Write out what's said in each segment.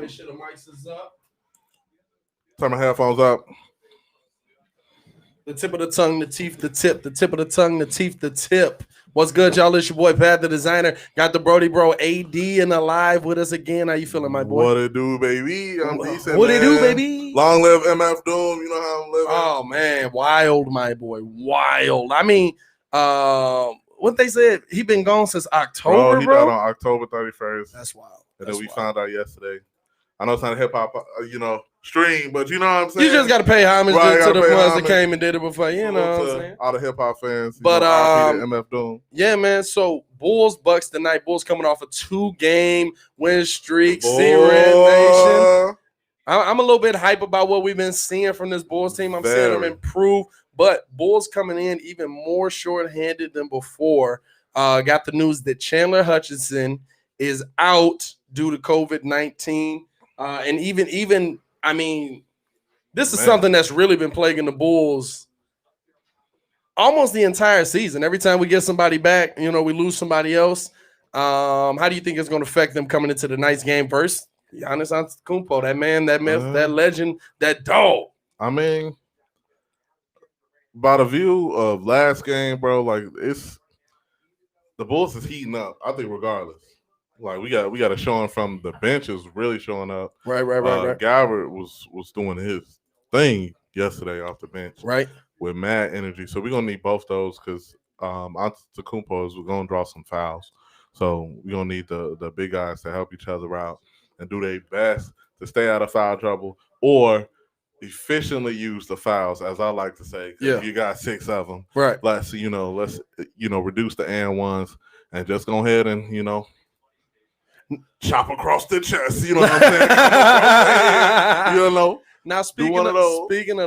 Make sure the mics is up. Turn my headphones up. The tip of the tongue, the teeth, the tip. The tip of the tongue, the teeth, the tip. What's good, y'all? It's your boy Pat, the designer. Got the Brody Bro AD in the live with us again. How you feeling, my boy? What it do, baby? I'm decent, What man. it do, baby? Long live MF Doom. You know how I'm living. Oh man, wild, my boy, wild. I mean, what they said, he been gone since October, He bro. died on October 31st. That's wild. And then we found out yesterday. I know it's not a hip hop, stream, but you know what I'm saying. You just got to pay homage to the ones that came and did it before. You know what I'm saying? All the hip hop fans. But RP to MF Doom. Yeah, man. So Bulls Bucks tonight. Bulls coming off a 2-game win streak. See Red Nation. I'm a little bit hype about what we've been seeing from this Bulls team. I'm seeing them improve, but Bulls coming in even more short-handed than before. Got the news that Chandler Hutchinson is out due to COVID-19, and even I mean, this is something that's really been plaguing the Bulls almost the entire season. Every time we get somebody back, we lose somebody else. How do you think it's going to affect them coming into the night's game versus Giannis Antetokounmpo, that man, that myth, that legend, that dog? I mean, by the view of last game, bro, like the Bulls is heating up. I think regardless. Like we got a showing from the bench is really showing up. Right. Galbert was doing his thing yesterday off the bench. Right. With mad energy. So we're gonna need both those because Antetokounmpo is gonna draw some fouls. So we're gonna need the big guys to help each other out and do their best to stay out of foul trouble or efficiently use the fouls, as I like to say. Yeah. You got 6 of them. Right. Let's reduce the and ones and just go ahead and chop across the chest. You know what I'm saying? Now speaking of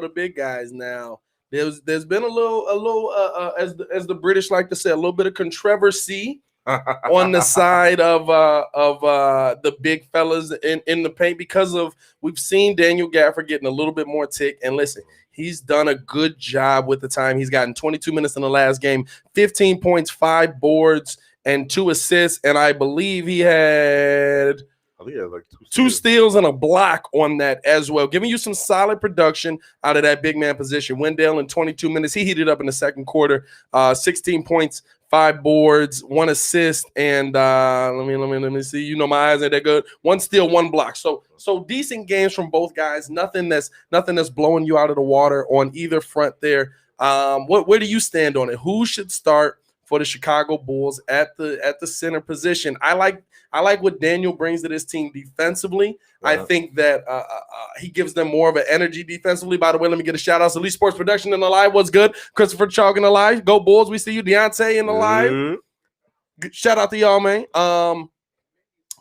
the big guys, now there's been a little as the British like to say, a little bit of controversy on the side of the big fellas in the paint because of we've seen Daniel Gafford getting a little bit more tick. And listen, he's done a good job with the time. He's gotten 22 minutes in the last game, 15 points, 5 boards, and 2 assists. And I believe he had like 2 steals and a block on that as well, giving you some solid production out of that big man position. Wendell in 22 minutes, he heated up in the second quarter, 16 points, 5 boards, 1 assist, and let me see. My eyes ain't that good. 1 steal, 1 block. So decent games from both guys. Nothing that's blowing you out of the water on either front there. Where do you stand on it? Who should start for the Chicago Bulls at the center position? I like what Daniel brings to this team defensively. Right. I think that he gives them more of an energy defensively. By the way, let me get a shout out to Elite Sports Production in the live. What's good? Christopher Chalk in the live. Go Bulls. We see you. Deontay in the live. Shout out to y'all, man.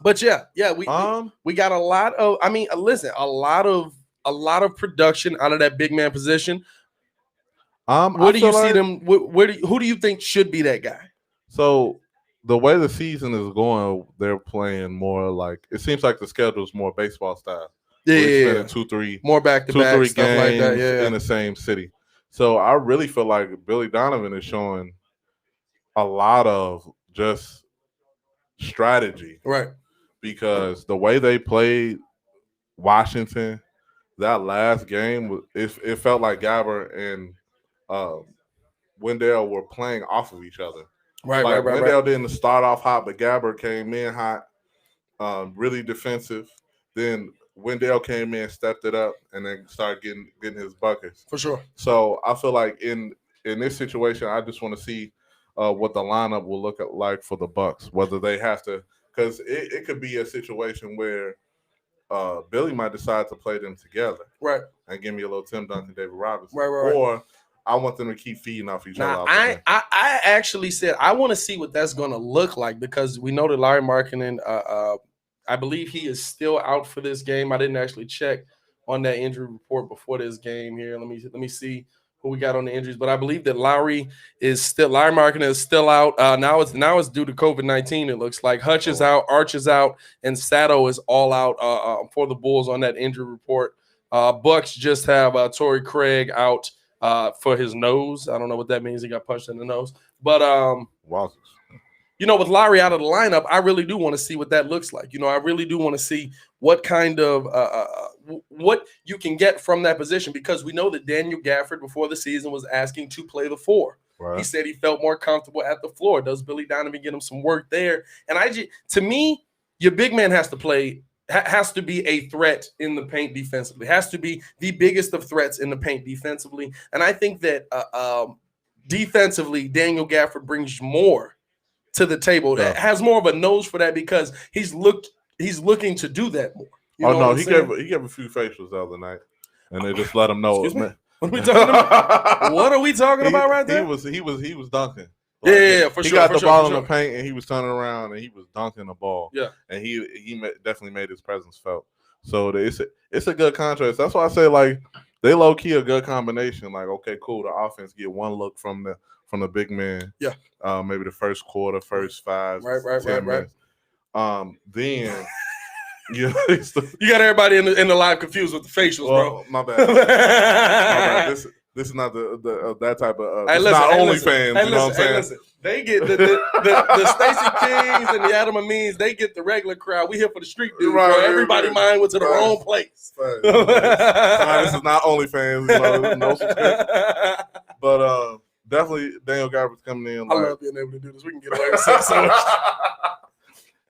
But we got a lot of. I mean, listen, a lot of production out of that big man position. Where do you see them? Who do you think should be that guy? So the way the season is going, they're playing more like it seems like the schedule is more baseball style. Yeah, 2-3 more back-to-back 2-3 stuff games like that. Yeah, in the same city. So I really feel like Billy Donovan is showing a lot of just strategy, right? Because the way they played Washington, that last game, it felt like Gabbert and Wendell were playing off of each other. Right. Wendell didn't start off hot, but Gabbert came in hot, really defensive. Then Wendell came in, stepped it up, and then started getting his buckets. For sure. So I feel like in this situation, I just want to see what the lineup will look like for the Bucks. Whether they have to, because it could be a situation where Billy might decide to play them together, right, and give me a little Tim Duncan, David Robinson, right. Or I want them to keep feeding off each other. I actually said I want to see what that's going to look like because we know that Larry Markkinen, I believe he is still out for this game. I didn't actually check on that injury report before this game here. Let me see who we got on the injuries, but I believe that Larry Markkinen is still out. Now it's due to COVID-19. It looks like Hutch is out, Arch is out, and Sato is all out for the Bulls on that injury report. Bucks just have Torrey Craig out for his nose. I don't know what that means. He got punched in the nose. But with Lowry out of the lineup, I really do want to see what that looks like. I really do want to see what kind of what you can get from that position, because we know that Daniel Gafford before the season was asking to play the 4. Right. He said he felt more comfortable at the floor. Does Billy Donovan get him some work there? And to me, your big man has to be a threat in the paint defensively. Has to be the biggest of threats in the paint defensively. And I think that defensively, Daniel Gafford brings more to the table. That has more of a nose for that, because he's looking to do that more. He gave a few facials the other night, and they just let him know. What are we talking about? What are we talking about right there? He was dunking. For sure. He got the ball in the paint, and he was turning around, and he was dunking the ball. Yeah, and he definitely made his presence felt. So it's a good contrast. That's why I say, like, they low key a good combination. Like, okay, cool. The offense get one look from the big man. Yeah. Maybe the first quarter, first 5, right, 10 minutes. Then you got everybody in the live confused with the facials, bro. My bad. My bad. This is not the that type of. It's not OnlyFans. You know what I'm saying? Listen. They get the Stacey Kings and the Adam Amines. They get the regular crowd. We here for the street dudes, right, bro. Everybody mind went to the wrong place. Right. This is not OnlyFans. No subscription. But definitely Daniel Gafford's coming in. I love being able to do this. We can get away with so much.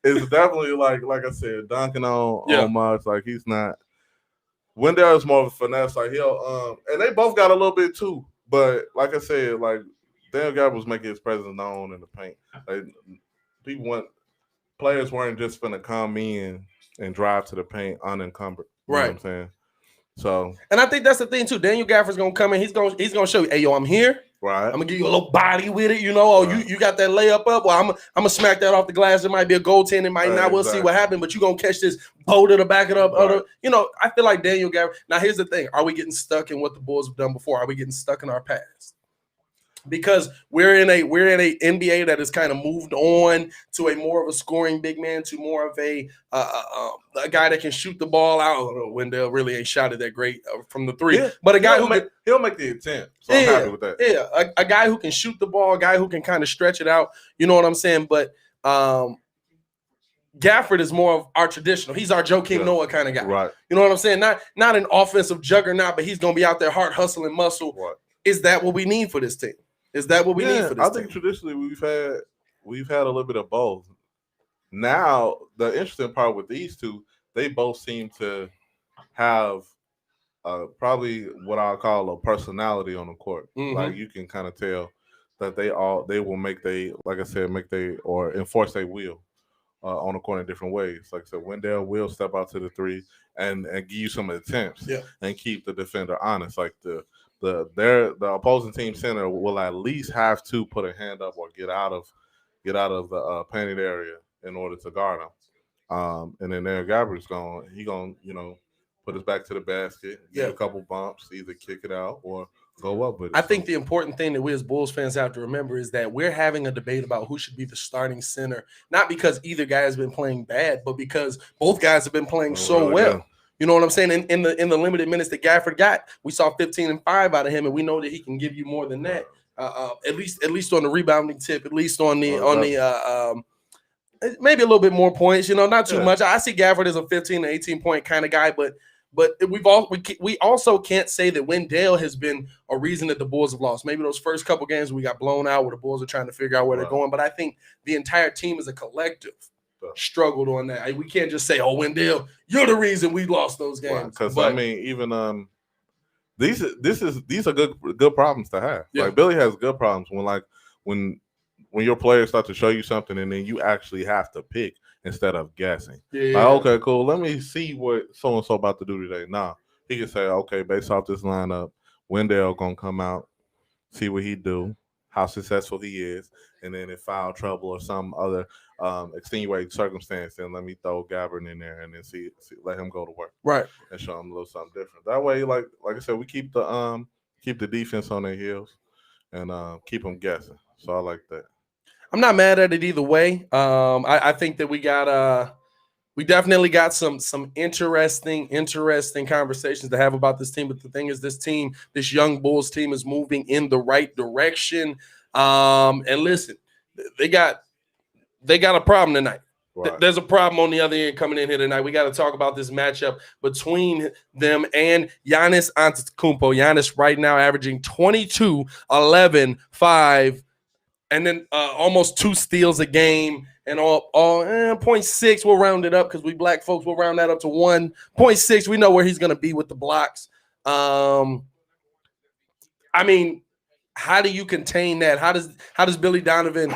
It's definitely like I said, dunking on Muggs. Like, he's not. Wendell is more of a finesse. Like, he'll and they both got a little bit too. But like I said, like, Daniel Gafford was making his presence known in the paint. Like, players weren't just gonna come in and drive to the paint unencumbered. You know what I'm saying? So, and I think that's the thing too. Daniel Gafford's gonna come in. He's gonna show you, hey, yo, I'm here. Right. I'm gonna give you a little body with it. You got that layup up. Well, I'm gonna smack that off the glass. It might be a goaltend. It might not. We'll see what happens. But you're gonna catch this boulder to back it up. Right. I feel like Daniel Gafford. Now, here's the thing: are we getting stuck in what the Bulls have done before? Are we getting stuck in our past? Because we're in a NBA that has kind of moved on to a more of a scoring big man, to more of a guy that can shoot the ball out. I don't know, Wendell really ain't shot it that great from the 3, but a guy he'll make the attempt. So I'm happy with that. Yeah, a guy who can shoot the ball, a guy who can kind of stretch it out. You know what I'm saying? But Gafford is more of our traditional. He's our Joakim Noah kind of guy. Right. You know what I'm saying? Not an offensive juggernaut, but he's gonna be out there hard hustling muscle. Right. Is that what we need for this team? Is that what we need for this team? I think traditionally we've had a little bit of both. Now, the interesting part with these two, they both seem to have probably what I'll call a personality on the court. Mm-hmm. Like, you can kind of tell that they will make or enforce their will on the court in different ways. Like I said, Wendell will step out to the 3 and give you some attempts and keep the defender honest. Like, the opposing team center will at least have to put a hand up or get out of the painted area in order to guard him. And then Aaron Gafford's going put his back to the basket, get a couple bumps, either kick it out or go up with it. I think the important thing that we as Bulls fans have to remember is that we're having a debate about who should be the starting center, not because either guy has been playing bad, but because both guys have been playing so well. Yeah. You know what I'm saying? In the limited minutes that Gafford got, we saw 15 and 5 out of him, and we know that he can give you more than that. At least on the rebounding tip, at least on the maybe a little bit more points. Not too much. I see Gafford as a 15 to 18 point kind of guy, but we also can't say that Wendell has been a reason that the Bulls have lost. Maybe those first couple games we got blown out, where the Bulls are trying to figure out where they're going. But I think the entire team as a collective struggled on that. We can't just say, "Oh, Wendell, you're the reason we lost those games." Because even these are good problems to have. Yeah. Like, Billy has good problems when your players start to show you something and then you actually have to pick instead of guessing. Yeah. Like, okay, cool. Let me see what so and so about to do today. Nah, he can say, okay, based off this lineup, Wendell gonna come out, see what he do, how successful he is, and then if foul trouble or some other extenuating circumstance, then let me throw Gabbard in there and then see let him go to work, right, and show him a little something different. That way, like I said, we keep the defense on their heels and keep them guessing. So I like that. I'm not mad at it either way. I think that we definitely got some interesting conversations to have about this team. But the thing is, this young Bulls team is moving in the right direction. And listen, they got they got a problem tonight. Right. There's a problem on the other end coming in here tonight. We got to talk about this matchup between them and Giannis Antetokounmpo. Giannis right now averaging 22, 11, 5, and then almost 2 steals a game. And all 0.6, we'll round it up because we black folks will round that up to 1.6. We know where he's going to be with the blocks. I mean, how do you contain that? How does Billy Donovan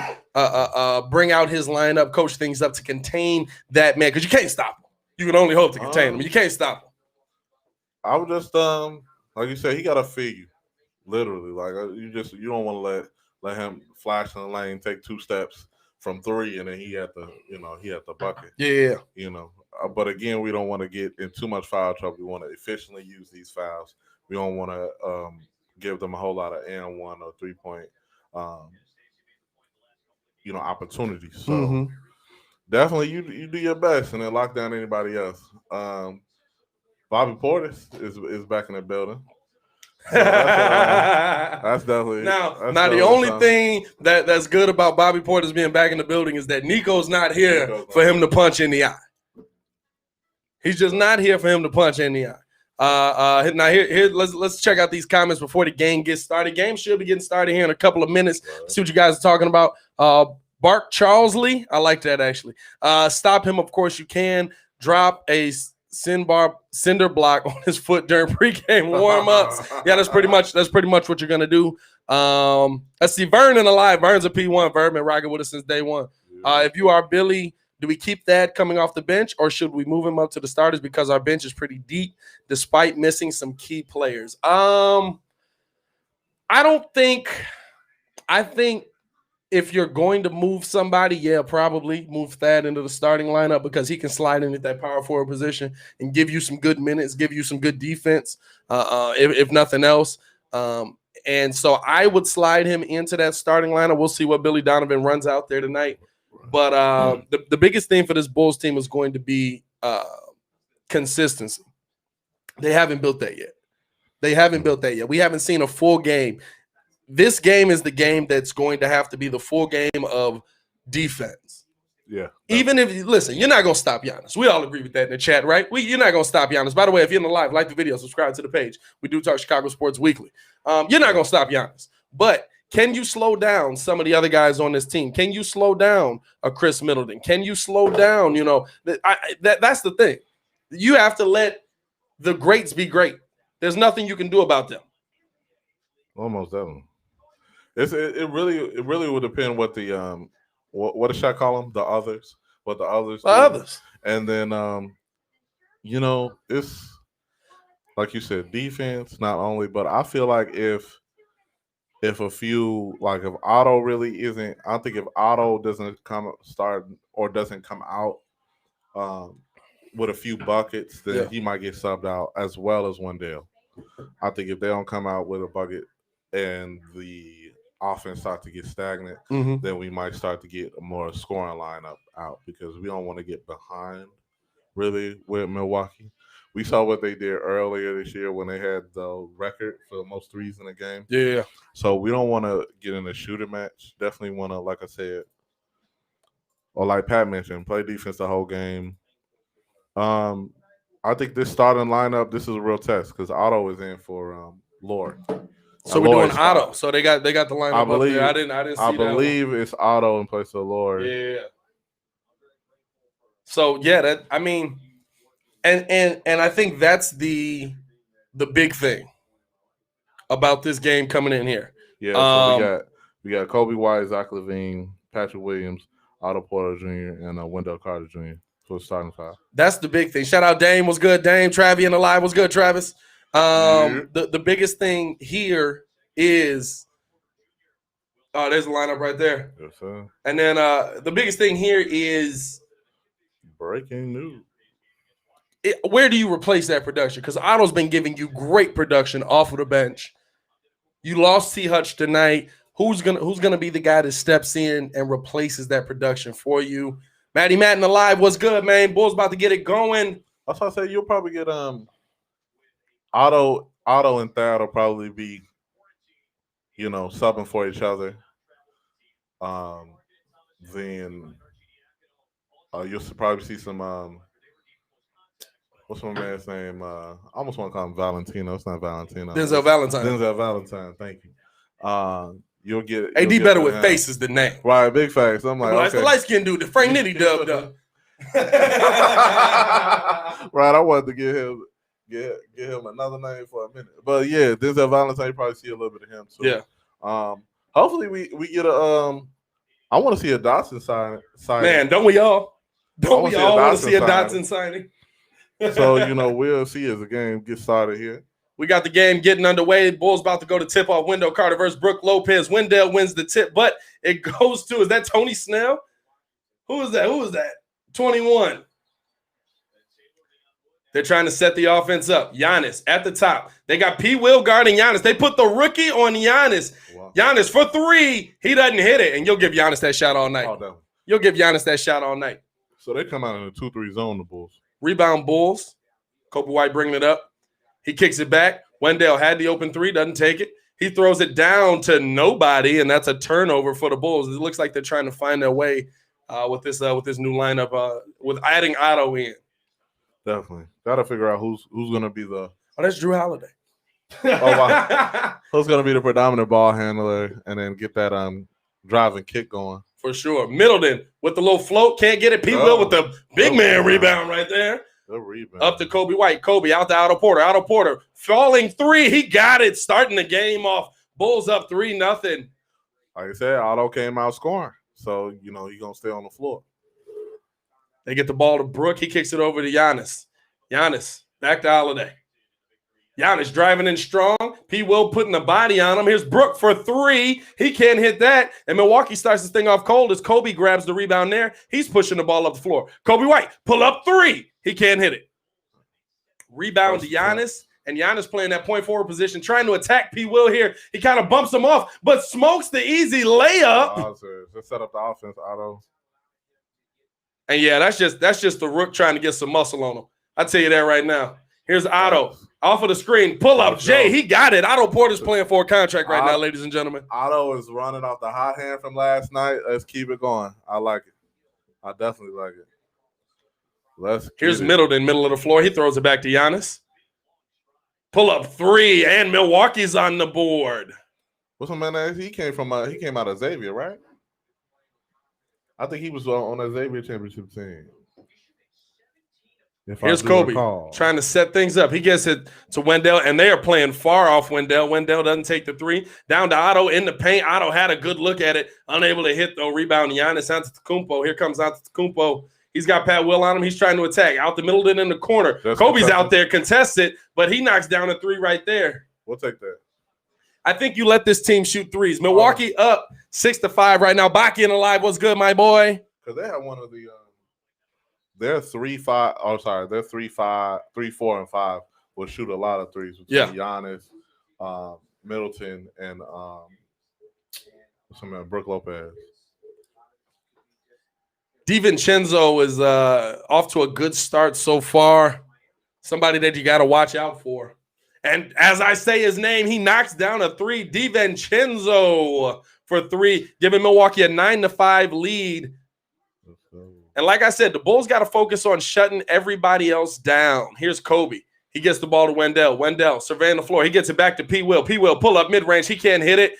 bring out his lineup, coach things up to contain that man? Because you can't stop him. You can only hope to contain him. You can't stop him. I would just like you said, he got to feed you, literally. Like you don't want to let him flash in the lane, take 2 steps from 3, and then he at the bucket. Yeah. But again, we don't want to get in too much foul trouble. We want to efficiently use these fouls. We don't want to give them a whole lot of and 1 or 3-point, opportunities. So definitely, you do your best and then lock down anybody else. Bobby Portis is back in the building. So that's definitely now the only thing that's good about Bobby Portis being back in the building is that Nico's not here for him to punch in the eye. He's just not here for him to punch in the eye. Now here let's check out these comments before the game gets started. Game should be getting started here in a couple of minutes. See what you guys are talking about. Bark Charlesley, I like that actually. Stop him, of course you can. Drop a cinder block on his foot during pregame warm-ups. Yeah, that's pretty much what you're gonna do. Let's see, Vernon alive. Vern's a P1. Vern been rocking with us since day one. If you are Billy, do we keep that coming off the bench, or should we move him up to the starters because our bench is pretty deep despite missing some key players? I think if you're going to move somebody, yeah, probably move Thad into the starting lineup because he can slide in at that power forward position and give you some good minutes, give you some good defense, if nothing else. And so I would slide him into that starting lineup. We'll see what Billy Donovan runs out there tonight. But the biggest thing for this Bulls team is going to be consistency. They haven't built that yet. We haven't seen a full game. This game is the game that's going to have to be the full game of defense. Yeah. Even if you're not going to stop Giannis. We all agree with that in the chat, right? You're not going to stop Giannis. By the way, if you're in the live, like the video, subscribe to the page. We do talk Chicago sports weekly. You're not going to stop Giannis. But can you slow down some of the other guys on this team? Can you slow down a Chris Middleton? Can you slow down, that's the thing. You have to let the greats be great. There's nothing you can do about them. Almost definitely. It really would depend what the what does Shaq call them? The others. What the others do. Others. And then it's like you said, defense not only, but I feel like if a few, like if Otto really isn't, I think if Otto doesn't come out with a few buckets, then he might get subbed out as well as Wendell. I think if they don't come out with a bucket and the offense start to get stagnant, then we might start to get a more scoring lineup out because we don't want to get behind really with Milwaukee. We saw what they did earlier this year when they had the record for the most threes in a game. Yeah. So we don't want to get in a shooter match. Definitely want to, like I said, or like Pat mentioned, play defense the whole game. I think this starting lineup, this is a real test because Otto is in for Lord. So we're doing Otto. So they got the lineup up there. I didn't see I believe it's Otto in place of Lord. Yeah. So and I think that's the big thing about this game coming in here. Yeah, so we got Kobe White, Zach LaVine, Patrick Williams, Otto Porter Jr., and Wendell Carter Jr. for the starting five. That's the big thing. Shout out Dame. What's good, Dame? Travi in the live. What's good, Travis? The biggest thing here is there's a lineup right there. Yes, sir. And then the biggest thing here is breaking news. Where do you replace that production? Because Otto's been giving you great production off of the bench. You lost T. Hutch tonight. Who's gonna be the guy that steps in and replaces that production for you? Matty Matt in the live. What's good, man? Bulls about to get it going. That's why I say you'll probably get Otto and Thad will probably be subbing for each other. Then You'll probably see some. What's my man's name? I almost want to call him Valentino. It's not Valentino. Denzel Valentine. Denzel Valentine. Thank you. You'll get AD get better with faces than name. Right, big facts. I'm like, Well, okay. that's the light skinned dude, the Frank Nitty dubbed up. Right, I wanted to give him another name for a minute, but yeah, Denzel Valentine. You probably see a little bit of him too. Yeah. Hopefully we get a. I want to see a Dotson sign. Man, don't we all? Don't we all want to see a Dotson signing? So we'll see as the game gets started here. We got the game getting underway. Bulls about to go to tip-off. Wendell Carter versus Brooke Lopez. Wendell wins the tip, but it goes to, is that Tony Snell? Who is that? 21. They're trying to set the offense up. Giannis at the top. They got P. Will guarding Giannis. They put the rookie on Giannis. Wow. Giannis for three. He doesn't hit it, and you'll give Giannis that shot all night. Oh, you'll give Giannis that shot all night. So they come out in a 2-3 zone, the Bulls. Rebound Bulls. Kobe White bringing it up. He kicks it back. Wendell had the open three, doesn't take it. He throws it down to nobody, and that's a turnover for the Bulls. It looks like they're trying to find their way with this new lineup, with adding Otto in. Definitely. Got to figure out who's going to be the – Oh, that's Drew Holiday. Oh, wow. Who's going to be the predominant ball handler and then get that drive and kick going. For sure. Middleton with the little float. Can't get it. P. Will with the big man rebound right there. Good rebound. Up to Kobe White. Kobe out to Otto Porter. Otto Porter falling three. He got it. Starting the game off. Bulls up 3-0. Like I said, Otto came out scoring. So, he's going to stay on the floor. They get the ball to Brook. He kicks it over to Giannis. Giannis back to Holiday. Giannis driving in strong. P. Will putting the body on him. Here's Brook for three. He can't hit that. And Milwaukee starts this thing off cold as Kobe grabs the rebound there. He's pushing the ball up the floor. Kobe White, pull up three. He can't hit it. Rebound to Giannis. And Giannis playing that point forward position, trying to attack P. Will here. He kind of bumps him off, but smokes the easy layup. Let's set up the offense, Otto. And yeah, that's just the Rook trying to get some muscle on him. I'll tell you that right now. Here's Otto. Off of the screen. Pull up. Jay, he got it. Otto Porter's playing for a contract right now, ladies and gentlemen. Otto is running off the hot hand from last night. Let's keep it going. I like it. I definitely like it. Here's Middleton, middle of the floor. He throws it back to Giannis. Pull up three, and Milwaukee's on the board. What's my man? He came out of Xavier, right? I think he was on a Xavier championship team. Here's Kobe trying to set things up. He gets it to Wendell, and they are playing far off Wendell. Wendell doesn't take the three. Down to Otto in the paint. Otto had a good look at it. Unable to hit, though. Rebound Giannis Antetokounmpo. Here comes Antetokounmpo. He's got Pat Will on him. He's trying to attack. Out the middle and in the corner. Kobe's out there contested, but he knocks down a three right there. We'll take that. I think you let this team shoot threes. Milwaukee up 6-5 right now. Baki and Alive, what's good, my boy? Because they have one of the they're 3-5. Oh, sorry, they're 3-5, 3-4 and 5 will shoot a lot of threes between Giannis, Middleton, and Brooke Lopez. DiVincenzo is off to a good start so far. Somebody that you got to watch out for. And as I say his name, he knocks down a three. DiVincenzo for three, giving Milwaukee a 9-5 lead. And like I said, the Bulls got to focus on shutting everybody else down. Here's Kobe. He gets the ball to Wendell. Wendell surveying the floor. He gets it back to P. Will. P. Will pull up mid-range. He can't hit it.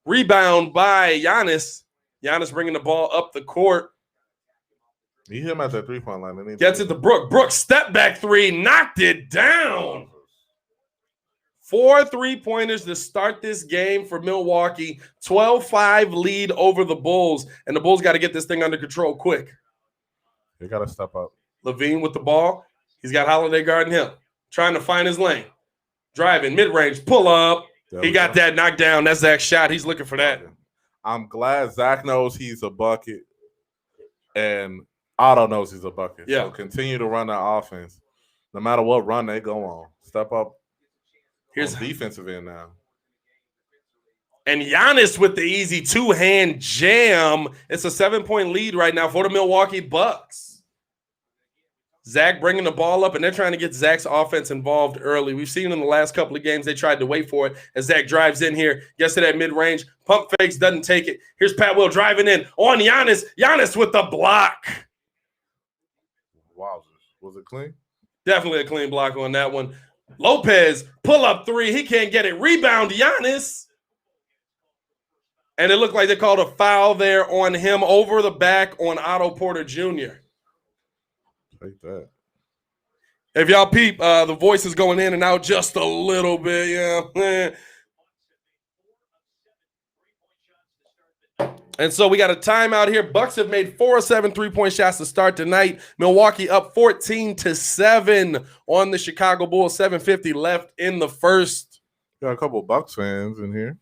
Rebound by Giannis. Giannis bringing the ball up the court. He hit him at that three-point line. Gets it to Brook. Brook step back three. Knocked it down. 4 3-pointers to start this game for Milwaukee. 12-5 lead over the Bulls. And the Bulls got to get this thing under control quick. They got to step up. Levine with the ball. He's got Holiday guarding him. Trying to find his lane. Driving, mid-range, pull up. He got that knocked down. That's Zach's shot. He's looking for that. I'm glad Zach knows he's a bucket. And Otto knows he's a bucket. Yeah. So continue to run that offense. No matter what run they go on. Step up. Here's defensive end now. And Giannis with the easy two-hand jam. It's a 7-point lead right now for the Milwaukee Bucks. Zach bringing the ball up, and they're trying to get Zach's offense involved early. We've seen in the last couple of games they tried to wait for it as Zach drives in here, gets to that mid-range, pump fakes, doesn't take it. Here's Pat Will driving in on Giannis. Giannis with the block. Wowzers. Was it clean? Definitely a clean block on that one. Lopez, pull up three. He can't get it. Rebound, Giannis. And it looked like they called a foul there on him over the back on Otto Porter Jr. Take that. If y'all peep, the voice is going in and out just a little bit. Yeah. And so we got a timeout here. Bucks have made 4 of 7 3-point shots to start tonight. Milwaukee up 14-7 on the Chicago Bulls. 7:50 left in the first. Got a couple Bucks fans in here.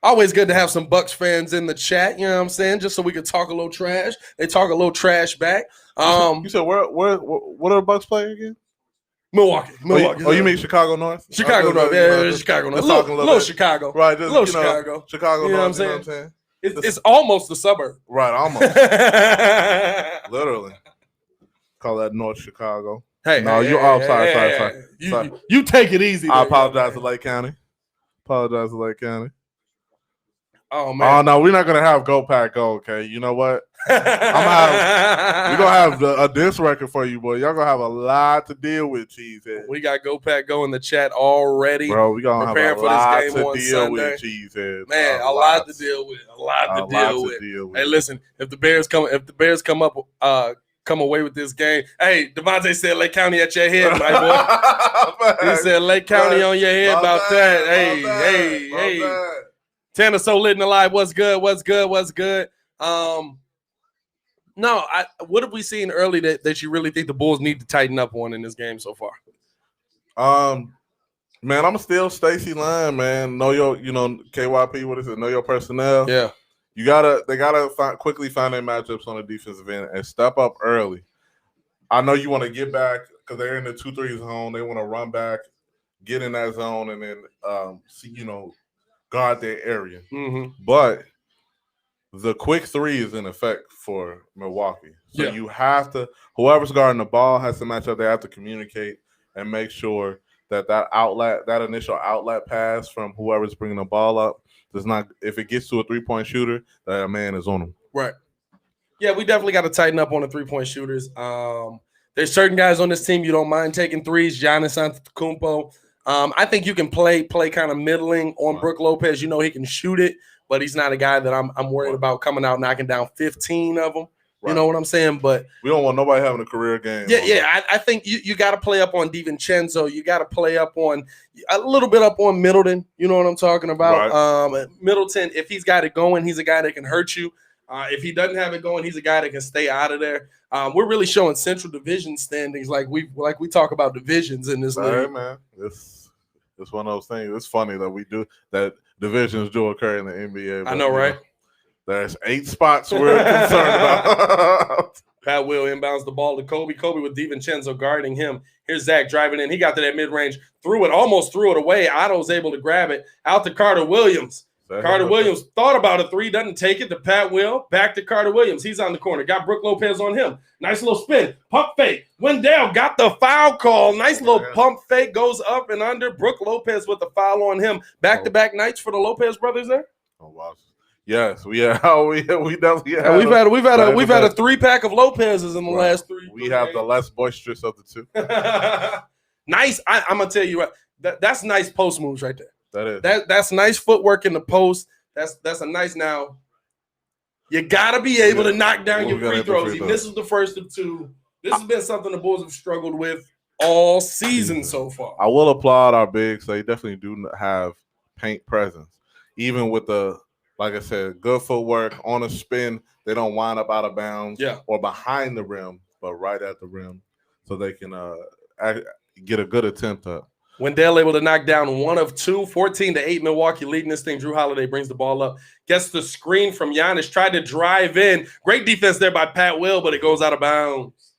Always good to have some Bucks fans in the chat, you know what I'm saying? Just so we can talk a little trash. They talk a little trash back. You said what are the Bucks playing again? Milwaukee. Oh, you mean Chicago North? Chicago North. Yeah, Chicago North. Little Chicago. Right. Little Chicago. Chicago you know North. What I'm saying? It's almost a suburb. Right, almost. Literally. Call that North Chicago. Hey, sorry. You take it easy. I apologize to Lake County. Oh man! Oh no, we're not gonna have Go Pack Go. Okay, you know what? We're gonna have a diss record for you, boy. Y'all gonna have a lot to deal with, Cheesehead. We got Go Pack Go in the chat already, bro. We gonna have a lot to deal Sunday. with, Cheesehead. Man, a lot to deal with. A lot to deal with. Hey, listen, if the Bears come away with this game, hey, Devontae said Lake County at your head, my boy. He said Lake County on your head about that. Hey. Tanner so lit and alive. What's good? No, what have we seen early that you really think the Bulls need to tighten up on in this game so far? Man, I'm still Stacey Line, man. Know your, KYP. What is it? Know your personnel. Yeah, they gotta quickly find their matchups on the defensive end and step up early. I know you want to get back because they're in the 2-3 zone. They want to run back, get in that zone, and then guard their area. Mm-hmm. But the quick three is in effect for Milwaukee. So you have to, whoever's guarding the ball has to match up. They have to communicate and make sure that initial outlet pass from whoever's bringing the ball up does not, if it gets to a 3-point shooter, that man is on him. Right. Yeah, we definitely got to tighten up on the 3-point shooters. There's certain guys on this team you don't mind taking threes. Giannis Antetokounmpo. I think you can play kind of middling on Brook Lopez. You know he can shoot it, but he's not a guy that I'm worried about coming out knocking down 15 of them. Right. You know what I'm saying? But we don't want nobody having a career game. Yeah. I think you got to play up on DiVincenzo. You got to play up on a little bit up on Middleton. You know what I'm talking about? Right. Middleton, if he's got it going, he's a guy that can hurt you. If he doesn't have it going, he's a guy that can stay out of there. We're really showing Central Division standings like we talk about divisions in this league. Right, man. It's one of those things. It's funny that we do that. Divisions do occur in the NBA. I know, right? There's 8 spots we're concerned about. Pat Will inbounds the ball to Kobe. Kobe with DiVincenzo guarding him. Here's Zach driving in. He got to that mid-range, almost threw it away. Otto's able to grab it. Out to Carter Williams. Carter Williams thought about a 3, doesn't take it to Pat Will. Back to Carter Williams. He's on the corner. Got Brook Lopez on him. Nice little spin. Pump fake. Wendell got the foul call. Nice little pump fake. Goes up and under. Brook Lopez with the foul on him. Back-to-back nights for the Lopez brothers there. Oh, wow. Yes, we definitely have. We've had a 3-pack of Lopez's in the last 3. We have the less boisterous of the 2. Nice. I'm gonna tell you what. That's nice post moves right there. That is. That's nice footwork in the post. That's a nice. Now you gotta be able to knock down your free throws. He misses the first of 2. This has been something the Bulls have struggled with all season so far. I will applaud our bigs. They definitely do have paint presence, even with the, like I said, good footwork on a spin. They don't wind up out of bounds or behind the rim, but right at the rim, so they can get a good attempt up. Wendell able to knock down 1 of 2, 14-8 Milwaukee leading this thing. Drew Holiday brings the ball up, gets the screen from Giannis, tried to drive in. Great defense there by Pat Will, but it goes out of bounds.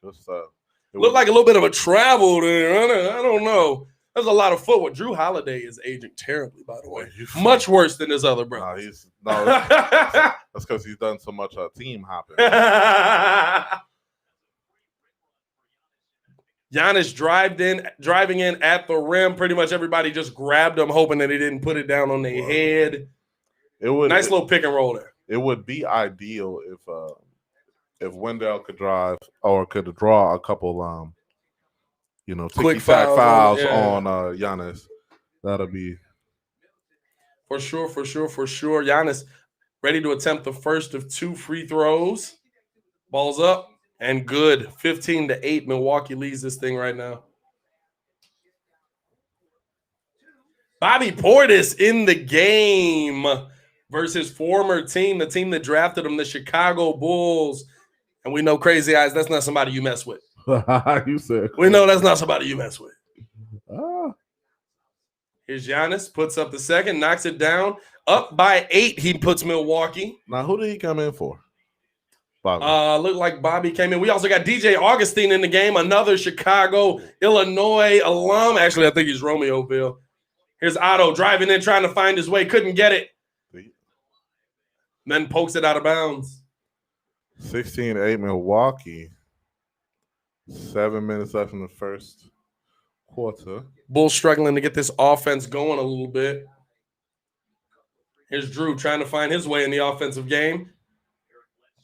Good stuff. Looked like a little bit of a travel there. I don't know. There's a lot of footwork. Drew Holiday is aging terribly, by the way. Much worse than his other brother. That's because he's done so much team hopping. Giannis driving in at the rim. Pretty much everybody just grabbed him, hoping that he didn't put it down on their head. Nice little pick and roll there. It would be ideal if if Wendell could drive or could draw a couple, Quick ticky-tack fouls yeah. on Giannis, that'll be for sure. Giannis ready to attempt the first of 2 free throws. Ball's up and good. 15-8. Milwaukee leads this thing right now. Bobby Portis in the game versus former team, the team that drafted him, the Chicago Bulls. And we know Crazy Eyes, that's not somebody you mess with. You said we know that's not somebody you mess with. Ah. Here's Giannis, puts up the second, knocks it down. Up by 8, he puts Milwaukee. Now, who did he come in for? Bobby. Looked like Bobby came in. We also got DJ Augustine in the game, another Chicago, Illinois alum. Actually, I think he's Romeoville. Here's Otto driving in, trying to find his way. Couldn't get it. Then pokes it out of bounds. 16-8 Milwaukee. 7 minutes left in the first quarter. Bulls struggling to get this offense going a little bit. Here's Drew trying to find his way in the offensive game.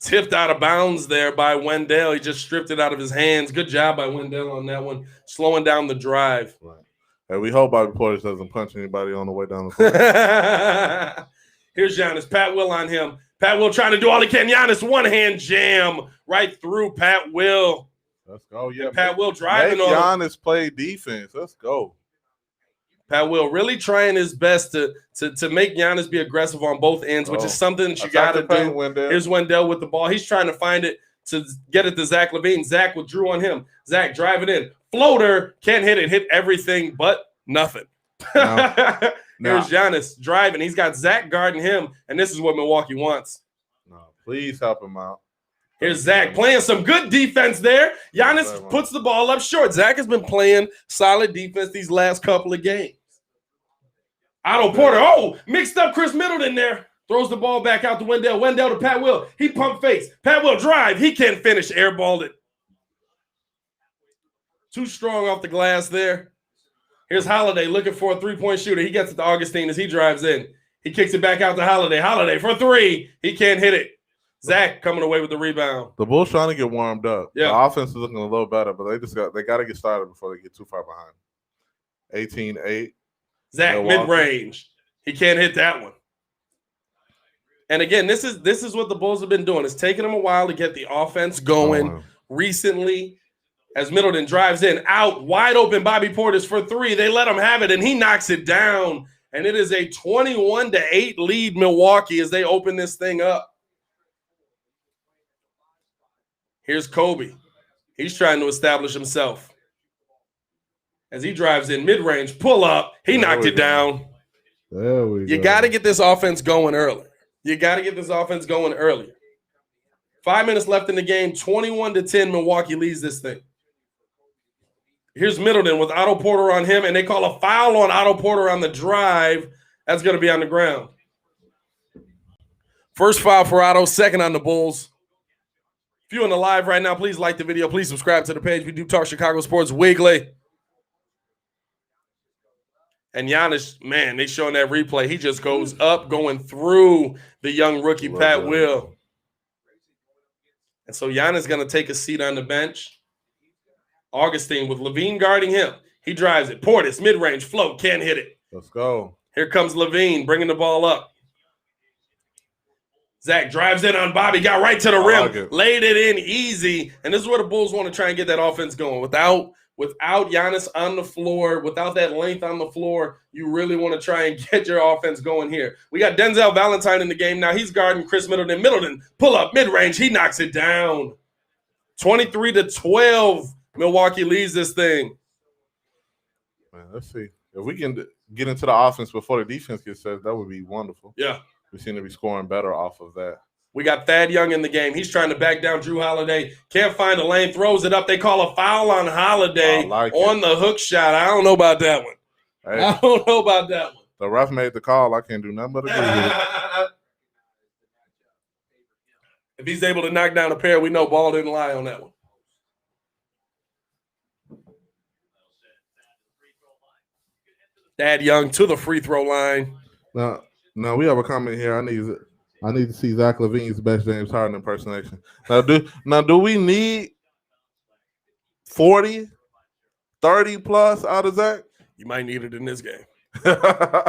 Tipped out of bounds there by Wendell. He just stripped it out of his hands. Good job by Wendell on that one, slowing down the drive. Right. And we hope Bobby Portis doesn't punch anybody on the way down the court. Here's Giannis. Pat Will on him. Pat Will trying to do all he can. Giannis one-hand jam right through Pat Will. Let's go. Yeah, Pat Will driving on Giannis play defense. Let's go. Pat Will really trying his best to make Giannis be aggressive on both ends, which is something that you got to do. Wendell. Here's Wendell with the ball. He's trying to find it to get it to Zach LaVine. Zach with Drew on him. Zach driving in. Floater. Can't hit it. Hit everything but nothing. Here's Giannis driving. He's got Zach guarding him, and this is what Milwaukee wants. No, please help him out. Here's Zach playing some good defense there. Giannis puts the ball up short. Zach has been playing solid defense these last couple of games. Otto Porter, mixed up Chris Middleton there. Throws the ball back out to Wendell. Wendell to Pat Will. He pump fakes. Pat Will drive. He can't finish. Airballed it. Too strong off the glass there. Here's Holiday looking for a three-point shooter. He gets it to Augustine as he drives in. He kicks it back out to Holiday. Holiday for 3. He can't hit it. Zach coming away with the rebound. The Bulls trying to get warmed up. Yeah. The offense is looking a little better, but they got to get started before they get too far behind. 18-8. Zach mid-range. He can't hit that one. And again, this is what the Bulls have been doing. It's taken them a while to get the offense going. Recently, as Middleton drives in, out, wide open, Bobby Portis for 3. They let him have it, and he knocks it down. And it is a 21-8 lead Milwaukee as they open this thing up. Here's Kobe. He's trying to establish himself. As he drives in mid-range, pull up. He knocked it down. There we go. You got to get this offense going early. 5 minutes left in the game. 21-10. Milwaukee leads this thing. Here's Middleton with Otto Porter on him, and they call a foul on Otto Porter on the drive. That's going to be on the ground. First foul for Otto, second on the Bulls. If you're on the live right now, please like the video. Please subscribe to the page. We do talk Chicago sports weekly. And Giannis, man, they showing that replay. He just goes up, going through the young rookie, Pat Will. And so Giannis going to take a seat on the bench. Augustine with LaVine guarding him. He drives it. Portis, mid-range, float, can't hit it. Let's go. Here comes LaVine bringing the ball up. Zach drives in on Bobby, got right to the rim, laid it in easy. And this is where the Bulls want to try and get that offense going. Without Giannis on the floor, without that length on the floor, you really want to try and get your offense going here. We got Denzel Valentine in the game now. He's guarding Chris Middleton. Middleton, pull up, mid-range. He knocks it down. 23-12. Milwaukee leads this thing. Man, let's see. If we can get into the offense before the defense gets set, that would be wonderful. Yeah. We seem to be scoring better off of that. We got Thad Young in the game. He's trying to back down Drew Holiday. Can't find a lane, throws it up. They call a foul on Holiday on the hook shot. I don't know about that one. Hey, I don't know about that one. The ref made the call. I can't do nothing but agree with it. If he's able to knock down a pair, we know ball didn't lie on that one. Thad Young to the free throw line. Now we have a comment here. I need to see Zach LaVine's best James Harden impersonation. Now, do we need 40, 30 plus out of Zach? You might need it in this game. You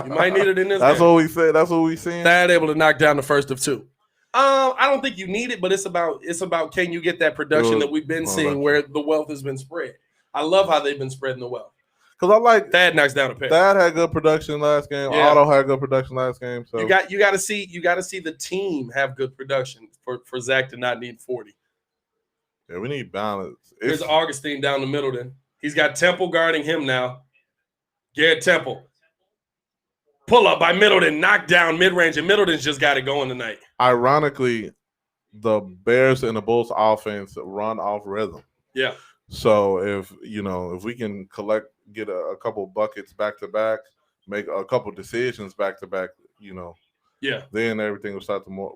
might need it in this That's game. what we said. That's what we seeing. Thad able to knock down the first of two. I don't think you need it, but it's about can you get that production that we've been seeing where the wealth has been spread. I love how they've been spreading the wealth. Because I like Thad knocks down a pair. Thad had good production last game. Yeah. Otto had good production last game. So you got to see the team have good production for Zach to not need 40. Yeah, we need balance. Here's Augustine down the middle. Then he's got Temple guarding him now. Garrett Temple. Pull up by Middleton, knock down mid-range, and Middleton's just got it going tonight. Ironically, the Bears and the Bulls offense run off rhythm. Yeah. So if we can get a couple buckets back to back, make a couple decisions back to back, yeah, then everything will start to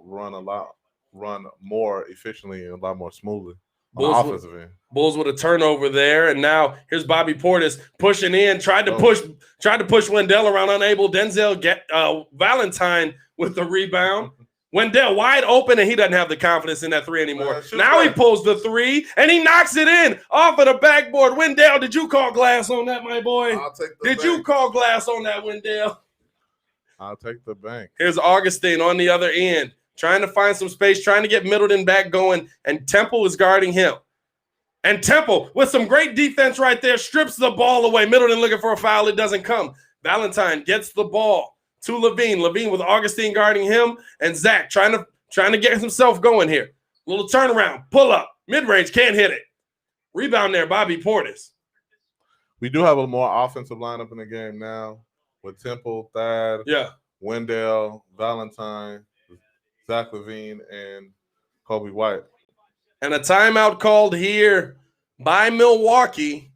run more efficiently and a lot more smoothly. Bulls with a turnover there, and now here's Bobby Portis pushing in, tried to push Wendell around, unable. Denzel Valentine with the rebound. Wendell wide open, and he doesn't have the confidence in that three anymore. Now he pulls the three, and he knocks it in off of the backboard. Wendell, did you call glass on that, my boy? Did you call glass on that, Wendell? I'll take the bank. Here's Augustine on the other end, trying to find some space, trying to get Middleton back going, and Temple is guarding him. And Temple, with some great defense right there, strips the ball away. Middleton looking for a foul. It doesn't come. Valentine gets the ball to LaVine. LaVine with Augustine guarding him, and Zach trying to get himself going here. Little turnaround, pull up, mid-range, can't hit it. Rebound there, Bobby Portis. We do have a more offensive lineup in the game now with Temple, Thad, Wendell, Valentine, Zach LaVine, and Kobe White. And a timeout called here by Milwaukee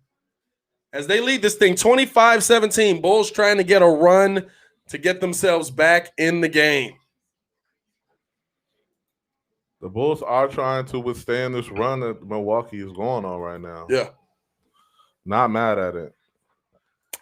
as they lead this thing 25-17. Bulls trying to get a run to get themselves back in the game. The Bulls are trying to withstand this run that Milwaukee is going on right now. Yeah. Not mad at it.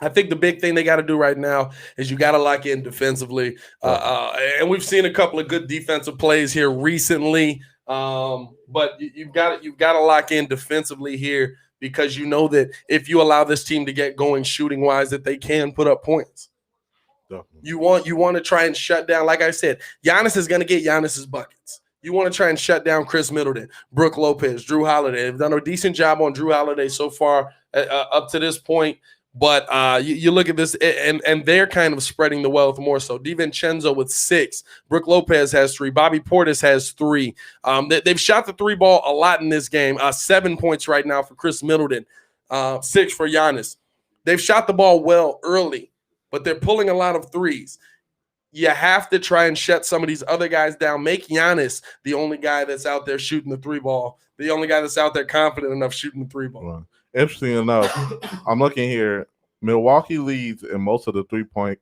I think the big thing they got to do right now is you got to lock in defensively. And we've seen a couple of good defensive plays here recently. But you've got to lock in defensively here because you know that if you allow this team to get going shooting-wise, that they can put up points. You want to try and shut down, like I said, Giannis is going to get Giannis's buckets. You want to try and shut down Chris Middleton, Brook Lopez, Drew Holiday. They've done a decent job on Drew Holiday so far up to this point. But you look at this, and they're kind of spreading the wealth more so. DiVincenzo with 6. Brook Lopez has 3. Bobby Portis has 3. They've shot the 3 ball a lot in this game. 7 points right now for Chris Middleton, 6 for Giannis. They've shot the ball well early, but they're pulling a lot of threes. You have to try and shut some of these other guys down. Make Giannis the only guy that's out there shooting the 3 ball, the only guy that's out there confident enough shooting the 3 ball. Right. Interesting enough, I'm looking here. Milwaukee leads in most of the 3-point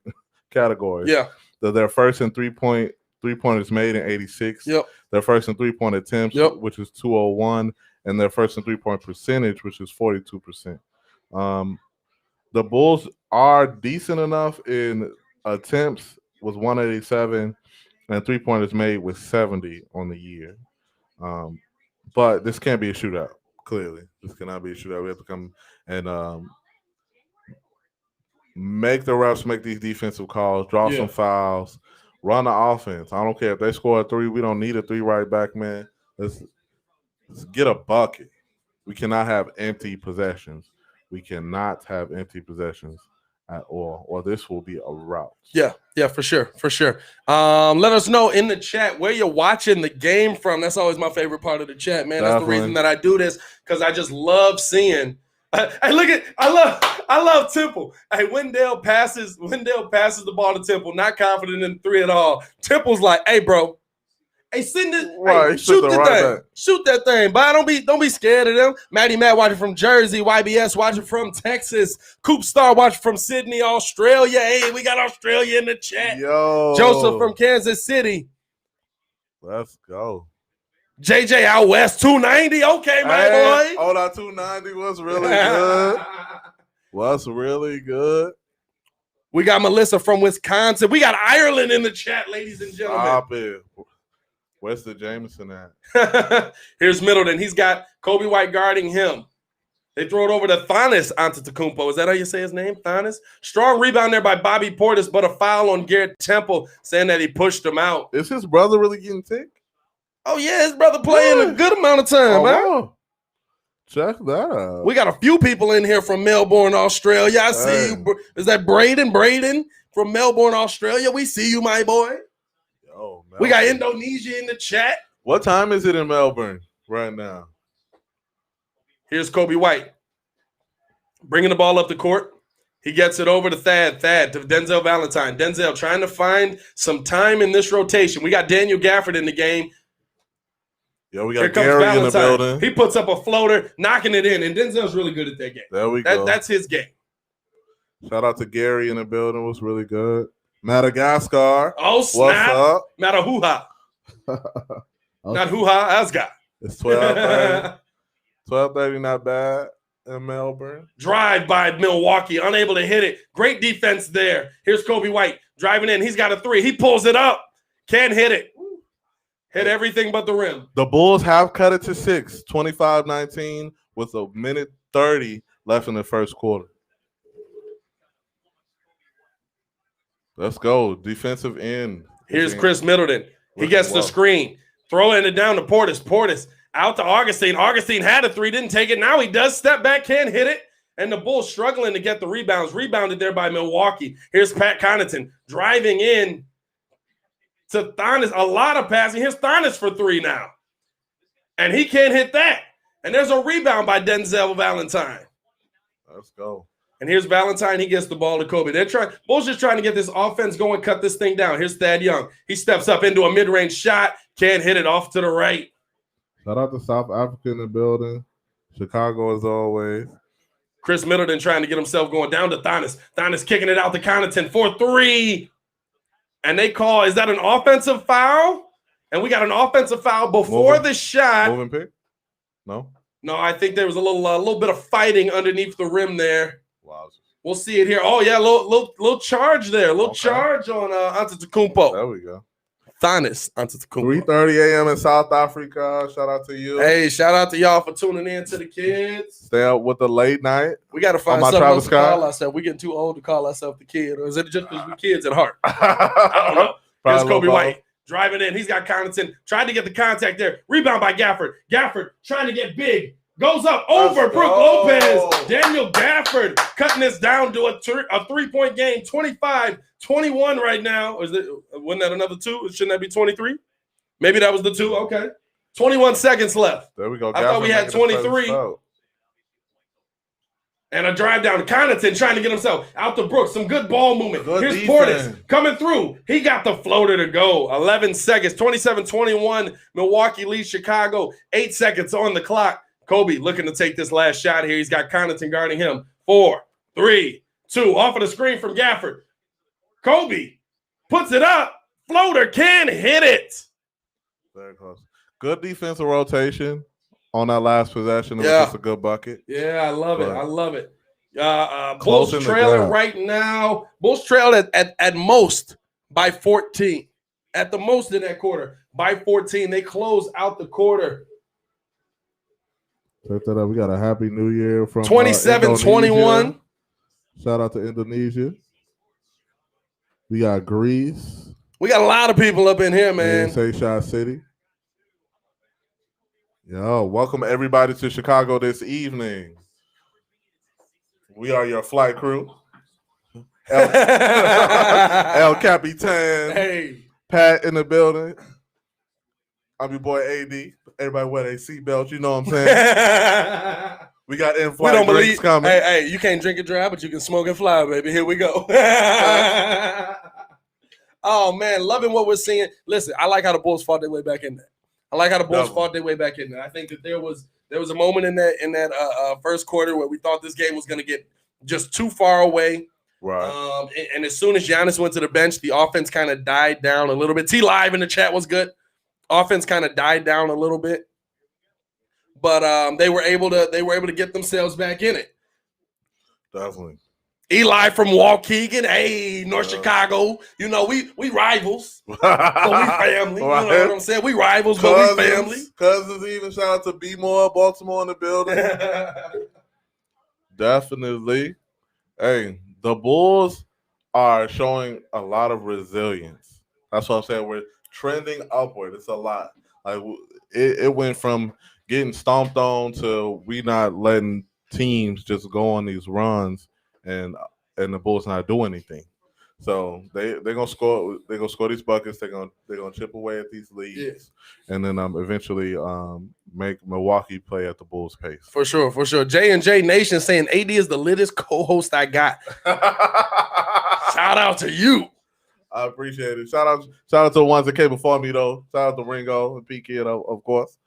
categories. Yeah. They're first in three-pointers made in 86. Yep. They're first in 3-point attempts, which is 201, and they're first in 3-point percentage, which is 42%. The Bulls are decent enough in attempts with 187 and 3-pointers made with 70 on the year. But this can't be a shootout. Clearly, this cannot be a shootout. We have to come and make the refs make these defensive calls, draw some fouls, run the offense. I don't care if they score a 3. We don't need a 3 right back, man. Let's get a bucket. We cannot have empty possessions. We cannot have empty possessions at all, or this will be a rout. Yeah, for sure. Let us know in the chat where you're watching the game from. That's always my favorite part of the chat, man. That's the reason that I do this, because I just love seeing. I love Temple. Hey, Wendell passes the ball to Temple, not confident in 3 at all. Temple's like, hey, bro. Hey, send it. Right, hey, shoot the thing. Back. Shoot that thing. But don't be scared of them. Matty Matt watching from Jersey. YBS watching from Texas. Coop Star watching from Sydney, Australia. Hey, we got Australia in the chat. Yo. Joseph from Kansas City. Let's go. JJ out west, 290. Okay, my boy. Oh, that 290 was really good. Was really good. We got Melissa from Wisconsin. We got Ireland in the chat, ladies and gentlemen. Stop it. Where's the Jameson at? Here's Middleton. He's got Kobe White guarding him. They throw it over to Giannis Antetokounmpo. Is that how you say his name? Giannis? Strong rebound there by Bobby Portis, but a foul on Garrett Temple saying that he pushed him out. Is his brother really getting sick? Oh, yeah, his brother playing a good amount of time, man. Wow. Check that out. We got a few people in here from Melbourne, Australia. I see you. Is that Braden? Braden from Melbourne, Australia. We see you, my boy. Yo, we got Indonesia in the chat. What time is it in Melbourne right now? Here's Kobe White bringing the ball up the court. He gets it over to Thad to Denzel Valentine. Denzel trying to find some time in this rotation. We got Daniel Gafford in the game. Yo, we got Gary in the building. He puts up a floater, knocking it in, and Denzel's really good at that game. There we go. That's his game. Shout out to Gary in the building. Was really good. Madagascar. Oh, snap. What's up? Madahuha. Not hoo-ha, Asgard. It's 12:30. 12:30, not bad in Melbourne. Drive by Milwaukee, unable to hit it. Great defense there. Here's Kobe White driving in. He's got a three. He pulls it up. Can't hit it. Hit everything but the rim. The Bulls have cut it to 6, 25-19, with a minute 30 left in the first quarter. Let's go. Defensive end. Here's Chris Middleton. He gets the screen. Throwing it down to Portis. Portis out to Augustine. Augustine had a three, didn't take it. Now he does step back, can't hit it. And the Bulls struggling to get the rebounds. Rebounded there by Milwaukee. Here's Pat Connaughton driving in to Giannis. A lot of passing. Here's Giannis for three now. And he can't hit that. And there's a rebound by Denzel Valentine. Let's go. And here's Valentine. He gets the ball to Kobe. Bulls just trying to get this offense going, cut this thing down. Here's Thad Young. He steps up into a mid-range shot. Can't hit it, off to the right. Shout out to South Africa in the building. Chicago as always. Chris Middleton trying to get himself going down to Giannis. Giannis kicking it out to Connaughton for three. And they call, is that an offensive foul? And we got an offensive foul before the shot. Moving pick? No? No, I think there was a little bit of fighting underneath the rim there. Wow. We'll see it here. Oh, yeah, little charge there. Little charge on Antetokounmpo. There we go. Giannis Antetokounmpo. 3:30 a.m. in South Africa. Shout out to you. Hey, shout out to y'all for tuning in to the kids. Stay up with the late night. We got to find something else to call ourselves. We getting too old to call ourselves the kid. Or is it just because we kids at heart? I don't know. Here's Kobe White driving in. He's got Connaughton. Tried to get the contact there. Rebound by Gafford. Gafford trying to get big. Goes up over Brook Lopez. Daniel Gafford cutting this down to a three-point game. 25-21 right now. Wasn't that another two? Shouldn't that be 23? Maybe that was the two. Okay. 21 seconds left. There we go. I thought we had 23. And a drive down to Connaughton trying to get himself out to Brooks. Some good ball movement. Here's Portis coming through. He got the floater to go. 11 seconds. 27-21. Milwaukee leads Chicago. 8 seconds on the clock. Kobe looking to take this last shot here. He's got Connaughton guarding him. 4, 3, 2. Off of the screen from Gafford. Kobe puts it up. Floater can't hit it. Very close. Good defensive rotation on that last possession. It was just a good bucket. Yeah, I love it. I love it. Bulls trailing right now. Bulls trail at most by 14. At the most in that quarter by 14. They close out the quarter. Check that out. We got a happy new year from 27-21. Shout out to Indonesia. We got Greece. We got a lot of people up in here, man. Shot City. Yo, welcome everybody to Chicago this evening. We are your flight crew. El Capitan. Hey. Pat in the building. I'm your boy AD. Everybody wear their seatbelts. You know what I'm saying? We got in-flight drinks coming. Hey, you can't drink and drive, but you can smoke and fly, baby. Here we go. Oh, man, loving what we're seeing. Listen, I like how the Bulls fought their way back in there. I think that there was a moment in that first quarter where we thought this game was going to get just too far away. Right. And as soon as Giannis went to the bench, the offense kind of died down a little bit. T Live in the chat was good. Offense kind of died down a little bit, but they were able to get themselves back in it. Definitely. Eli from Waukegan. Hey, North Chicago. You know, we rivals. So we family. Right. You know what I'm saying? We rivals, but we family. Cousins even. Shout out to B-More, Baltimore in the building. Definitely. Hey, the Bulls are showing a lot of resilience. That's what I'm saying. We're trending upward. It's a lot. Like it went from getting stomped on to we not letting teams just go on these runs and the Bulls not do anything. So they're gonna score. They're gonna score these buckets. They're gonna chip away at these leads, and then eventually make Milwaukee play at the Bulls' pace. For sure. J&J Nation saying AD is the littest co-host I got. Shout out to you. I appreciate it. Shout out to the ones that came before me though. Shout out to Ringo and P Kid, of course.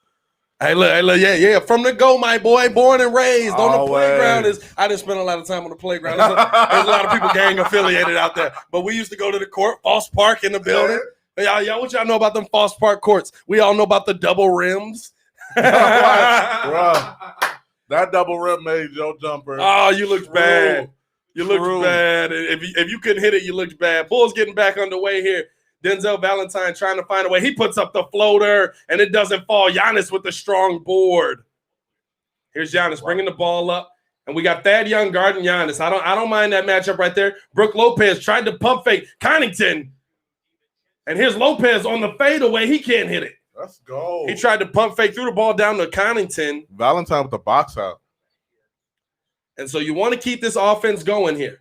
Hey, look, yeah. From the go, my boy, born and raised on the playground. I didn't spend a lot of time on the playground. There's a lot of people gang affiliated out there. But we used to go to the court, Foss Park in the building. Y'all, what y'all know about them Foss Park courts? We all know about the double rims. Bro, that double rim made your jumper. Oh, you looked bad. You looked bad. If you couldn't hit it, you looked bad. Bulls getting back underway here. Denzel Valentine trying to find a way. He puts up the floater, and it doesn't fall. Giannis with the strong board. Here's Giannis bringing the ball up, and we got Thad Young guarding Giannis. I don't mind that matchup right there. Brook Lopez tried to pump fake Connaughton, and here's Lopez on the fadeaway. He can't hit it. Let's go. He tried to pump fake, threw the ball down to Connaughton. Valentine with the box out. And so you want to keep this offense going here.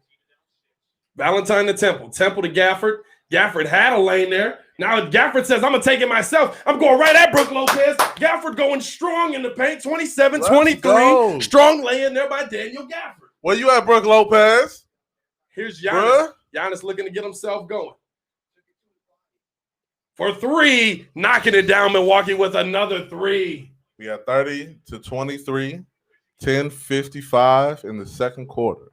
Valentine to Temple. Temple to Gafford. Gafford had a lane there. Now Gafford says, I'm going to take it myself. I'm going right at Brook Lopez. Gafford going strong in the paint. 27-23. Strong lay in there by Daniel Gafford. Where you at, Brook Lopez? Here's Giannis. Giannis looking to get himself going. For three, knocking it down. Milwaukee with another three. We got 30-23. 10:55 in the second quarter.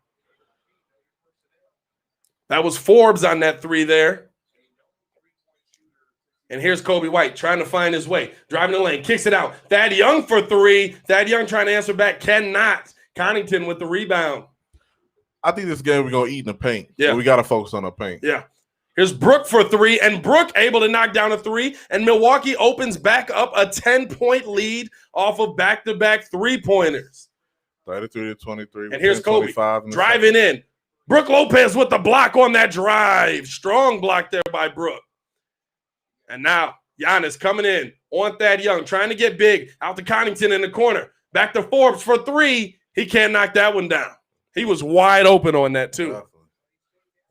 That was Forbes on that three there. And here's Kobe White trying to find his way. Driving the lane, kicks it out. Thad Young for three. Thad Young trying to answer back. Cannot. Connaughton with the rebound. I think this game we're going to eat in the paint. Yeah. So we got to focus on the paint. Yeah. Here's Brook for three. And Brook able to knock down a three. And Milwaukee opens back up a 10-point lead off of back-to-back three-pointers. 33-23. And here's Kobe driving in. Brook Lopez with the block on that drive. Strong block there by Brook. And now Giannis coming in on Thad Young, trying to get big. Out to Connaughton in the corner. Back to Forbes for three. He can't knock that one down. He was wide open on that too. Definitely.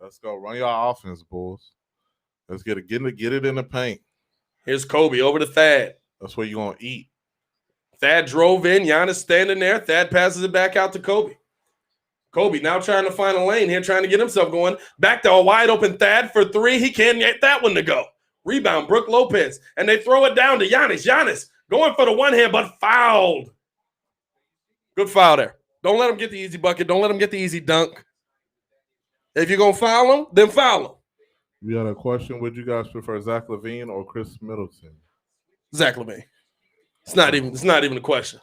Let's go. Run your offense, Bulls. Let's get it in the paint. Here's Kobe over to Thad. That's where you're going to eat. Thad drove in. Giannis standing there. Thad passes it back out to Kobe. Kobe now trying to find a lane here, trying to get himself going. Back to a wide open Thad for three. He can't get that one to go. Rebound, Brook Lopez. And they throw it down to Giannis. Giannis going for the one hand, but fouled. Good foul there. Don't let him get the easy bucket. Don't let him get the easy dunk. If you're going to foul him, then foul him. We got a question. Would you guys prefer Zach LaVine or Chris Middleton? Zach LaVine. It's not even a question.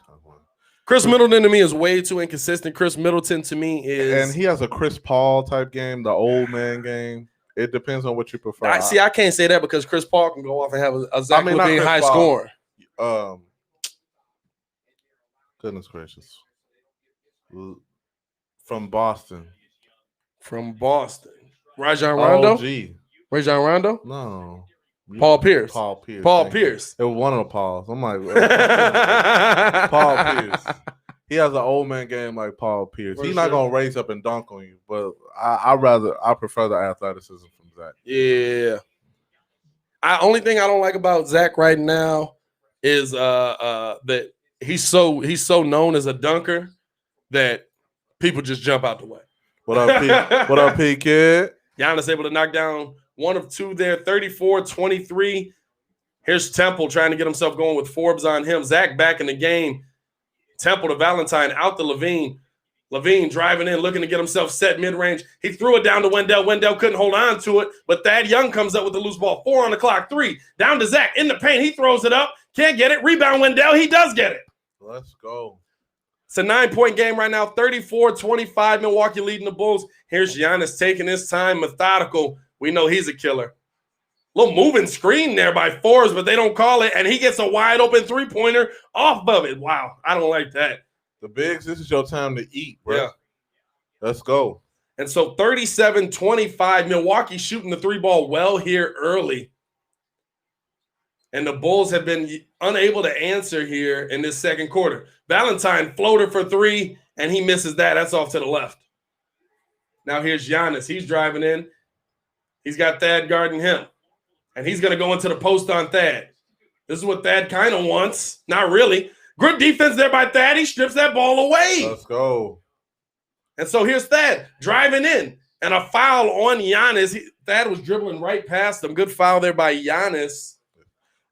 Chris Middleton to me is way too inconsistent. Chris Middleton to me is, and he has a Chris Paul type game, the old man game. It depends on what you prefer. I can't say that because Chris Paul can go off and have a Zach LaVine high score. Goodness gracious. From Boston. Rajon Rondo? OG. Rajon Rondo? No. Paul Pierce. Paul Pierce. It was one of the Pauls. I'm like, Paul Pierce. He has an old man game like Paul Pierce. He's not gonna raise up and dunk on you, but I prefer the athleticism from Zach. Yeah. Only thing I don't like about Zach right now is that he's so known as a dunker that people just jump out the way. What up, P? What up, P kid? Giannis able to knock down one of two there, 34-23. Here's Temple trying to get himself going with Forbes on him. Zach back in the game. Temple to Valentine, out to Levine. Levine driving in, looking to get himself set mid-range. He threw it down to Wendell. Wendell couldn't hold on to it, but Thad Young comes up with the loose ball. 4 on the clock, 3. Down to Zach in the paint. He throws it up. Can't get it. Rebound Wendell. He does get it. Let's go. It's a 9-point game right now, 34-25, Milwaukee leading the Bulls. Here's Giannis taking his time, methodical. We know he's a killer. Little moving screen there by Forbes, but they don't call it, and he gets a wide open three-pointer off of it. Wow, I don't like that. The bigs, this is your time to eat, bro. Yeah. Let's go. And so 37-25, Milwaukee shooting the three ball well here early. And the Bulls have been unable to answer here in this second quarter. Valentine floater for three, and he misses that. That's off to the left. Now here's Giannis. He's driving in. He's got Thad guarding him. And he's going to go into the post on Thad. This is what Thad kind of wants. Not really. Good defense there by Thad. He strips that ball away. Let's go. And so here's Thad driving in. And a foul on Giannis. Thad was dribbling right past him. Good foul there by Giannis.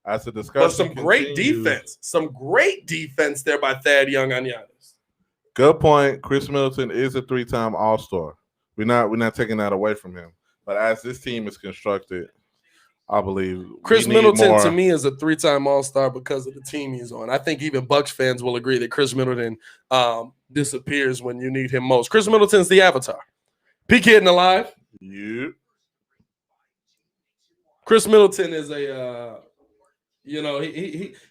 As the discussion But some great defense. Some great defense there by Thad Young on Giannis. Good point. Chris Middleton is a 3-time All-Star. We're not taking that away from him. But as this team is constructed, I believe Chris Middleton to me is a 3-time All-Star because of the team he's on. I think even Bucks fans will agree that Chris Middleton disappears when you need him most. Chris Middleton's the avatar. Peak hidden alive. Yeah. Chris Middleton is a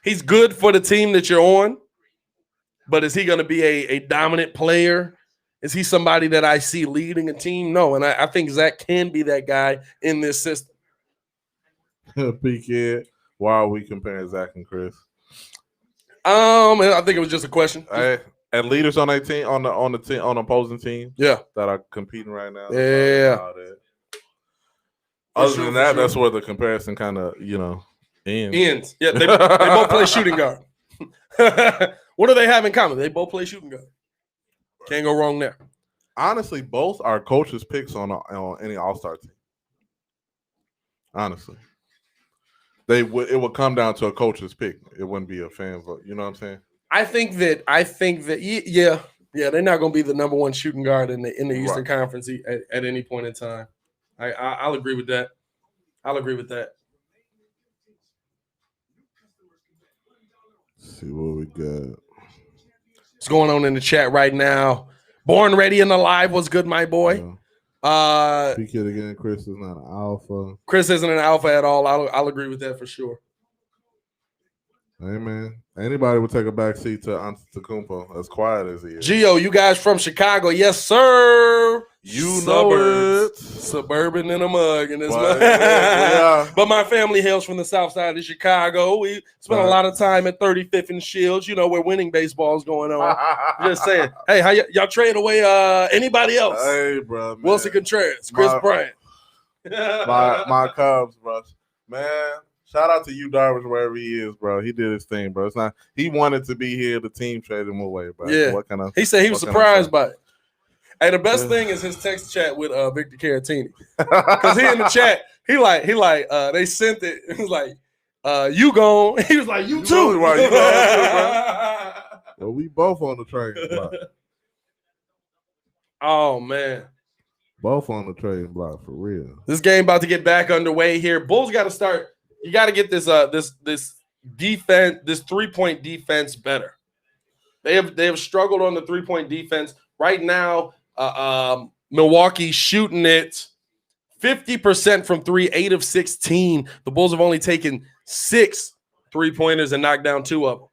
he's good for the team that you're on, but is he going to be a dominant player? Is he somebody that I see leading a team? No, and I think Zach can be that guy in this system. PK, why are we comparing Zach and Chris? I think it was just a question. And leaders on that team, on the opposing team, yeah, that are competing right now. Yeah. Other than that, that's where the comparison kind of ends. Yeah, they both play shooting guard. What do they have in common? They both play shooting guard. Can't go wrong there. Honestly, both are coaches' picks on any All-Star team. Honestly, it would come down to a coach's pick. It wouldn't be a fan vote. You know what I'm saying? I think that yeah, they're not going to be the number one shooting guard in the Eastern Conference at any point in time. I'll agree with that. Let's see what we got. What's going on in the chat right now? Born Ready and Alive was good, my boy. Speak it again. Chris is not an alpha. Chris isn't an alpha at all. I'll agree with that for sure. Hey, man. Anybody would take a back seat to Antetokounmpo, as quiet as he is. Gio, you guys from Chicago? Yes, sir. You know it. Suburban in a mug. But my family hails from the south side of Chicago. We spent a lot of time at 35th and Shields, where winning baseball is going on. Just saying. Hey, how y'all trade away anybody else? Hey, bro. Man. Wilson Contreras, Chris Bryant. my Cubs, bro. Man. Shout out to you, Darvish, wherever he is, bro. He did his thing, bro. It's not. He wanted to be here. The team traded him away, bro. Yeah. He said he was surprised by it. Hey, the best thing is his text chat with Victor Caratini, because he in the chat. He like they sent it. He was like, "You gone?" He was like, "You too." Right, you gone, bro. Well, we both on the trading block. Oh man. Both on the trading block for real. This game about to get back underway here. Bulls got to start. You got to get this this defense, this 3-point defense better. They have struggled on the 3-point defense right now. Milwaukee shooting it 50% from 3, 8 of 16. The Bulls have only taken 6 3-pointers and knocked down 2 of them.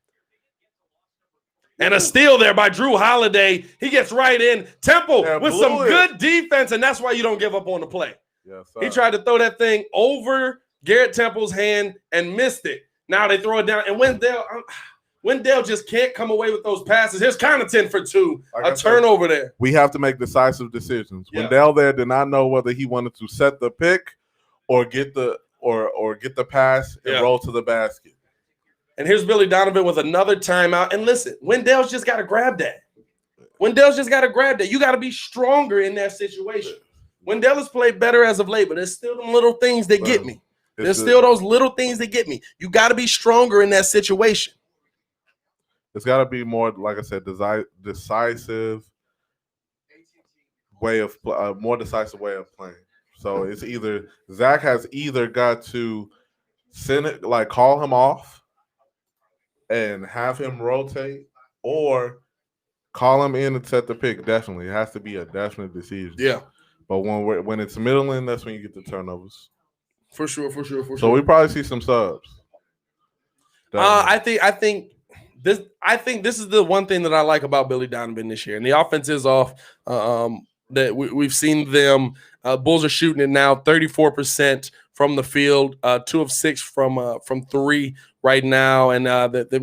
And a steal there by Drew Holiday. He gets right in. Temple with some good defense, and that's why you don't give up on the play. Yes, he tried to throw that thing over Garrett Temple's hand and missed it. Now they throw it down. And Wendell just can't come away with those passes. Here's Connaughton for 2. A turnover there. We have to make decisive decisions. Yeah. Wendell there did not know whether he wanted to set the pick or get the pass and roll to the basket. And here's Billy Donovan with another timeout. And listen, Wendell's just got to grab that. You got to be stronger in that situation. Wendell has played better as of late, but there's still them little things that get me. There's still those little things that get me. You got to be stronger in that situation. It's got to be more, like I said, decisive way of more decisive way of playing. So it's either Zach has got to send it, like call him off and have him rotate, or Call him in and set the pick. Definitely, it has to be a definite decision. Yeah, But when it's middling, that's when you get the turnovers. for sure. So we probably see some subs. I think this is the one thing that I like about Billy Donovan this year, and the offense is off. That we've seen them. Bulls are shooting it now, 34% from the field, 2 of 6 from 3 right now, and they're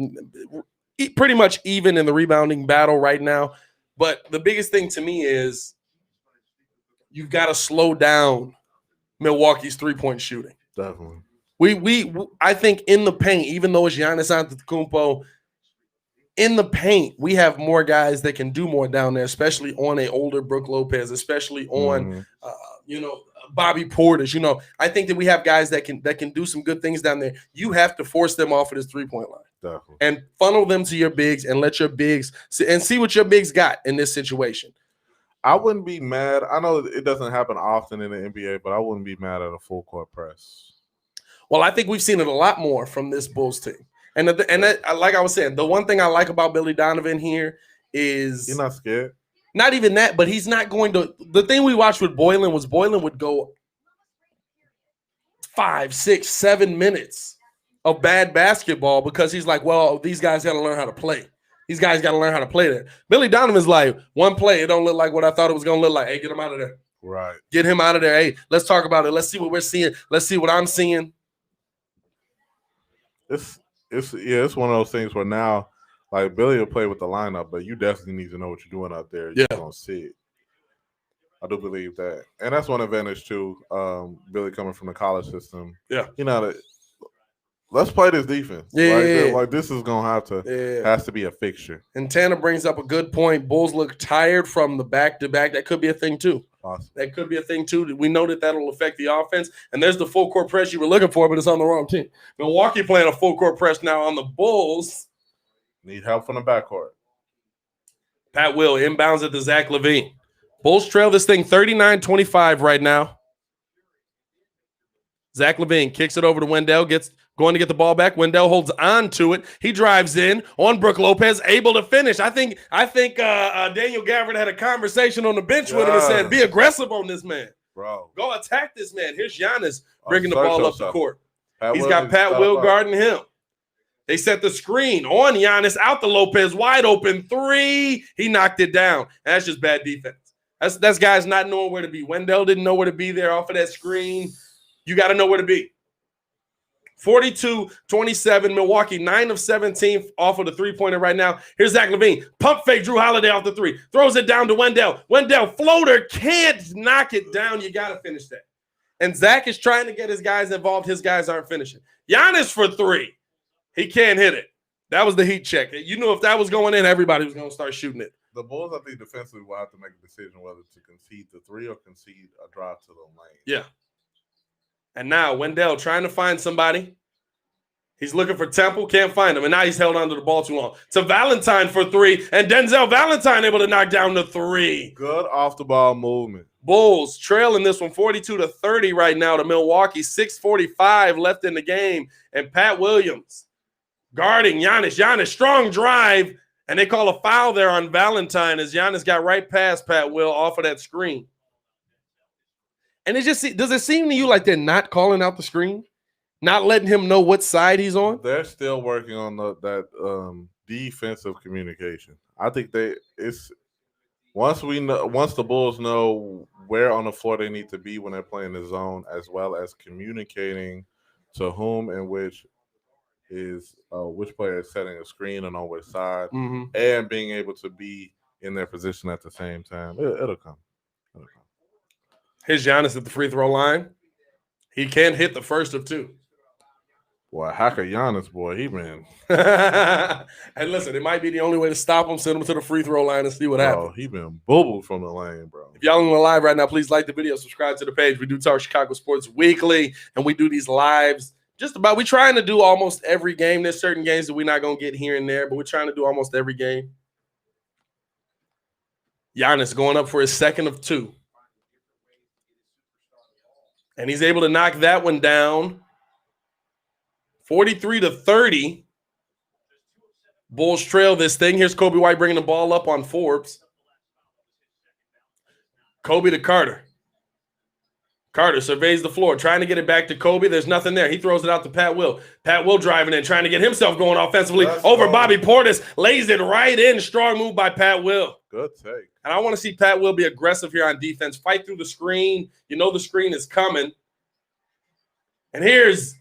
pretty much even in the rebounding battle right now. But the biggest thing to me is you've got to slow down Milwaukee's 3-point shooting. Definitely. I think in the paint, even though it's Giannis Antetokounmpo, in the paint, we have more guys that can do more down there, especially on a older Brook Lopez, especially on Bobby Portis. I think that we have guys that can do some good things down there. You have to force them off of this 3-point line. Definitely. And funnel them to your bigs and let your bigs and see what your bigs got in this situation. I wouldn't be mad. I know it doesn't happen often in the NBA, but I wouldn't be mad at a full court press. Well, I think we've seen it a lot more from this Bulls team. And like I was saying, the one thing I like about Billy Donovan here is he's not scared. Not even that, but he's not going to. The thing we watched with Boylen was Boylen would go 5, 6, 7 minutes of bad basketball because he's like, well, these guys got to learn how to play. These guys got to learn how to play there. Billy Donovan's like, one play, it don't look like what I thought it was going to look like. Hey, get him out of there. Right. Get him out of there. Hey, let's talk about it. Let's see what we're seeing. Let's see what I'm seeing. It's one of those things where now, like, Billy will play with the lineup, but you definitely need to know what you're doing out there. You're going to see it. I do believe that. And that's one advantage, too, Billy coming from the college system. Yeah. Let's play this defense. Yeah. Like this is going to has to be a fixture. And Tanner brings up a good point. Bulls look tired from the back-to-back. That could be a thing, too. Awesome. That could be a thing, too. We know that'll affect the offense. And there's the full court press you were looking for, but it's on the wrong team. Milwaukee playing a full court press now on the Bulls. Need help from the backcourt. Pat Will inbounds at the Zach LaVine. Bulls trail this thing 39-25 right now. Zach LaVine kicks it over to Wendell, going to get the ball back. Wendell holds on to it. He drives in on Brook Lopez, able to finish. I think Daniel Gafford had a conversation on the bench with him and said, be aggressive on this man. Bro. Go attack this man. Here's Giannis bringing the ball up the court. He's got Pat Will guarding him. They set the screen on Giannis, out the Lopez, wide open 3. He knocked it down. And that's just bad defense. That's guys not knowing where to be. Wendell didn't know where to be there off of that screen. You got to know where to be. 42-27, Milwaukee, 9 of 17 off of the three-pointer right now. Here's Zach LaVine. Pump fake, Drew Holiday off the 3. Throws it down to Wendell. Wendell, floater, can't knock it down. You got to finish that. And Zach is trying to get his guys involved. His guys aren't finishing. Giannis for 3. He can't hit it. That was the heat check. You knew if that was going in, everybody was going to start shooting it. The Bulls, I think, defensively will have to make a decision whether to concede the 3 or concede a drive to the lane. Yeah. And now Wendell trying to find somebody. He's looking for Temple, can't find him. And now he's held onto the ball too long. To Valentine for 3, and Denzel Valentine able to knock down the 3. Good off-the-ball movement. Bulls trailing this one 42-30 right now to Milwaukee. 6:45 left in the game. And Pat Williams guarding Giannis. Giannis, strong drive. And they call a foul there on Valentine as Giannis got right past Pat Will off of that screen. And does it seem to you like they're not calling out the screen? Not letting him know what side he's on? They're still working on that defensive communication. I think once the Bulls know where on the floor they need to be when they're playing the zone, as well as communicating to whom and which player is setting a screen and on which side, and being able to be in their position at the same time, it'll come. Here's Giannis at the free throw line. He can't hit the first of 2. Boy, hacker Giannis, boy, he been. And listen, it might be the only way to stop him. Send him to the free throw line and see what happens. He been boo-boo from the lane, bro. If y'all on the live right now, please like the video, subscribe to the page. We do talk Chicago sports weekly, and we do these lives we're trying to do almost every game. There's certain games that we're not going to get here and there, but we're trying to do almost every game. Giannis going up for his second of 2. And he's able to knock that one down. 43-30. Bulls trail this thing. Here's Kobe White bringing the ball up on Forbes. Kobe to Carter. Carter surveys the floor, trying to get it back to Kobe. There's nothing there. He throws it out to Pat Will. Pat Will driving in, trying to get himself going offensively. Over Bobby Portis. Lays it right in. Strong move by Pat Will. Good take. And I want to see Pat Will be aggressive here on defense. Fight through the screen. You know the screen is coming. And here's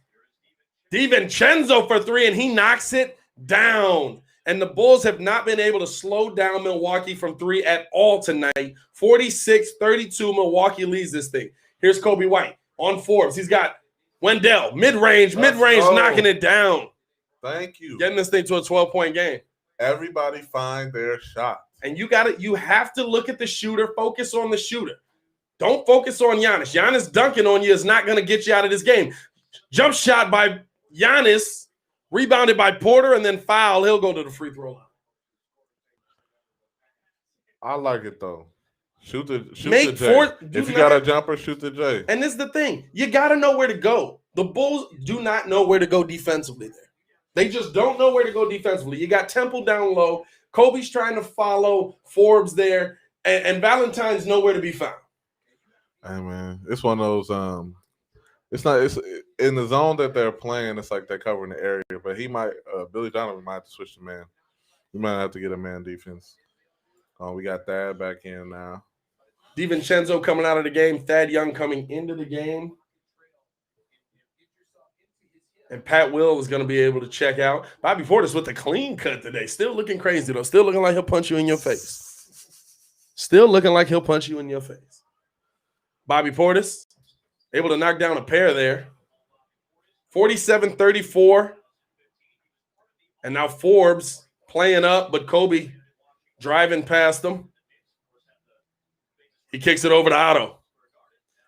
DiVincenzo for three, and he knocks it down. And the Bulls have not been able to slow down Milwaukee from three at all tonight. 46-32, Milwaukee leads this thing. Here's Kobe White on Forbes. He's got Wendell, mid-range, knocking it down. Thank you. Getting this thing to a 12-point game. Everybody find their shot. And you have to look at the shooter, focus on the shooter. Don't focus on Giannis. Giannis dunking on you is not going to get you out of this game. Jump shot by Giannis, rebounded by Porter, and then foul. He'll go to the free throw line. I like it, though. Shoot the J. If you got a jumper, shoot the J. And this is the thing. You got to know where to go. The Bulls do not know where to go defensively there. They just don't know where to go defensively. You got Temple down low. Kobe's trying to follow Forbes there. And Valentine's nowhere to be found. Hey, man. It's one of those it's in the zone that they're playing, it's like they're covering the area. But Billy Donovan might have to switch the man. We might have to get a man defense. We got Thad back in now. DiVincenzo coming out of the game. Thad Young coming into the game. And Pat Will is going to be able to check out. Bobby Portis with the clean cut today. Still looking crazy, though. Still looking like he'll punch you in your face. Still looking like he'll punch you in your face. Bobby Portis able to knock down a pair there. 47-34. And now Forbes playing up, but Kobe driving past him. He kicks it over to Otto.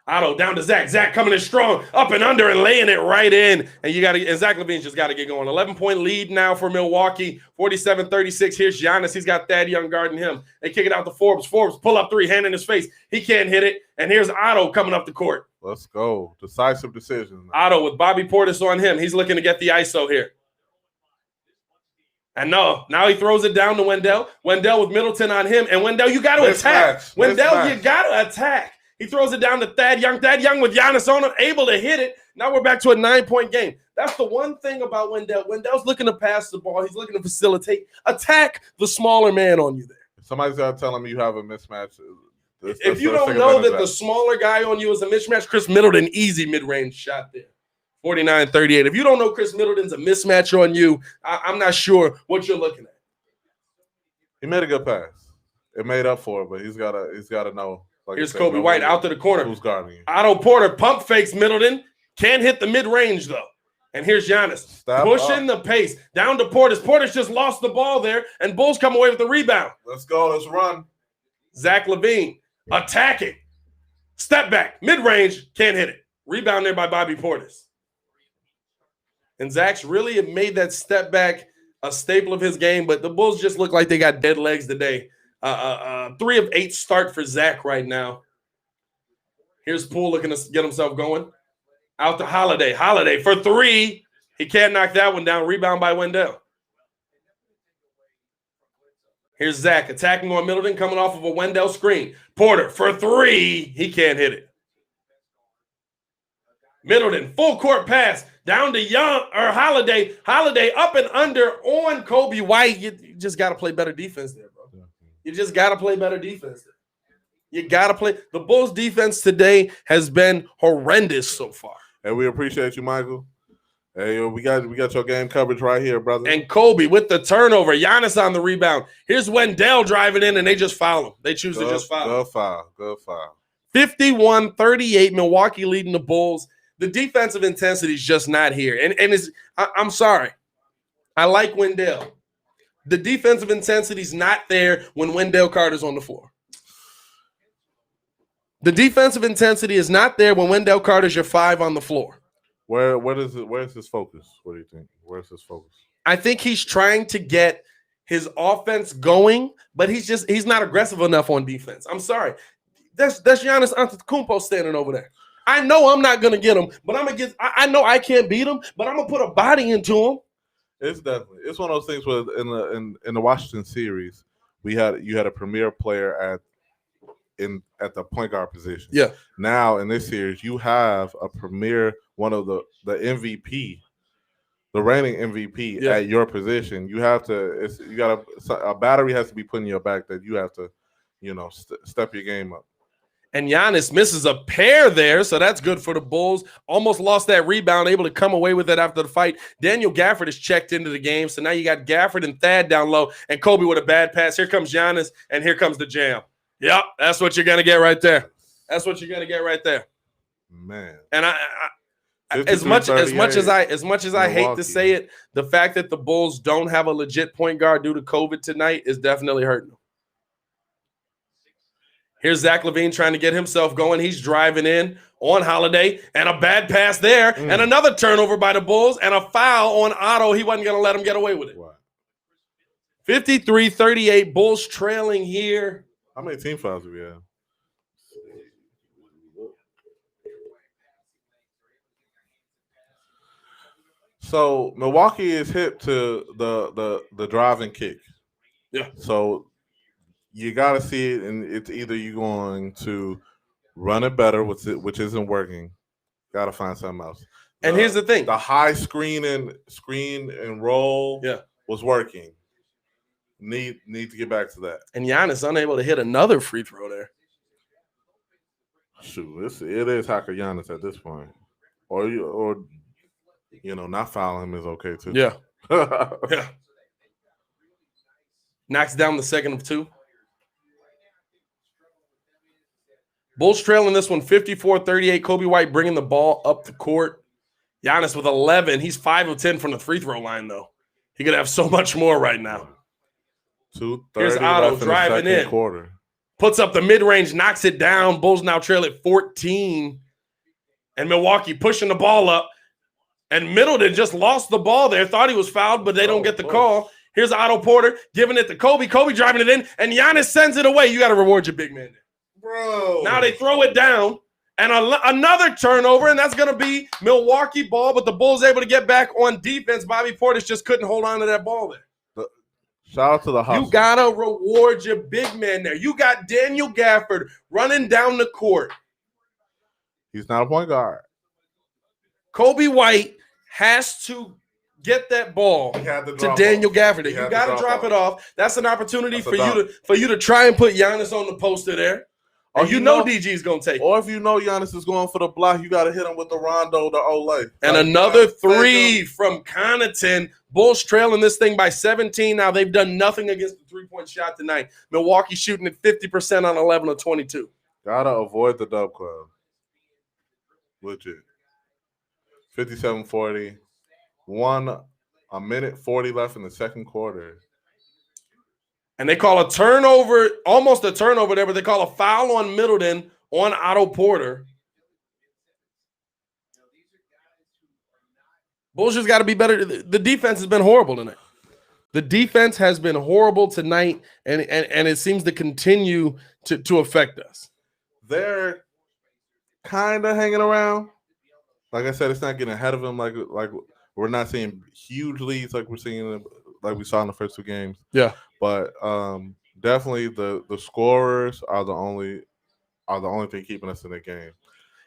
Otto down to Zach. Zach coming in strong, up and under and laying it right in. And Zach LaVine's just got to get going. 11-point lead now for Milwaukee. 47-36. Here's Giannis. He's got Thad Young guarding him. They kick it out to Forbes. Forbes pull up three, hand in his face. He can't hit it. And here's Otto coming up the court. Let's go. Decisive decision. Otto with Bobby Portis on him. He's looking to get the ISO here. And now he throws it down to Wendell. Wendell with Middleton on him. And Wendell, you got to attack. Wendell, you got to attack. He throws it down to Thad Young. Thad Young with Giannis on him, able to hit it. Now we're back to a 9-point game. That's the one thing about Wendell. Wendell's looking to pass the ball. He's looking to facilitate. Attack the smaller man on you there. Somebody's got to tell him you have a mismatch. If you don't know that the smaller guy on you is a mismatch, Chris Middleton, easy mid-range shot there. 49-38. If you don't know Chris Middleton's a mismatch on you, I'm not sure what you're looking at. He made a good pass. It made up for it, but he's got to know. Like here's Kobe White out to the corner. Who's guarding you? Otto Porter pump fakes Middleton. Can't hit the mid-range, though. And here's Giannis pushing the pace. Down to Portis. Portis just lost the ball there, and Bulls come away with the rebound. Let's go. Let's run. Zach LaVine attacking. Step back. Mid-range. Can't hit it. Rebound there by Bobby Portis. And Zach's really made that step back a staple of his game, but the Bulls just look like they got dead legs today. 3 of 8 start for Zach right now. Here's Poole looking to get himself going. Out to Holiday. Holiday for 3. He can't knock that one down. Rebound by Wendell. Here's Zach attacking on Middleton, coming off of a Wendell screen. Porter for 3. He can't hit it. Middleton, full court pass. Down to Holiday. Holiday up and under on Kobe White. You just got to play better defense there, bro. You just got to play better defense there. You got to play. The Bulls' defense today has been horrendous so far. And we appreciate you, Michael. Hey, we got your game coverage right here, brother. And Kobe with the turnover. Giannis on the rebound. Here's Wendell driving in, and they just foul him. They choose to just foul him. Good foul. 51-38, Milwaukee leading the Bulls. The defensive intensity is just not here. And I'm sorry. I like Wendell. The defensive intensity is not there when Wendell Carter's on the floor. The defensive intensity is not there when Wendell Carter's your 5 on the floor. Where's his focus? What do you think? Where's his focus? I think he's trying to get his offense going, but he's not aggressive enough on defense. I'm sorry. That's Giannis Antetokounmpo standing over there. I know I'm not going to get him, but I know I can't beat him, but I'm going to put a body into him. It's definitely one of those things where in the Washington series, you had a premier player at the point guard position. Yeah. Now in this series, you have a premier, one of the MVP, the reigning MVP at your position. You have to. You got a battery has to be put in your back that you have to, step your game up. And Giannis misses a pair there, so that's good for the Bulls. Almost lost that rebound, able to come away with it after the fight. Daniel Gafford is checked into the game, so now you got Gafford and Thad down low, and Kobe with a bad pass. Here comes Giannis, and here comes the jam. Yep, that's what you're gonna get right there. That's what you're gonna get right there, man. And I as much as I hate to say it, the fact that the Bulls don't have a legit point guard due to COVID tonight is definitely hurting them. Here's Zach LaVine trying to get himself going. He's driving in on Holiday, and a bad pass there, and another turnover by the Bulls, and a foul on Otto. He wasn't going to let him get away with it. Wow. 53-38, Bulls trailing here. How many team fouls do we have? So Milwaukee is hip to the drive and kick. Yeah. So you got to see it, and it's either you're going to run it better, which isn't working. Got to find something else. And here's the thing: the high screen and roll was working. Need to get back to that. And Giannis unable to hit another free throw there. Shoot, it is Hacker Giannis at this point, or not fouling him is okay too. Yeah, yeah. Knocks down the second of two. Bulls trailing this one 54-38. Kobe White bringing the ball up the court. Giannis with 11. He's 5 of 10 from the free throw line, though. He could have so much more right now. Here's Otto driving in. Quarter. Puts up the mid-range, knocks it down. Bulls now trail at 14. And Milwaukee pushing the ball up. And Middleton just lost the ball there. Thought he was fouled, but they don't get the call. Here's Otto Porter giving it to Kobe. Kobe driving it in, and Giannis sends it away. You got to reward your big man there. Bro. Now they throw it down, and another turnover, and that's going to be Milwaukee ball, but the Bulls able to get back on defense. Bobby Portis just couldn't hold on to that ball there. Shout out to the hustle. You got to reward your big man there. You got Daniel Gafford running down the court. He's not a point guard. Kobe White has to get that ball to Daniel Gafford. You got to drop it off. That's an opportunity for you to try and put Giannis on the poster there. Or you know DG is going to take it. Or if you know Giannis is going for the block, you got to hit him with the Rondo, the Olay. And another three from Connaughton. Bulls trailing this thing by 17. Now they've done nothing against the three-point shot tonight. Milwaukee shooting at 50% on 11 of 22. Got to avoid the dub club. Legit. 57-40. 1 minute 40 left in the second quarter. And they call a turnover, almost a turnover there, but they call a foul on Middleton on Otto Porter. Bulls just got to be better. The defense has been horrible tonight. The defense has been horrible tonight, and it seems to continue to affect us. They're kind of hanging around. Like I said, it's not getting ahead of them. Like we're not seeing huge leads like we saw in the first two games. Yeah. But definitely the scorers are the only thing keeping us in the game.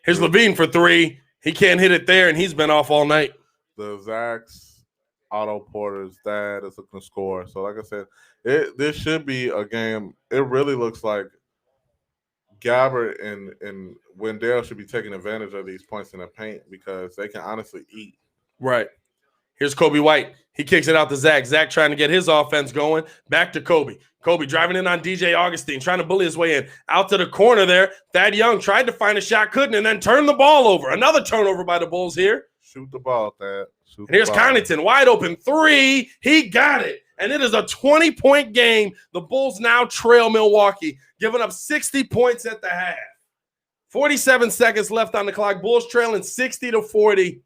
Here's LaVine for three. He can't hit it there, and he's been off all night. The Zach's, Otto Porter's dad is looking to score. So like I said, this should be a game. It really looks like Gabbert and Wendell should be taking advantage of these points in the paint because they can honestly eat. Right. Here's Kobe White. He kicks it out to Zach. Zach trying to get his offense going. Back to Kobe. Kobe driving in on DJ Augustine, trying to bully his way in. Out to the corner there. Thad Young tried to find a shot, couldn't, and then turned the ball over. Another turnover by the Bulls here. Shoot the ball, Thad. And here's Connaughton, wide open three. He got it. And it is a 20-point game. The Bulls now trail Milwaukee, giving up 60 points at the half. 47 seconds left on the clock. Bulls trailing 60-40.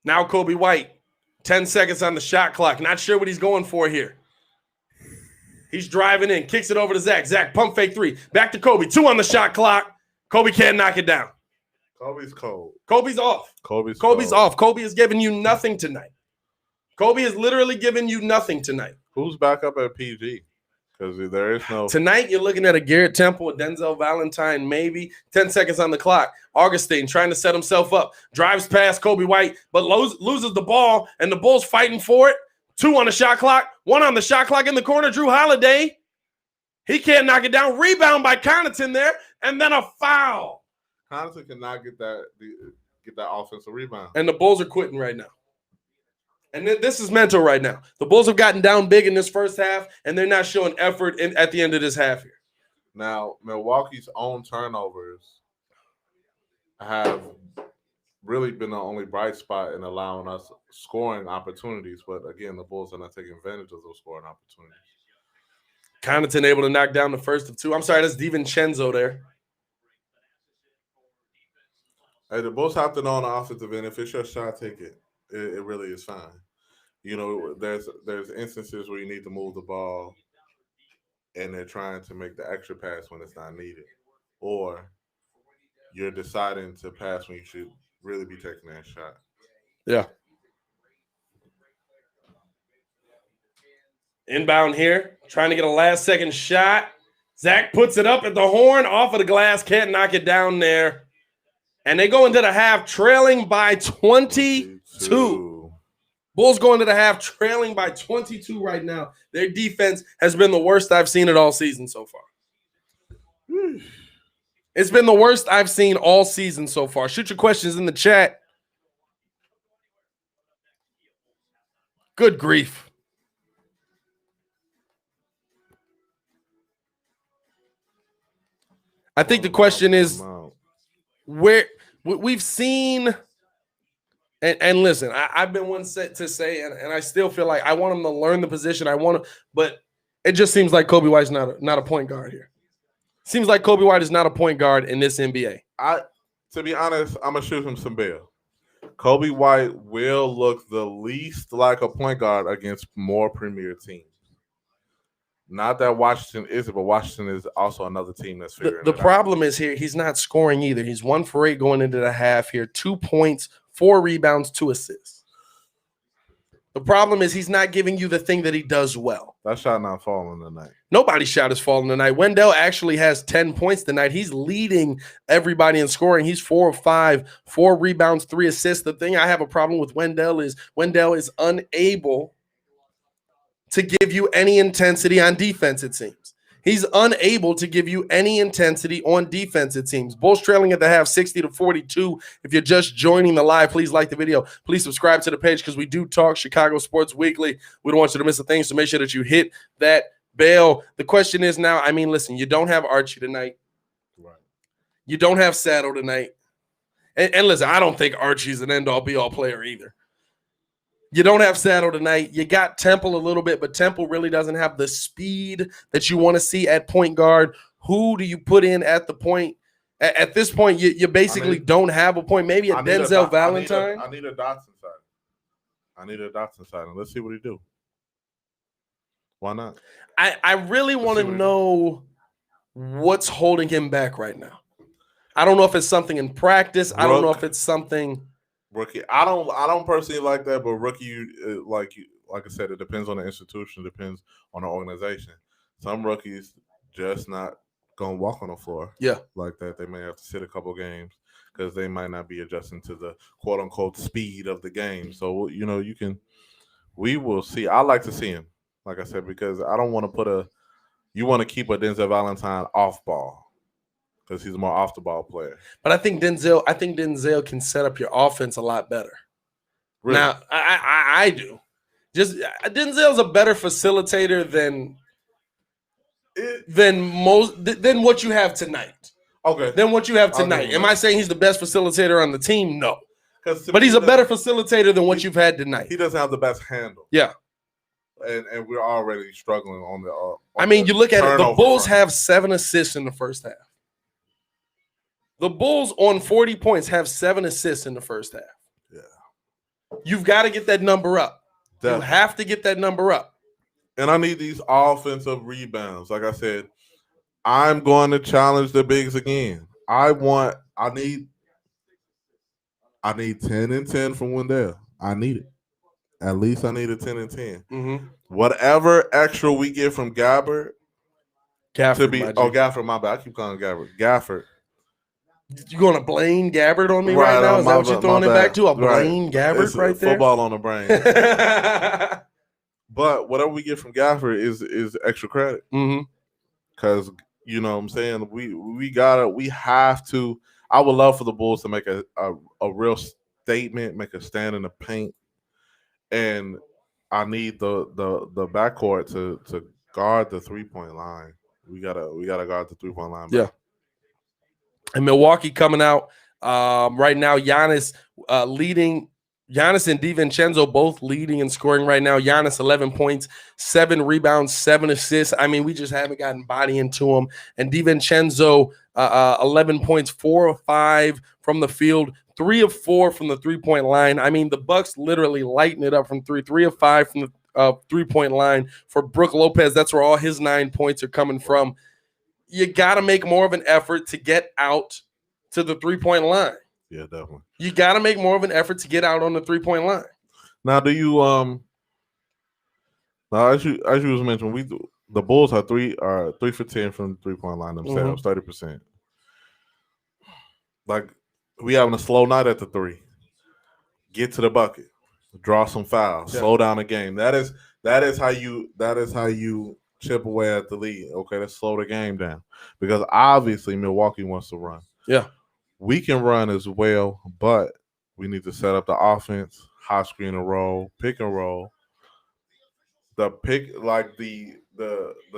Now Kobe White, 10 seconds on the shot clock. Not sure what he's going for here. He's driving in, kicks it over to Zach. Zach, pump fake three. Back to Kobe. 2 on the shot clock. Kobe can't knock it down. Kobe's cold. Kobe's off. Kobe's cold. Off. Kobe is giving you nothing tonight. Kobe is literally giving you nothing tonight. Who's back up at PG? Because there is no. Tonight, you're looking at a Garrett Temple, a Denzel Valentine, maybe 10 seconds on the clock. Augustine trying to set himself up, drives past Kobe White, but loses the ball, and the Bulls fighting for it. 2 on the shot clock, 1 on the shot clock in the corner. Drew Holiday, he can't knock it down. Rebound by Connaughton there, and then a foul. Connaughton cannot get that offensive rebound. And the Bulls are quitting right now. And this is mental right now. The Bulls have gotten down big in this first half, and they're not showing effort at the end of this half here. Now, Milwaukee's own turnovers have really been the only bright spot in allowing us scoring opportunities. But, again, the Bulls are not taking advantage of those scoring opportunities. Connaughton able to knock down the first of 2. I'm sorry, that's DiVincenzo there. Hey, the Bulls have to know on the offensive end, if it's your shot, take it. It really is fine. You know, there's instances where you need to move the ball and they're trying to make the extra pass when it's not needed. Or you're deciding to pass when you should really be taking that shot. Yeah. Inbound here, trying to get a last-second shot. Zach puts it up at the horn, off of the glass, can't knock it down there. And they go into the half trailing by 22. Bulls go into the half trailing by 22 right now. Their defense has been the worst I've seen it all season so far. It's been the worst I've seen all season so far. Shoot your questions in the chat. Good grief. I think the question is where we've seen, and listen, I've been one set to say, and I still feel like I want him to learn the position. But it just seems like Kobe White's not a point guard here. Seems like Kobe White is not a point guard in this NBA. To be honest, I'm gonna shoot him some bail. Kobe White will look the least like a point guard against more premier teams. Not that Washington isn't, but Washington is also another team that's figuring it out. The problem is here, he's not scoring either. He's 1 for 8 going into the half here. 2 points, 4 rebounds, 2 assists. The problem is he's not giving you the thing that he does well. That shot not falling tonight. Nobody's shot is falling tonight. Wendell actually has 10 points tonight. He's leading everybody in scoring. He's 4 of 5, 4 rebounds, 3 assists. The thing I have a problem with Wendell is unable to give you any intensity on defense, it seems. He's unable to give you any intensity on defense, it seems. Bulls trailing at the half 60-42. If you're just joining the live, please like the video. Please subscribe to the page because we do talk Chicago sports weekly. We don't want you to miss a thing, so make sure that you hit that bell. The question is now, listen, you don't have Archie tonight. Right. You don't have Saddle tonight. And listen, I don't think Archie's an end-all, be-all player either. You don't have Saddle tonight. You got Temple a little bit, but Temple really doesn't have the speed that you want to see at point guard. Who do you put in at the point? At this point, you basically don't have a point. Maybe a Denzel Valentine. I need a Dotson side. Let's see what he do. Why not? I really want to know what's holding him back right now. I don't know if it's something in practice. I don't know if it's something. Rookie, I don't personally like that, but rookie, like I said, it depends on the institution, depends on the organization. Some rookies just not gonna walk on the floor, like that. They may have to sit a couple games because they might not be adjusting to the quote unquote speed of the game. So we will see. I like to see him, like I said, because I don't want to you want to keep a Denzel Valentine off ball. Because he's a more off the ball player. But I think Denzel can set up your offense a lot better. Really? Now, I do. Just Denzel's a better facilitator than what you have tonight. Okay. Than what you have tonight. Am I saying he's the best facilitator on the team? No. But he's a better facilitator than what you've had tonight. He doesn't have the best handle. Yeah. And we're already struggling on the you look at it, the Bulls have 7 assists in the first half. The Bulls on 40 points have 7 assists in the first half. Yeah. You've got to get that number up. Definitely. You have to get that number up. And I need these offensive rebounds. Like I said, I'm going to challenge the bigs again. I need I need 10 and 10 from Wendell. I need it. At least I need a 10 and 10. Mm-hmm. Whatever extra we get from Gabbard to Gafford, be my G. Gafford, my bad. I keep calling Gabbard. Gafford. You going to Blaine Gabbert on me right Right now? on Is that what you're my throwing it back bad. to? A Right. Blaine It's Gabbert right there? football on the brain. But whatever we get from Gafford is extra credit. Mm-hmm. Because you know what I'm saying, we have to. I would love for the Bulls to make a real statement, make a stand in the paint, and I need the backcourt to guard the 3-point line. We gotta guard the 3-point line. Yeah. And Milwaukee coming out right now. Giannis leading. Giannis and DiVincenzo both leading and scoring right now. Giannis 11 points, 7 rebounds, 7 assists. I mean, we just haven't gotten body into him. And DiVincenzo 11 points, 4 of 5 from the field, 3 of 4 from the 3-point line. I mean, the Bucks literally lighting it up from 3 of 5 from the 3-point line for Brook Lopez. That's where all his 9 points are coming from. You got to make more of an effort to get out to the 3-point line. Yeah, definitely. You got to make more of an effort to get out on the 3-point line. Now, do you now as you was mentioning, the Bulls are 3 for 10 from the 3-point line themselves, 30%. Like we having a slow night at the 3. Get to the bucket, draw some fouls, slow down the game. That is how you chip away at the lead. Okay, let's slow the game down because obviously Milwaukee wants to run. Yeah, we can run as well, but we need to set up the offense, high screen and roll, pick and roll. The pick like the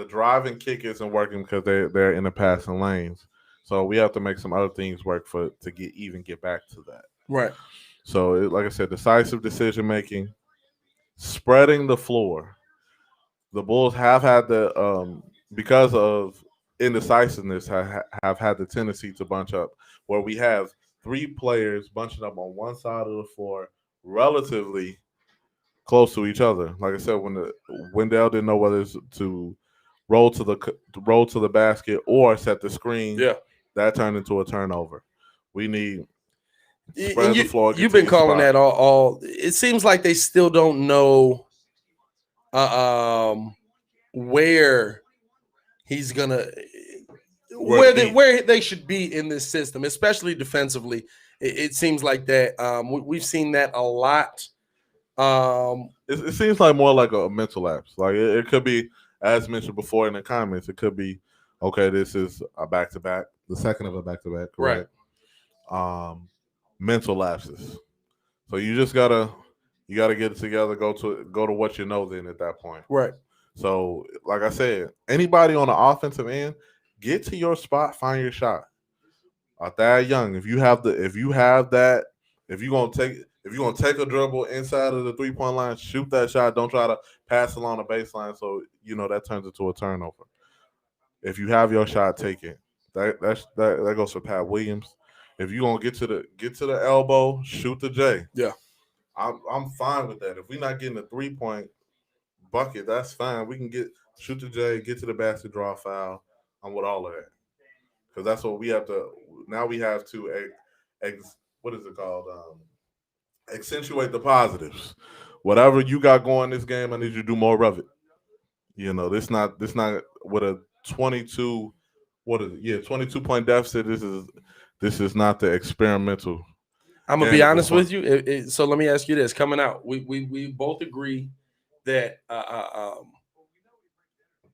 drive and kick isn't working because they're in the passing lanes. So we have to make some other things work to get back to that. right. So like I said, decisive decision making, spreading the floor. The Bulls have had because of indecisiveness have had the tendency to bunch up where we have 3 players bunching up on one side of the floor relatively close to each other. Like I said, when Wendell didn't know whether to roll to the basket or set the screen, that turned into a turnover. We need spread the floor. You've been calling that all. It seems like they still don't know where he's gonna where they should be in this system, especially defensively. It seems like that. We've seen that a lot. It seems like more like a mental lapse. Like it could be, as mentioned before in the comments, it could be, okay, this is a back-to-back, the second of a back-to-back, correct? Right. Mental lapses. So you just gotta get it together, go to what you know then at that point. Right. So like I said, anybody on the offensive end, get to your spot, find your shot. Thad Young, if you're gonna take a dribble inside of the 3-point line, shoot that shot. Don't try to pass along the baseline, so you know that turns into a turnover. If you have your shot, take it. That goes for Pat Williams. If you gonna get to the elbow, shoot the J. Yeah, I'm fine with that. If we're not getting a 3-point bucket, that's fine. We can shoot the J, get to the basket, draw a foul. I'm with all of that because that's what we have to. Now we have to what is it called? Accentuate the positives. Whatever you got going this game, I need you to do more of it. You know, this not with a 22. What is it? Yeah, 22-point deficit. This is not the experimental. I'm gonna be honest with you. So let me ask you this: coming out, we both agree that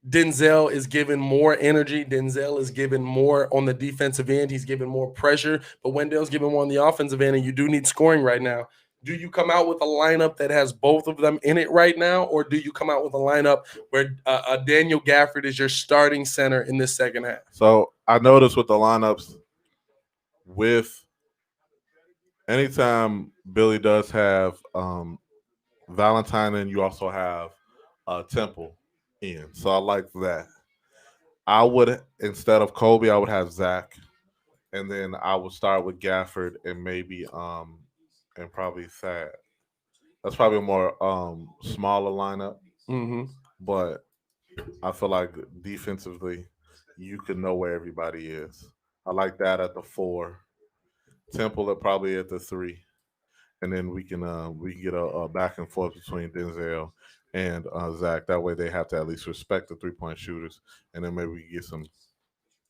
Denzel is giving more energy. Denzel is giving more on the defensive end. He's giving more pressure, but Wendell's giving more on the offensive end, and you do need scoring right now. Do you come out with a lineup that has both of them in it right now, or do you come out with a lineup where Daniel Gafford is your starting center in this second half? So I noticed with the lineups, with anytime Billy does have Valentine, and you also have Temple in. So I like that. I would, instead of Kobe, I would have Zach, and then I would start with Gafford and maybe and probably Thad. That's probably a more smaller lineup, but I feel like defensively, you can know where everybody is. I like that at the 4. Temple at probably at the 3. and then we can get a back and forth between Denzel and Zach. That way, they have to at least respect the 3-point shooters, and then maybe we get some,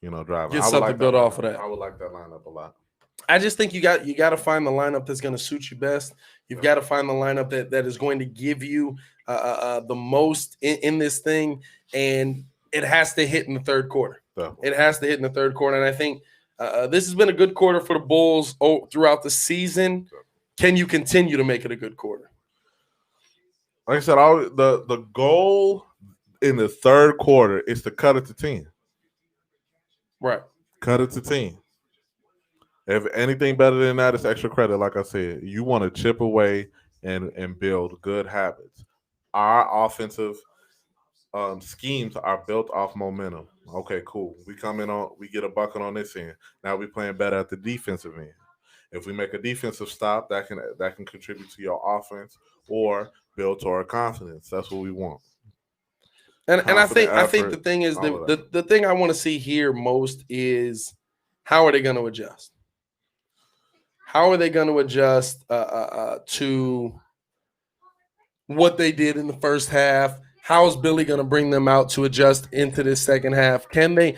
driving. Get I would something like built that off lineup. of that. I would like that lineup a lot. I just think you got to find the lineup that's going to suit you best. You've got to find the lineup that is going to give you the most in this thing, and it has to hit in the third quarter. Definitely. It has to hit in the third quarter, and I think this has been a good quarter for the Bulls throughout the season. Can you continue to make it a good quarter? Like I said, the goal in the third quarter is to cut it to 10. Right. Cut it to 10. If anything better than that, it's extra credit. Like I said, you want to chip away and build good habits. Our offensive schemes are built off momentum. Okay, cool. We get a bucket on this end. Now we're playing better at the defensive end. If we make a defensive stop, that can contribute to your offense or build to our confidence. That's what we want. And I think the thing is the thing I want to see here most is how are they going to adjust? How are they going to adjust to what they did in the first half? How is Billy going to bring them out to adjust into this second half? Can they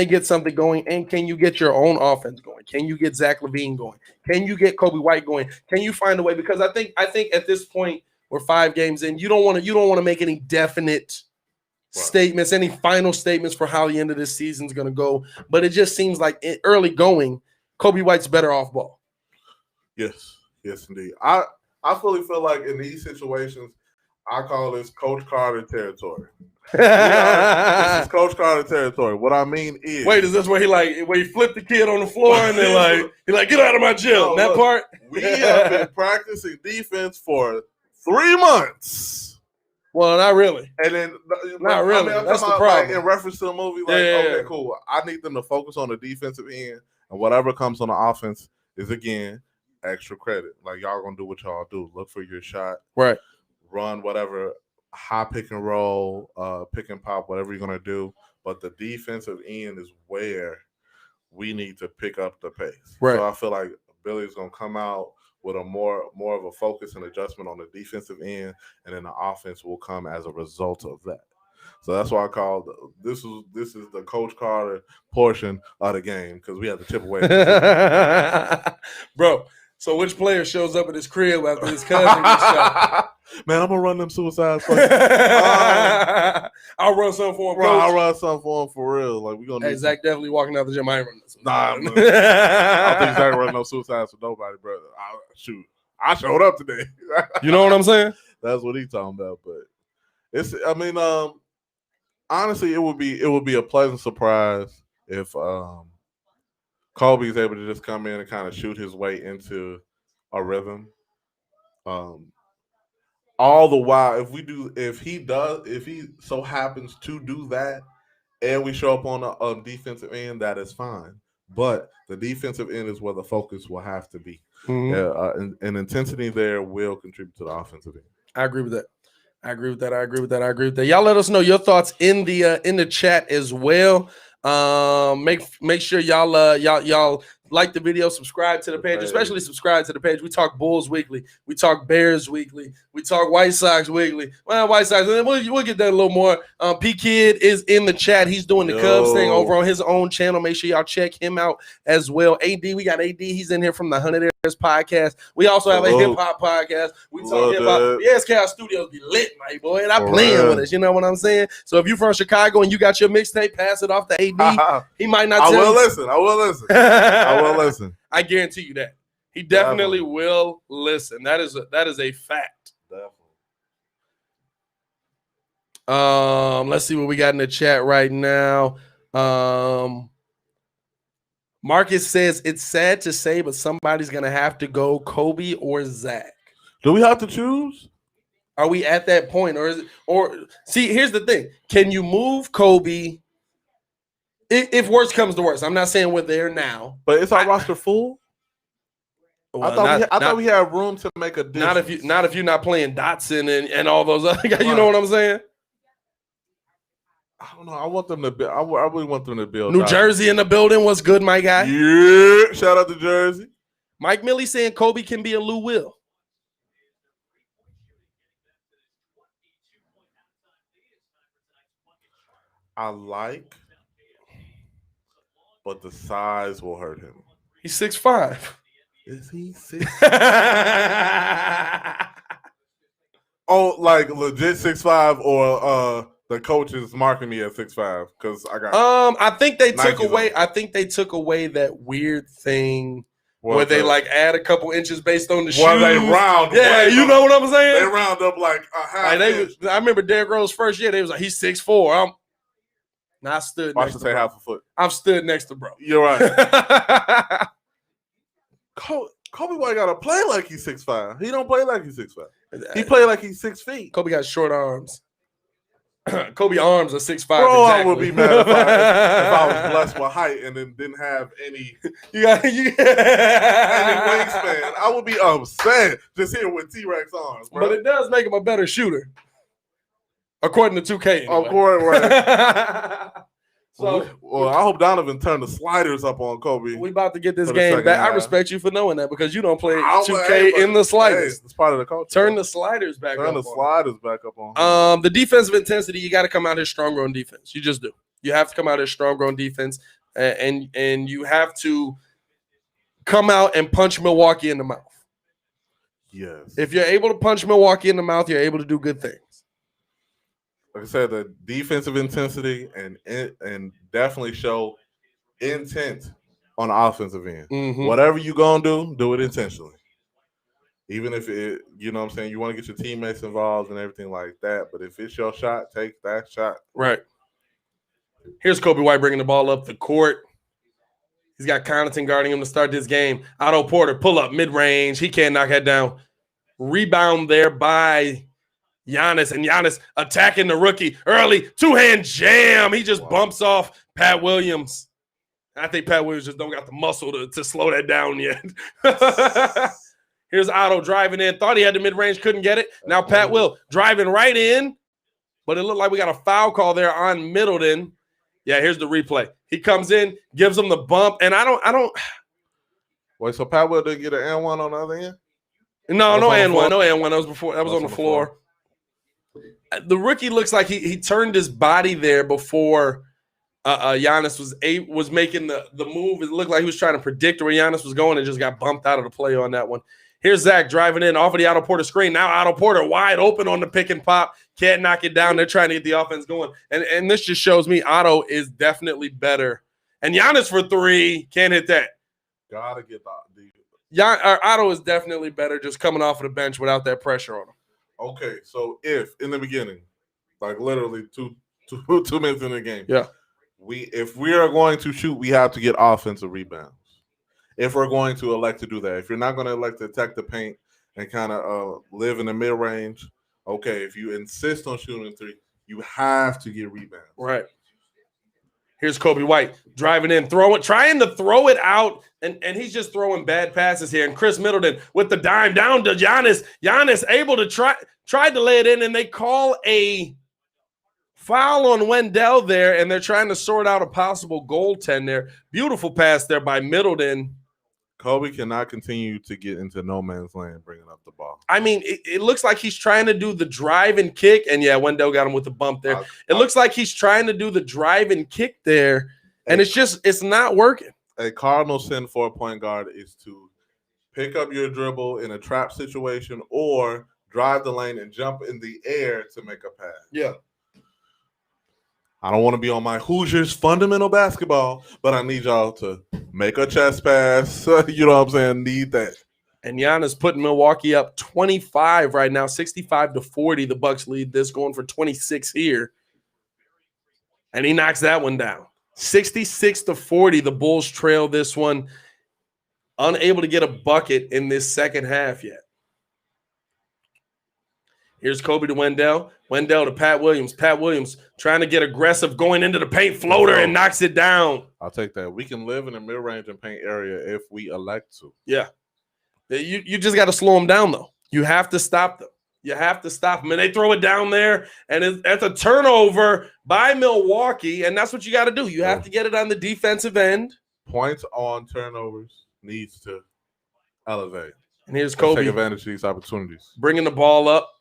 get something going? And can you get your own offense going? Can you get Zach LaVine going? Can you get Kobe White going? Can you find a way? Because I think at this point we're 5 games in. You don't want to make any definite statements, any final statements for how the end of this season is going to go. But it just seems like early going, Kobe White's better off ball. Yes, indeed. I fully feel like in these situations, I call this Coach Carter territory. This is Coach Carter territory. What I mean is, wait, is this where he flipped the kid on the floor and then get out of my gym? That part. We have been practicing defense for 3 months. Well, not really. And then not really. I'm That's the problem. in reference to the movie, okay, cool. I need them to focus on the defensive end, and whatever comes on the offense is again extra credit. Like y'all gonna do what y'all do. Look for your shot. Right. Run whatever high pick and roll, pick and pop, whatever you're gonna do. But the defensive end is where we need to pick up the pace. Right. So I feel like Billy's gonna come out with a more of a focus and adjustment on the defensive end, and then the offense will come as a result of that. So that's why I call this is the Coach Carter portion of the game because we have to chip away. Bro, so which player shows up at his crib after his cousin gets shot? Man, I'm gonna run them suicides. I'll run something for him. I'll run something for him for real. Like we gonna. Hey, Zach definitely walking out the gym. I ain't running. Nah, I don't think Zach running no suicides for nobody, brother. I showed up today. You know what I'm saying? That's what he's talking about. But it's. I mean, honestly, it would be a pleasant surprise if Kobe is able to just come in and kind of shoot his way into a rhythm. All the while, if he so happens to do that, and we show up on a defensive end, that is fine. But the defensive end is where the focus will have to be. Mm-hmm. And intensity there will contribute to the offensive end. I agree with that. Y'all let us know your thoughts in the chat as well. Make sure y'all like the video, subscribe to the page, especially subscribe to the page. We talk Bulls weekly, we talk Bears weekly, we talk White Sox weekly. Well, White Sox, we'll get that a little more. P Kid is in the chat. He's doing the Cubs thing over on his own channel. Make sure y'all check him out as well. We got AD. He's in here from the 100 Airs podcast. We also have a hip hop podcast. We talk hip hop. The SKL Studios be lit, my boy, and I'm playing with us. You know what I'm saying? So if you're from Chicago and you got your mixtape, pass it off to AD. He might not. I will listen. I guarantee you that he definitely will listen. That is a fact. Let's see what we got in the chat right now. Marcus says it's sad to say, but somebody's gonna have to go, Kobe or Zach. Do we have to choose? Are we at that point, see? Here's the thing: can you move Kobe? If worse comes to worse, I'm not saying we're there now. But is our roster full? Well, I thought we had room to make a difference. Not if you're not playing Dotson and all those other guys. You know what I'm saying? I don't know. I want them to build. I really want them to build. New Jersey in the building. What's good, my guy? Yeah. Shout out to Jersey. Mike Milley saying Kobe can be a Lou Will. I like, but the size will hurt him. He's 6'5". Is he 6'? Oh, like legit 6'5", or the coach is marking me at 6'5" because I got. I think they took Nikes away. on. I think they took away that weird thing where they like add a couple inches based on the shoes. Well, they round. Yeah, you know what I'm saying? They round up like a half inch. I remember Derrick Rose first year. They was like, he's 6'4". I stood. I should say half a foot. I've stood next to bro. You're right. Kobe White gotta play like he's 6'5". He don't play like he's 6'5". He play like he's 6 feet. Kobe got short arms. Kobe arms are 6'5". Bro, exactly. I would be mad if I was blessed with height and then didn't have any any wingspan. I would be upset just here with T-Rex arms, bro. But it does make him a better shooter, according to 2K. Anyway. Of course, right. So, well, I hope Donovan turned the sliders up on Kobe. We about to get this game back. I respect you for knowing that because you don't play 2K in the sliders. It's part of the culture. Turn the sliders back up. Turn the sliders back up on. The defensive intensity, you got to come out here stronger on defense. You just do. You have to come out here stronger on defense, and you have to come out and punch Milwaukee in the mouth. Yes. If you're able to punch Milwaukee in the mouth, you're able to do good things. Like I said, the defensive intensity and definitely show intent on the offensive end. Mm-hmm. Whatever you gonna do it intentionally. Even if it, you know what I'm saying, you want to get your teammates involved and everything like that. But if it's your shot, take that shot. Right. Here's Kobe White bringing the ball up the court. He's got Connaughton guarding him to start this game. Otto Porter, pull up mid-range. He can't knock that down. Rebound there by Giannis, and Giannis attacking the rookie early. Two-hand jam. He just bumps off Pat Williams. I think Pat Williams just don't got the muscle to slow that down yet. Here's Otto driving in. Thought he had the mid-range, couldn't get it. Now Pat Will driving right in, but it looked like we got a foul call there on Middleton. Yeah, here's the replay. He comes in, gives him the bump, and I don't. Wait, so Pat Will didn't get an and one on the other end? No and one. No and one. That was before. That was on the floor. The rookie looks like he turned his body there before Giannis was making the move. It looked like he was trying to predict where Giannis was going and just got bumped out of the play on that one. Here's Zach driving in off of the Otto Porter screen. Now Otto Porter wide open on the pick and pop. Can't knock it down. They're trying to get the offense going. And this just shows me Otto is definitely better. And Giannis for three. Can't hit that. Gotta get the Otto is definitely better just coming off of the bench without that pressure on him. Okay, so if in the beginning, like literally two minutes in the game, yeah, if we are going to shoot, we have to get offensive rebounds. If we're going to elect to do that, if you're not going to elect to attack the paint and kind of live in the mid range, okay. If you insist on shooting three, you have to get rebounds. Right. Here's Kobe White driving in, trying to throw it out, and he's just throwing bad passes here. And Chris Middleton with the dime down to Giannis. Giannis able to tried to lay it in, and they call a foul on Wendell there, and they're trying to sort out a possible goaltend there. Beautiful pass there by Middleton. Kobe cannot continue to get into no man's land bringing up the ball. I mean, it looks like he's trying to do the drive and kick, and yeah, Wendell got him with the bump there. It looks like he's trying to do the drive and kick there, and it's not working. A cardinal sin for a point guard is to pick up your dribble in a trap situation or drive the lane and jump in the air to make a pass. Yeah. I don't want to be on my Hoosiers fundamental basketball, but I need y'all to make a chest pass. You know what I'm saying? Need that. And Giannis putting Milwaukee up 25 right now, 65-40. The Bucks lead this, going for 26 here. And he knocks that one down. 66-40. The Bulls trail this one. Unable to get a bucket in this second half yet. Here's Kobe to Wendell. Wendell to Pat Williams. Pat Williams trying to get aggressive, going into the paint floater and knocks it down. I'll take that. We can live in a mid-range and paint area if we elect to. Yeah. You just got to slow them down, though. You have to stop them. You have to stop them. And they throw it down there, and that's a turnover by Milwaukee, and that's what you got to do. You have to get it on the defensive end. Points on turnovers needs to elevate. And here's Kobe. Take advantage of these opportunities. Bringing the ball up.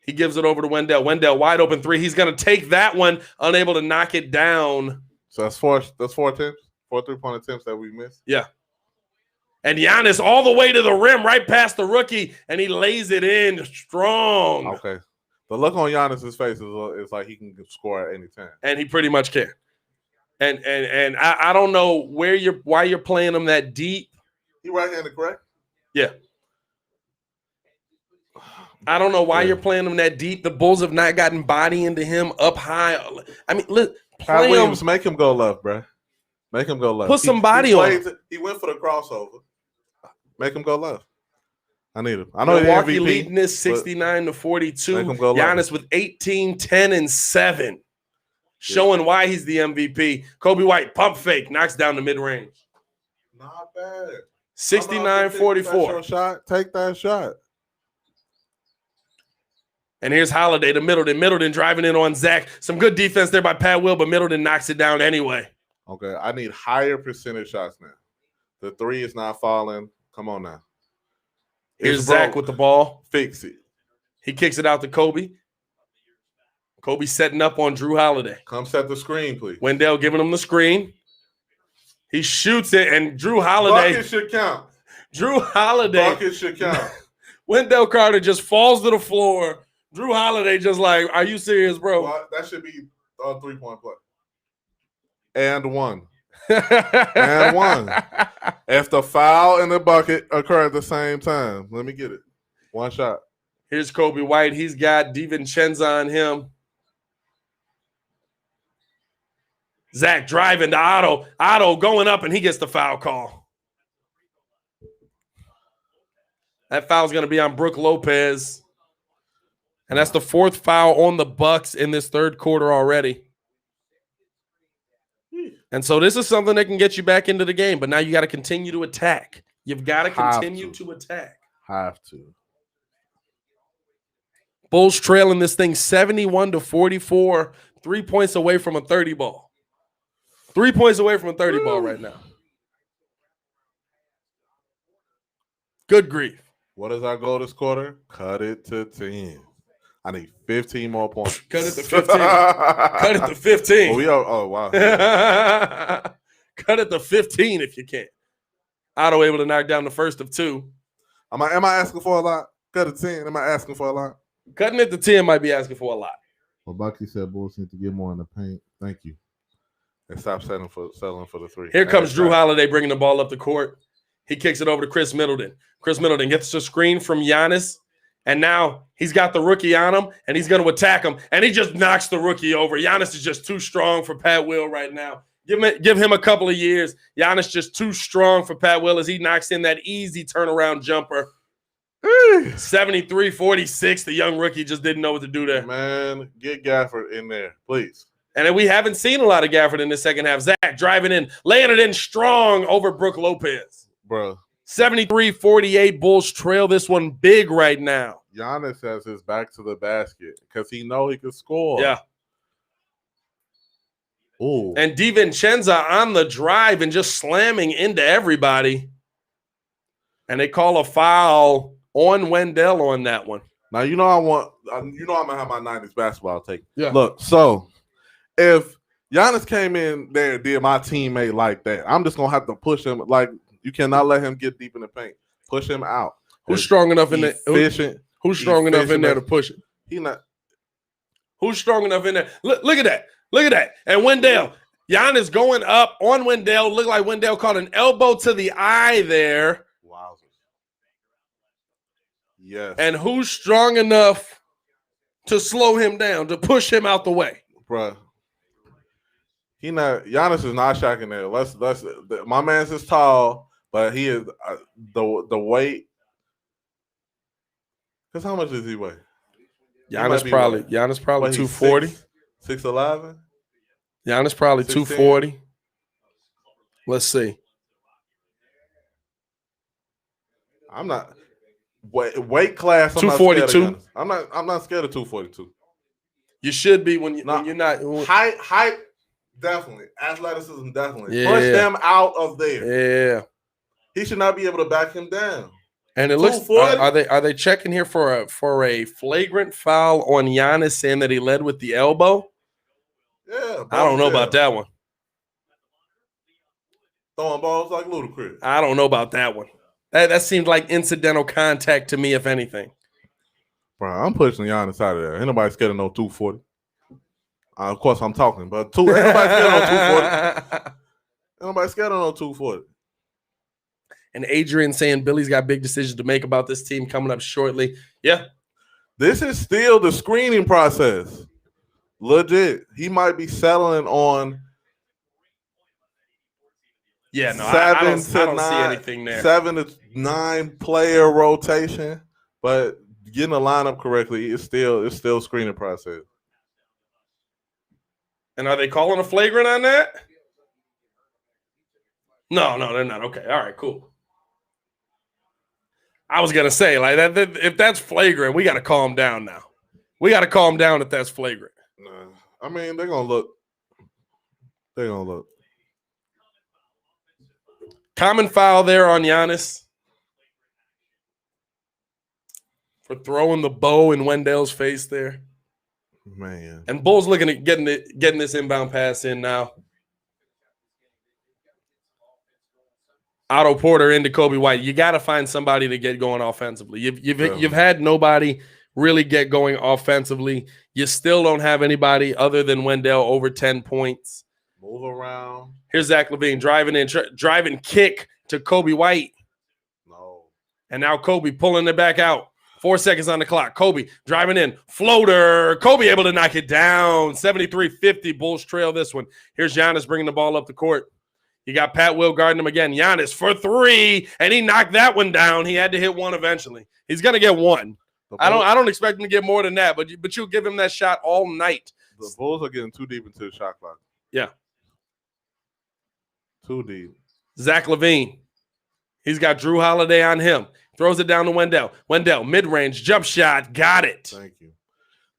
He gives it over to Wendell. Wendell, wide open three. He's going to take that one, unable to knock it down. So that's four attempts, 4 3-point attempts that we missed. Yeah. And Giannis all the way to the rim, right past the rookie, and he lays it in strong. Okay. The look on Giannis's face is like he can score at any time. And he pretty much can. And I don't know why you're playing him that deep. He right-handed, correct? Yeah. I don't know why you're playing him that deep. The Bulls have not gotten body into him up high. I mean, look, Pat Williams, make him go left, bro. Make him go left. Put some body on him. He went for the crossover. Make him go left. I need him. I know Milwaukee MVP, leading this 69-42. Make him go Giannis left. with 18, 10, and 7. Showing why he's the MVP. Kobe White, pump fake, knocks down the mid-range. Not bad. 69-44. Take that shot. And here's Holiday to Middleton. Middleton driving in on Zach. Some good defense there by Pat Will, but Middleton knocks it down anyway. Okay, I need higher percentage shots now. The three is not falling. Come on now. Here's Zach with the ball. Fix it. He kicks it out to Kobe. Kobe setting up on Drew Holiday. Come set the screen, please. Wendell giving him the screen. He shoots it, and Drew Holiday. Bucket should count. Drew Holiday. Bucket should count. Wendell Carter just falls to the floor. Drew Holiday just like, are you serious, bro? Well, that should be a 3-point play. And one. And one. If the foul and the bucket occur at the same time, let me get it. One shot. Here's Kobe White. He's got DiVincenzo on him. Zach driving to Otto. Otto going up, and he gets the foul call. That foul's going to be on Brook Lopez. And that's the 4th foul on the Bucks in this 3rd quarter already. And so this is something that can get you back into the game, but now you got to continue to attack. You've got to continue to attack. Have to. Bulls trailing this thing 71-44, 3 points away from a 30 ball. 3 points away from a 30 ball right now. Good grief. What is our goal this quarter? Cut it to 10. I need 15 more points. Cut it to 15. Cut it to 15. Wow. Cut it to 15 if you can. Otto able to knock down the first of 2. Am I asking for a lot? Cut it to 10. Am I asking for a lot? Cutting it to 10 might be asking for a lot. Well, Bucky said Bulls need to get more in the paint. Thank you. And stop settling for the 3. Here comes Drew Holiday bringing the ball up the court. He kicks it over to Chris Middleton. Chris Middleton gets a screen from Giannis. And now he's got the rookie on him, and he's going to attack him. And he just knocks the rookie over. Giannis is just too strong for Pat Will right now. Give him a couple of years. Giannis just too strong for Pat Will as he knocks in that easy turnaround jumper. 73-46. The young rookie just didn't know what to do there. Man, get Gafford in there, please. And we haven't seen a lot of Gafford in the second half. Zach driving in, laying it in strong over Brook Lopez. Bro. 73-48. Bulls trail this one big right now. Giannis has his back to the basket because he know he can score. Yeah. Ooh. And DiVincenzo on the drive and just slamming into everybody. And they call a foul on Wendell on that one. Now, I'm going to have my 90s basketball take. Yeah. Look, so if Giannis came in there and did my teammate like that, I'm just going to have to push him. Like, you cannot let him get deep in the paint. Push him out. Who's strong enough in there? Who's strong enough in there to push it? He not. Who's strong enough in there? Look at that. Look at that. And Wendell. Giannis going up on Wendell. Looked like Wendell caught an elbow to the eye there. Wow. Yes. And who's strong enough to slow him down, to push him out the way? Bruh. Giannis is not shocking there. My man's is tall, but he is the weight. Because how much does he weigh? Giannis probably 240. 6'11"? Giannis probably 240. Let's see. I'm not weight class. I'm 242. I'm not scared of 242. You should be when you're not. Height, definitely. Athleticism, definitely. Yeah. Push him out of there. Yeah. He should not be able to back him down. And it looks are they checking here for a flagrant foul on Giannis, saying that he led with the elbow? Yeah, I don't know about that one. Throwing balls like ludicrous. I don't know about that one. That seemed like incidental contact to me, if anything. Bro, I'm pushing Giannis out of there. Ain't nobody scared of no 240. Of course, I'm talking, but ain't nobody scared of no 240. Ain't nobody scared of no 240. And Adrian saying Billy's got big decisions to make about this team coming up shortly. Yeah. This is still the screening process. Legit. He might be settling on I don't see anything there. 7 to 9 player rotation, but getting the lineup correctly, it's still screening process. And are they calling a flagrant on that? No, they're not. Okay. All right, cool. I was gonna say, like, that if that's flagrant, we got to calm down now. We got to calm down if that's flagrant. I mean, they're gonna look. Common foul there on Giannis for throwing the bow in Wendell's face there. Man. And Bulls looking at getting this inbound pass in now. Otto Porter into Kobe White. You got to find somebody to get going offensively. You've had nobody really get going offensively. You still don't have anybody other than Wendell over 10 points. Move around. Here's Zach LaVine driving kick to Kobe White. No. And now Kobe pulling it back out. 4 seconds on the clock. Kobe driving in. Floater. Kobe able to knock it down. 73-50. Bulls trail this one. Here's Giannis bringing the ball up the court. You got Pat Will guarding him again. Giannis for 3, and he knocked that one down. He had to hit one eventually. He's going to get one. I don't expect him to get more than that, but you'll give him that shot all night. The Bulls are getting too deep into the shot clock. Yeah. Too deep. Zach LaVine. He's got Drew Holiday on him. Throws it down to Wendell. Wendell, mid-range, jump shot. Got it. Thank you.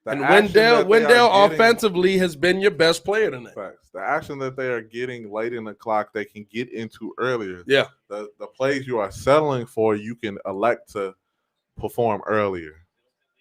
And Wendell offensively has been your best player tonight. Facts. The action that they are getting late in the clock, they can get into earlier. Yeah. The plays you are settling for, you can elect to perform earlier.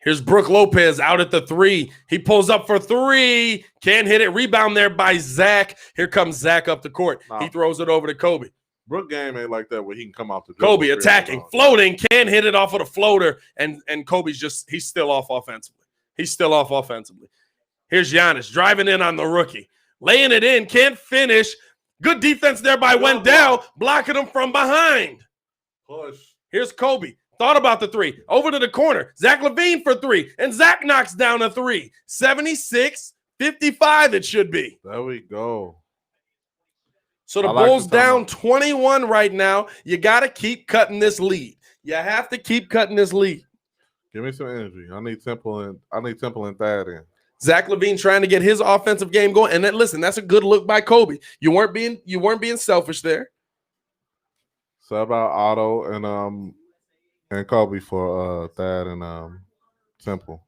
Here's Brook Lopez out at the 3. He pulls up for 3. Can't hit it. Rebound there by Zach. Here comes Zach up the court. He throws it over to Kobe. Brook game ain't like that where he can come off the Kobe attacking, floating, can't hit it off of the floater. And Kobe's he's still off offensively. Here's Giannis driving in on the rookie. Laying it in, can't finish. Good defense there by Wendell, blocking him from behind. Push. Here's Kobe. Thought about the 3. Over to the corner. Zach LaVine for 3. And Zach knocks down a 3. 76-55 it should be. There we go. So the Bulls down 21 right now. You got to keep cutting this lead. You have to keep cutting this lead. Give me some energy. I need Temple and Thad in. Zach LaVine trying to get his offensive game going. And listen, that's a good look by Kobe. You weren't being selfish there. Sub out Otto and Kobe for Thad and Temple.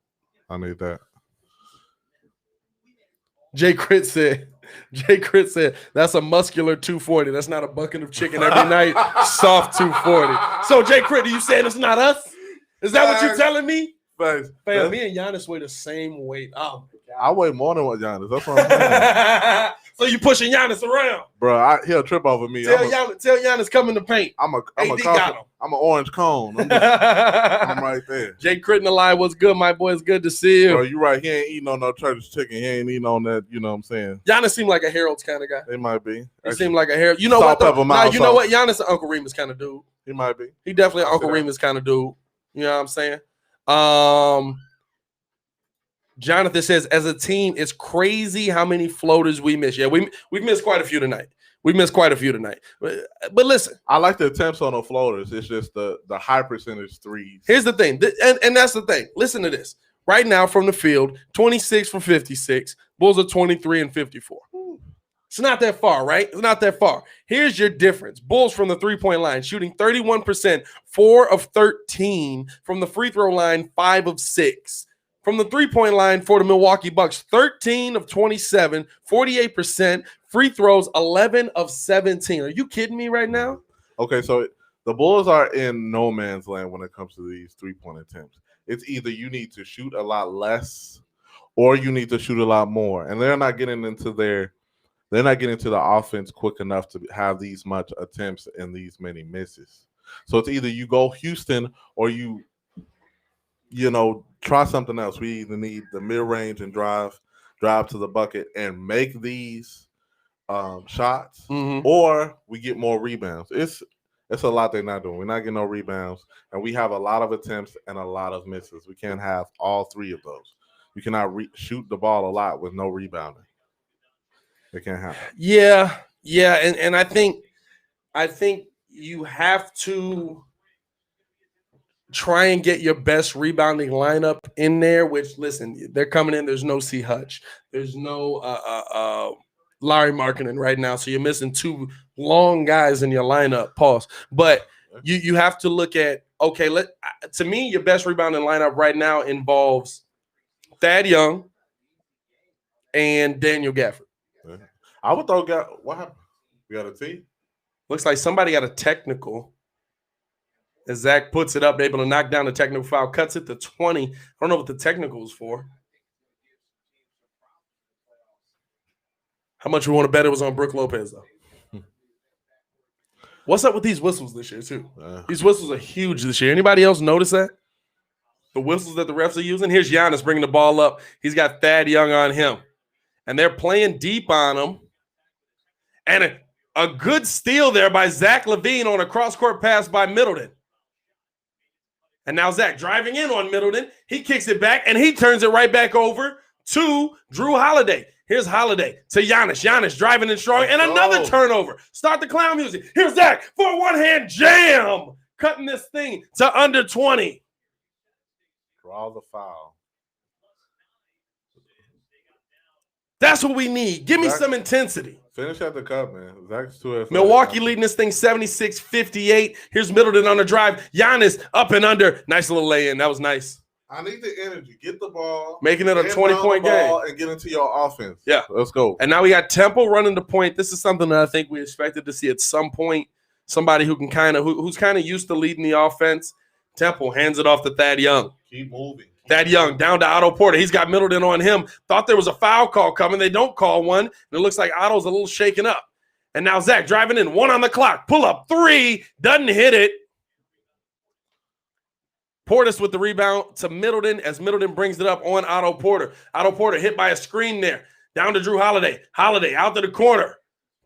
I need that. Jay Crit said, that's a muscular 240. That's not a bucket of chicken every night. Soft 240. So, Jay Crit, are you saying it's not us? Is that what you're telling me? Fam, me and Giannis weigh the same weight. Oh, my God. I weigh more than what Giannis. That's what I'm saying. So you pushing Giannis around. Bro, he'll trip over me. Tell Giannis come in the paint. I'm an orange cone. I'm right there. Jay Crit in the line, what's good, my boy? It's good to see you. Bro, you right. He ain't eating on no church chicken. He ain't eating on that, you know what I'm saying? Giannis seemed like a Harold's kind of guy. He might be. He seemed like a Harold. You know what, though? Nah, you know what? Giannis an Uncle Remus kind of dude. He might be. He definitely an Uncle Remus kind of dude. You know what I'm saying? Jonathan says, as a team, it's crazy how many floaters we miss. Yeah, we've missed quite a few tonight. But listen. I like the attempts on the floaters. It's just the high percentage threes. Here's the thing, and that's the thing. Listen to this. Right now from the field, 26 for 56. Bulls are 23 and 54. It's not that far, right? It's not that far. Here's your difference. Bulls from the three-point line, shooting 31%, 4 of 13. From the free throw line, 5 of 6. From the three-point line for the Milwaukee Bucks, 13 of 27, 48%. Free throws, 11 of 17. Are you kidding me right now? Okay, so the Bulls are in no man's land when it comes to these 3-point attempts. It's either you need to shoot a lot less or you need to shoot a lot more. And they're not getting into the offense quick enough to have these much attempts and these many misses. So it's either you go Houston or you try something else. We either need the mid-range and drive to the bucket and make these shots, or we get more rebounds. It's a lot they're not doing. We're not getting no rebounds, and we have a lot of attempts and a lot of misses. We can't have all three of those. You cannot shoot the ball a lot with no rebounding. It can't happen. Yeah, and I think you have to try and get your best rebounding lineup in there. Which, listen, they're coming in. There's no C. Hutch. There's no Larry Markkinen right now, so you're missing two long guys in your lineup. Pause. But you have to look at, okay, to me, your best rebounding lineup right now involves Thad Young and Daniel Gafford. Yeah. I would throw what happened? We got a T? Looks like somebody got a technical. As Zach puts it up, able to knock down the technical foul, cuts it to 20. I don't know what the technical is for. How much we want to bet it was on Brook Lopez, though? What's up with these whistles this year, too? These whistles are huge this year. Anybody else notice that? The whistles that the refs are using? Here's Giannis bringing the ball up. He's got Thad Young on him. And they're playing deep on him. And a good steal there by Zach LaVine on a cross-court pass by Middleton. And now Zach driving in on Middleton. He kicks it back, and he turns it right back over to Drew Holiday. Here's Holiday to Giannis. Giannis driving in strong, and another turnover. Start the clown music. Here's Zach for a one-hand jam. Cutting this thing to under 20. Draw the foul. That's what we need. Give me some intensity. Finish at the cup, man. Zach's too athletic. Milwaukee leading this thing 76-58. Here's Middleton on the drive. Giannis up and under. Nice little lay-in. That was nice. I need the energy. Get the ball. Making it a 20-point game. And get into your offense. Yeah. Let's go. And now we got Temple running the point. This is something that I think we expected to see at some point. Somebody who can who's kind of used to leading the offense. Temple hands it off to Thad Young. Keep moving. Thad Young down to Otto Porter. He's got Middleton on him. Thought there was a foul call coming. They don't call one. And it looks like Otto's a little shaken up. And now Zach driving in. 1 on the clock. Pull up 3. Doesn't hit it. Portis with the rebound to Middleton as Middleton brings it up on Otto Porter. Otto Porter hit by a screen there. Down to Drew Holiday. Holiday out to the corner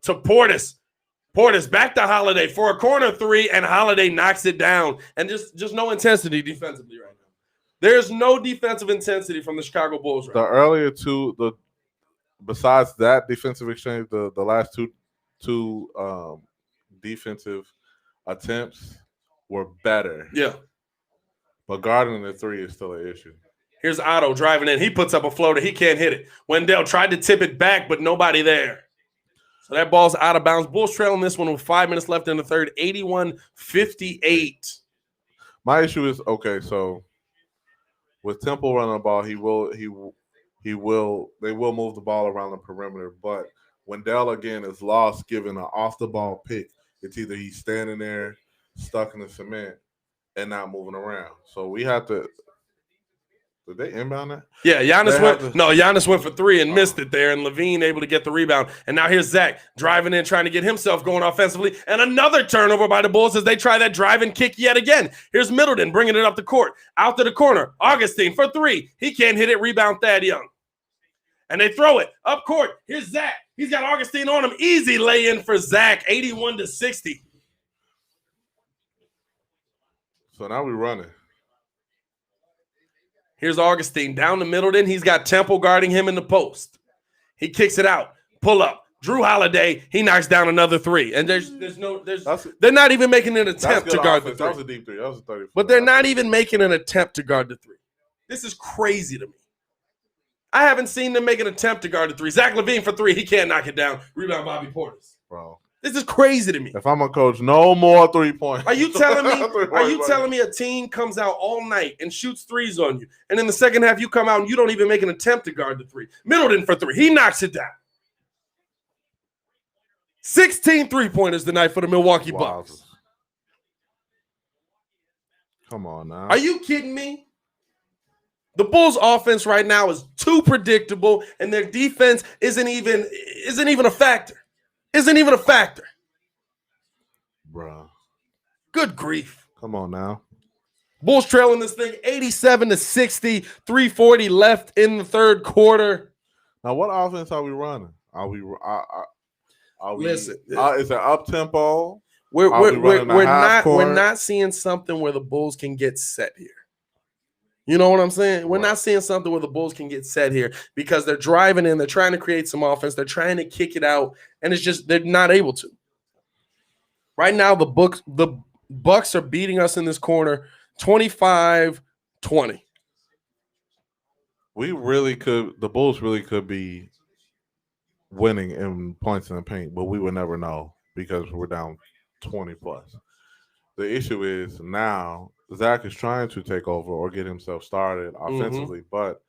to Portis. Portis back to Holiday for a corner 3, and Holiday knocks it down. And just no intensity defensively right now. There's no defensive intensity from the Chicago Bulls right now. The earlier besides that defensive exchange, the last two defensive attempts were better. Yeah. But guarding the 3 is still an issue. Here's Otto driving in. He puts up a floater. He can't hit it. Wendell tried to tip it back, but nobody there. So that ball's out of bounds. Bulls trailing this one with 5 minutes left in the third, 81-58. My issue is, okay, so with Temple running the ball, they will move the ball around the perimeter. But Wendell again is lost given an off the ball pick. It's either he's standing there stuck in the cement and not moving around. So we have to. Did they inbound that? Yeah, Giannis went for 3 and missed it there, and LaVine able to get the rebound. And now here's Zach driving in, trying to get himself going offensively, and another turnover by the Bulls as they try that drive and kick yet again. Here's Middleton bringing it up the court, out to the corner. Augustine for 3. He can't hit it. Rebound Thad Young. And they throw it up court. Here's Zach. He's got Augustine on him. Easy lay-in for Zach, 81-60. So now we're running. Here's Augustine down to Middleton. He's got Temple guarding him in the post. He kicks it out. Pull up. Drew Holiday. He knocks down another 3. And they're not even making an attempt to guard the 3. That was a deep 3. That was a 30. But they're not even making an attempt to guard the 3. This is crazy to me. I haven't seen them make an attempt to guard the 3. Zach LaVine for 3. He can't knock it down. Rebound Bobby Portis. Bro. This is crazy to me. If I'm a coach, no more 3-point. Are you telling me a team comes out all night and shoots 3s on you, and in the second half you come out and you don't even make an attempt to guard the 3? Middleton for 3. He knocks it down. 16 3-pointers tonight for the Milwaukee Bucks. Come on now. Are you kidding me? The Bulls' offense right now is too predictable, and their defense isn't even a factor. Isn't even a factor. Bruh. Good grief. Come on now. Bulls trailing this thing 87-60, 3:40 left in the third quarter. Now, what offense are we running? Are we Listen, is it up tempo? We're not seeing something where the Bulls can get set here. You know what I'm saying? We're not seeing something where the Bulls can get set here because they're driving in, they're trying to create some offense, they're trying to kick it out, and it's just they're not able to. Right now, the Bucks are beating us in this corner 25-20. The Bulls really could be winning in points in the paint, but we would never know because we're down 20 plus. The issue is now Zach is trying to take over or get himself started offensively, but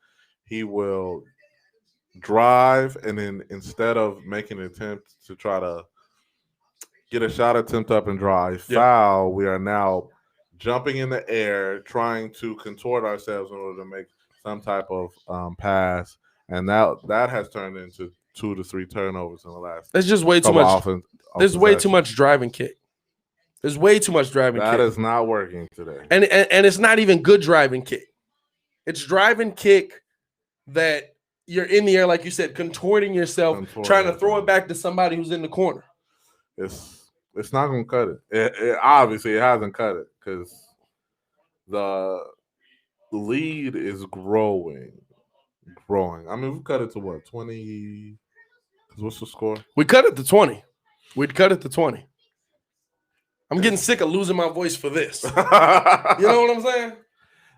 he will drive and then instead of making an attempt to try to get a shot attempt up and drive, foul, we are now jumping in the air, trying to contort ourselves in order to make some type of pass. And that has turned into 2 to 3 turnovers in the last. There's just way too much. There's way too much drive and kick. There's way too much drive and kick. That is not working today. And it's not even good drive and kick. It's drive and kick that you're in the air, like you said, contorting yourself, trying to throw it back to somebody who's in the corner. It's not going to cut it. It obviously, it hasn't cut it because the lead is growing. I mean, we cut it to what, 20? What's the score? We cut it to 20. We'd cut it to 20. I'm getting sick of losing my voice for this. You know what I'm saying?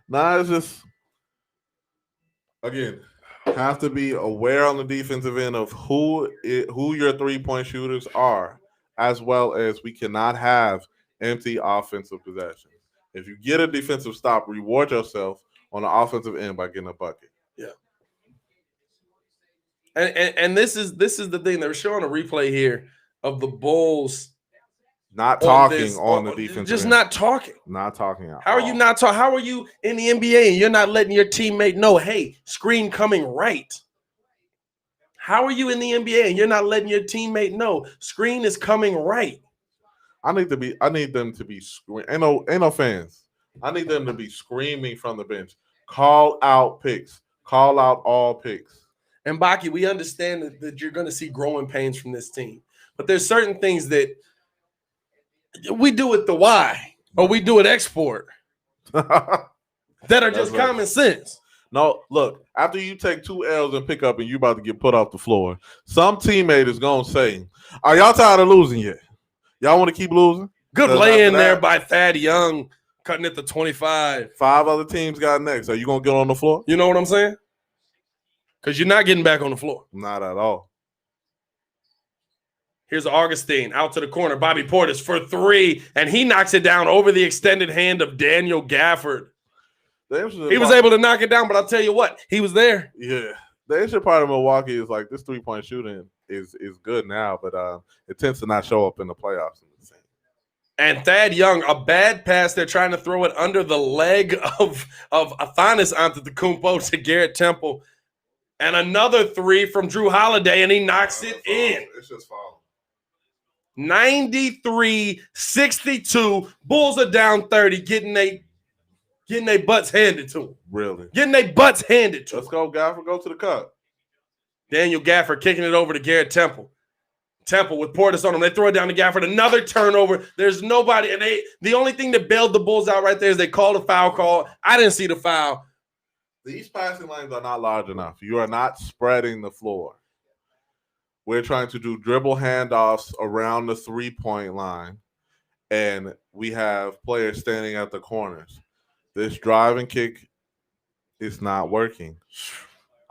Nah, it's just, again, have to be aware on the defensive end of who your three-point shooters are, as well as we cannot have empty offensive possession. If you get a defensive stop, reward yourself on the offensive end by getting a bucket. Yeah. And this is the thing. They're showing a replay here of the Bulls not talking on the defensive just end. Not talking. Not talking at How are you not talking? How are you in the NBA and you're not letting your teammate know, hey, screen coming right? How are you in the NBA and you're not letting your teammate know screen is coming right? I need them to be screaming. Ain't no fans. I need them to be screaming from the bench. Call out picks. Call out all picks. And Baki, we understand that you're going to see growing pains from this team. But there's certain things that we do at the Y or we do at export that are just common sense. No, look, after you take 2 L's and pick up and you about to get put off the floor, some teammate is going to say, are y'all tired of losing yet? Y'all want to keep losing? Good lay in there by Thad Young, cutting it to 25. 5 other teams got next. Are you going to get on the floor? You know what I'm saying? Because you're not getting back on the floor. Not at all. Here's Augustine out to the corner. Bobby Portis for 3, and he knocks it down over the extended hand of Daniel Gafford. He was able to knock it down, but I'll tell you what, he was there. Yeah. The interesting part of Milwaukee is like this 3-point shooting is good now, but it tends to not show up in the playoffs. And Thad Young, a bad pass. They're trying to throw it under the leg of Giannis Antetokounmpo to Garrett Temple. And another 3 from Drew Holiday, and he knocks it in. It's just foul. 93-62. Bulls are down 30, getting their butts handed to them. Really? Getting their butts handed to them. Let's go, Gafford. Go to the cup. Daniel Gafford kicking it over to Garrett Temple. Temple with Portis on him. They throw it down to Gafford. Another turnover. There's nobody. And the only thing that bailed the Bulls out right there is they called a foul call. I didn't see the foul. These passing lanes are not large enough. You are not spreading the floor. We're trying to do dribble handoffs around the 3-point line, and we have players standing at the corners. This drive and kick is not working.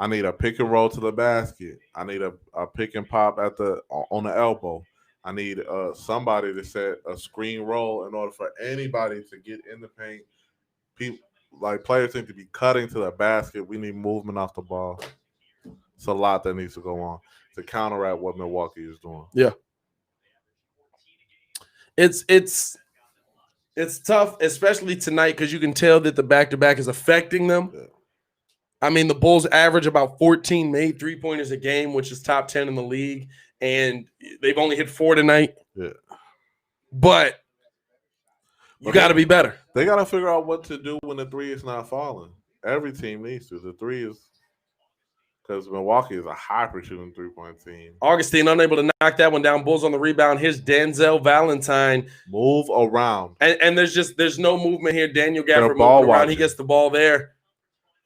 I need a pick and roll to the basket. I need a pick and pop on the elbow. I need somebody to set a screen roll in order for anybody to get in the paint. Players need to be cutting to the basket. We need movement off the ball. It's a lot that needs to go on to counteract what Milwaukee is doing. Yeah. It's It's tough, especially tonight, because you can tell that the back-to-back is affecting them. Yeah. I mean, the Bulls average about 14 made three-pointers a game, which is top 10 in the league, and they've only hit 4 tonight. Yeah. But you got to be better. They got to figure out what to do when the three is not falling. Every team needs to. The three is because Milwaukee is a high-shooting three-point team. Augustine unable to knock that one down. Bulls on the rebound. Here's Denzel Valentine. Move around. And there's no movement here. Daniel Gafford moving around. Watching. He gets the ball there.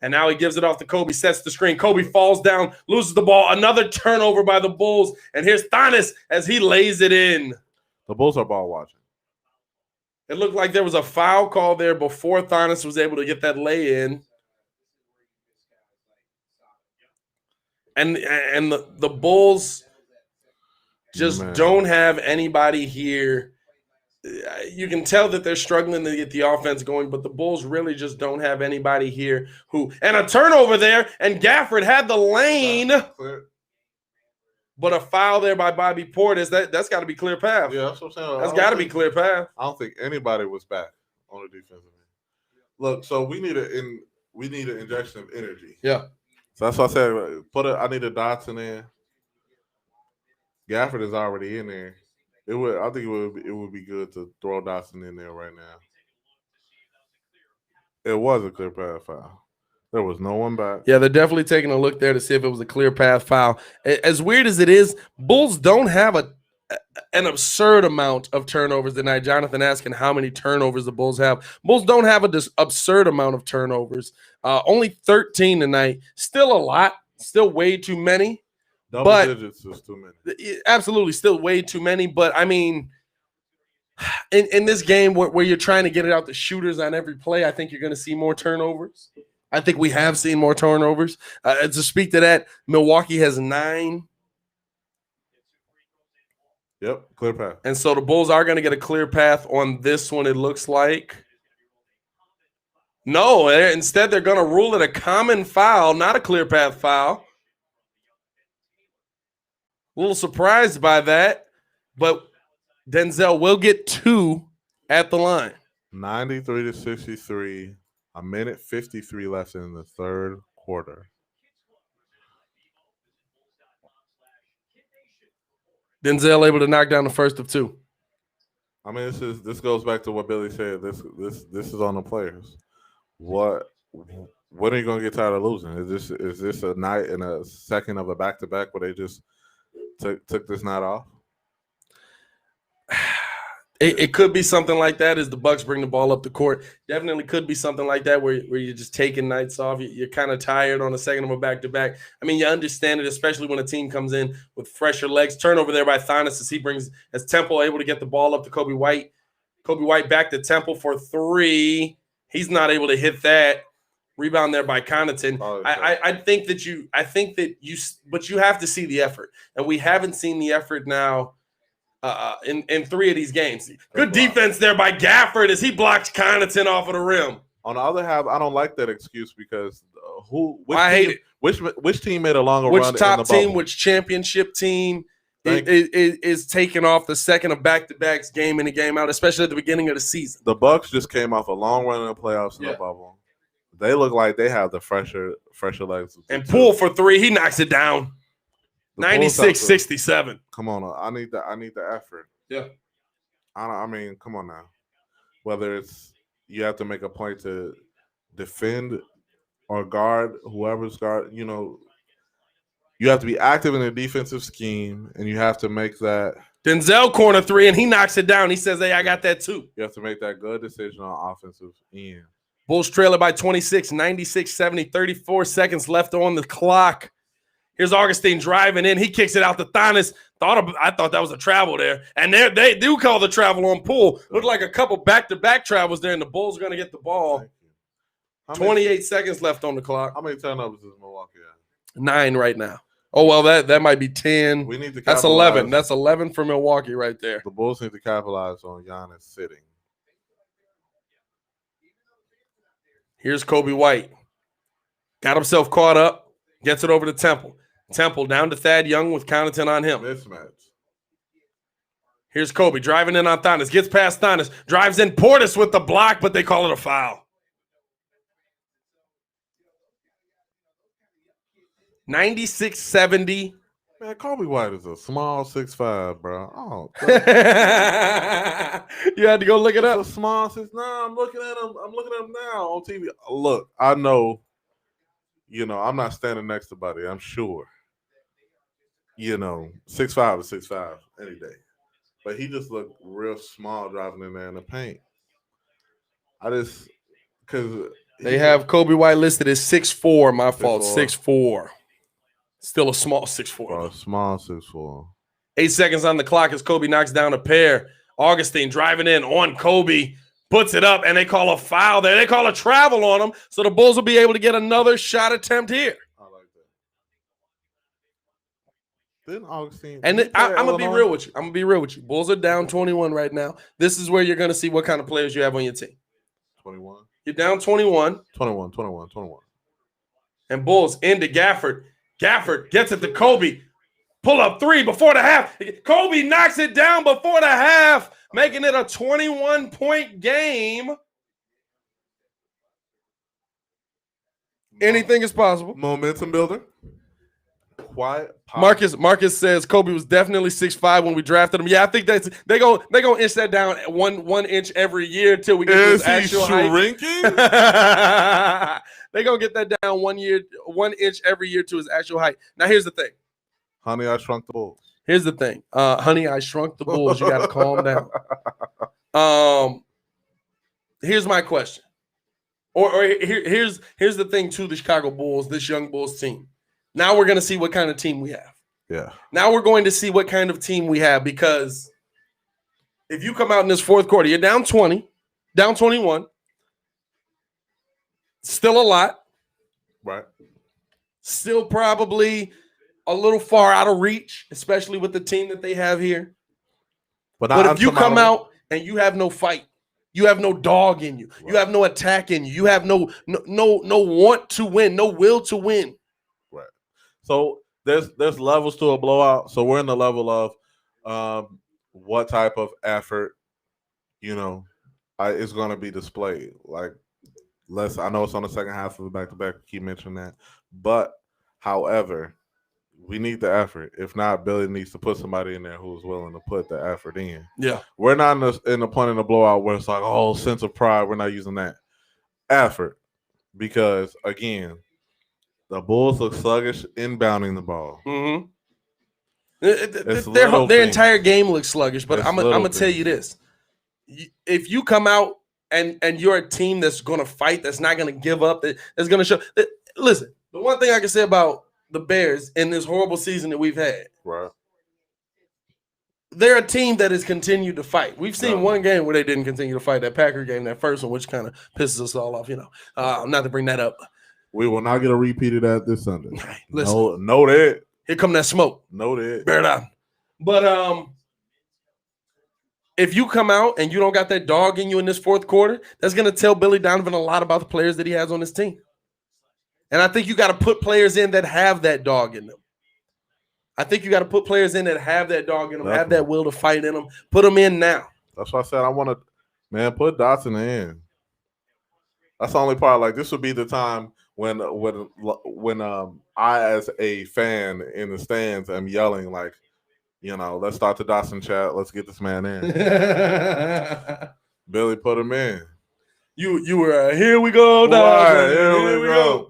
And now he gives it off to Kobe, sets the screen. Kobe falls down, loses the ball. Another turnover by the Bulls. And here's Thanis as he lays it in. The Bulls are ball watching. It looked like there was a foul call there before Thanis was able to get that lay in. And the Bulls just don't have anybody here. You can tell that they're struggling to get the offense going, but the Bulls really just don't have anybody here and a turnover there, and Gafford had the lane. But a foul there by Bobby Portis, that's got to be clear path. Yeah, that's what I'm saying. That's got to be clear path. I don't think anybody was back on the defensive end. Look, so we need an injection of energy. Yeah. So that's what I said. I need a Dotson in. Gafford is already in there. I think it would be good to throw Dotson in there right now. It was a clear path foul. There was no one back. Yeah, they're definitely taking a look there to see if it was a clear path foul. As weird as it is, Bulls don't have an absurd amount of turnovers tonight. Jonathan asking how many turnovers the Bulls have. Bulls don't have an absurd amount of turnovers. Only 13 tonight. Still a lot. Still way too many. Double digits is too many. Absolutely, still way too many. But, I mean, in this game where you're trying to get it out the shooters on every play, I think you're going to see more turnovers. I think we have seen more turnovers. To speak to that, Milwaukee has 9. Yep, clear path. And so the Bulls are going to get a clear path on this one, it looks like. No, instead they're going to rule it a common foul, not a clear path foul. A little surprised by that, but Denzel will get 2 at the line. 93-63, a minute 53 left in the third quarter. Denzel able to knock down the first of 2. I mean, this goes back to what Billy said. This is on the players. When are you gonna get tired of losing? Is this a night and a second of a back-to-back where they just took this night off? It could be something like that as the Bucks bring the ball up the court. Definitely could be something like that where you're just taking nights off. You're kind of tired on a second of a back-to-back. I mean, you understand it, especially when a team comes in with fresher legs. Turnover there by Thanis as Temple able to get the ball up to Kobe White. Kobe White back to Temple for 3. He's not able to hit that. Rebound there by Connaughton. But you have to see the effort. And we haven't seen the effort now in 3 of these games. Good defense there by Gafford as he blocks Connaughton off of the rim. On the other half, I don't like that excuse because which team made a longer run? Which top team, which championship team is taking off the second of back-to-backs game in and game out, especially at the beginning of the season? The Bucks just came off a long run in the playoffs in the bubble. They look like they have the fresher legs. And Poole for 3, he knocks it down. 96-67. Come on, I need the effort. Yeah. I mean, come on now. Whether it's you have to make a point to defend or guard whoever's guard, you have to be active in the defensive scheme, and you have to make that. Denzel corner 3, and he knocks it down. He says, hey, I got that too. You have to make that good decision on offensive end. Bulls trail it by 26, 96-70, 34 seconds left on the clock. Here's Augustine driving in. He kicks it out to Thanis. I thought that was a travel there. And they do call the travel on Poole. Looked like a couple back-to-back travels there, and the Bulls are going to get the ball. 28 seconds left on the clock. How many turnovers is Milwaukee at? 9 right now. Oh, well, that might be 10. We need to. That's 11. That's 11 for Milwaukee right there. The Bulls need to capitalize on Giannis sitting. Here's Kobe White. Got himself caught up. Gets it over to Temple. Temple down to Thad Young with Connaughton on him. Mismatch. Here's Kobe driving in on Thomas. Gets past Thomas. Drives in Portis with the block, but they call it a foul. 96-70. Man, Kobe White is a small 6'5", bro. Oh, you had to go look it up. A small 6'9". I'm looking at him. I'm looking at him now on TV. Look, I know. I'm not standing next to Buddy. I'm sure. 6'5" is 6'5" any day. But he just looked real small driving in there in the paint. Because they have Kobe White listed as 6'4". My fault, 6'4". Still a small 6'4". Bro, small 6'4". 8 seconds on the clock as Kobe knocks down a pair. Augustine driving in on Kobe, puts it up, and they call a foul there. They call a travel on him, so the Bulls will be able to get another shot attempt here. I like that. Then Augustine. And I'm going to be real with you. Bulls are down 21 right now. This is where you're going to see what kind of players you have on your team. 21. You're down 21. 21. And Bulls into Gafford. Gafford gets it to Kobe. Pull up three before the half. Kobe knocks it down before the half, making it a 21-point game. Anything is possible. Momentum builder. Quiet. Marcus says Kobe was definitely 6'5" when we drafted him. Yeah, I think they're gonna inch that down one inch every year until we get to his actual shrinking? height. They're gonna get that down 1 inch every year to his actual height. Now here's the thing. Honey, I Shrunk the Bulls. Here's the thing. Honey, I Shrunk the Bulls. You gotta calm down. Here's my question. Here's the thing to the Chicago Bulls, this young Bulls team. Now we're going to see what kind of team we have. Yeah. Now we're going to see what kind of team we have, because if you come out in this fourth quarter, you're down 20, down 21. Still a lot. Right. Still probably a little far out of reach, especially with the team that they have here. But if you come out and you have no fight, you have no dog in you, right, you have no attack in you, you have no want to win, no will to win. Right. So there's levels to a blowout. So we're in the level of what type of effort, is going to be displayed. Like, I know it's on the second half of the back-to-back. Keep mentioning that. But, however, we need the effort. If not, Billy needs to put somebody in there who's willing to put the effort in. Yeah. We're not in the point in the blowout where it's like, oh, sense of pride. We're not using that. Effort. Because, again, the Bulls look sluggish inbounding the ball. Mm-hmm. Their entire game looks sluggish, but I'm going to tell you this. If you come out and you're a team that's going to fight, that's not going to give up, that's going to show. Listen, the one thing I can say about the Bears in this horrible season that we've had, right, they're a team that has continued to fight. We've seen one game where they didn't continue to fight, that Packer game, that first one, which kind of pisses us all off, not to bring that up. We will not get a repeat of that this Sunday. Right. Listen, know that. Here come that smoke. Know that. Bear down. But if you come out and you don't got that dog in you in this fourth quarter, that's going to tell Billy Donovan a lot about the players that he has on his team. And I think you got to put players in that have that dog in them. I think you got to put players in that have that dog in them, have that will to fight in them. Put them in now. That's why I said I want to, put Dotson in. That's the only part. Like, this would be the time when I, as a fan in the stands, am yelling like, let's start the Dotson chat. Let's get this man in. Billy, put him in. You were here we go, Dotson. Right, here we go.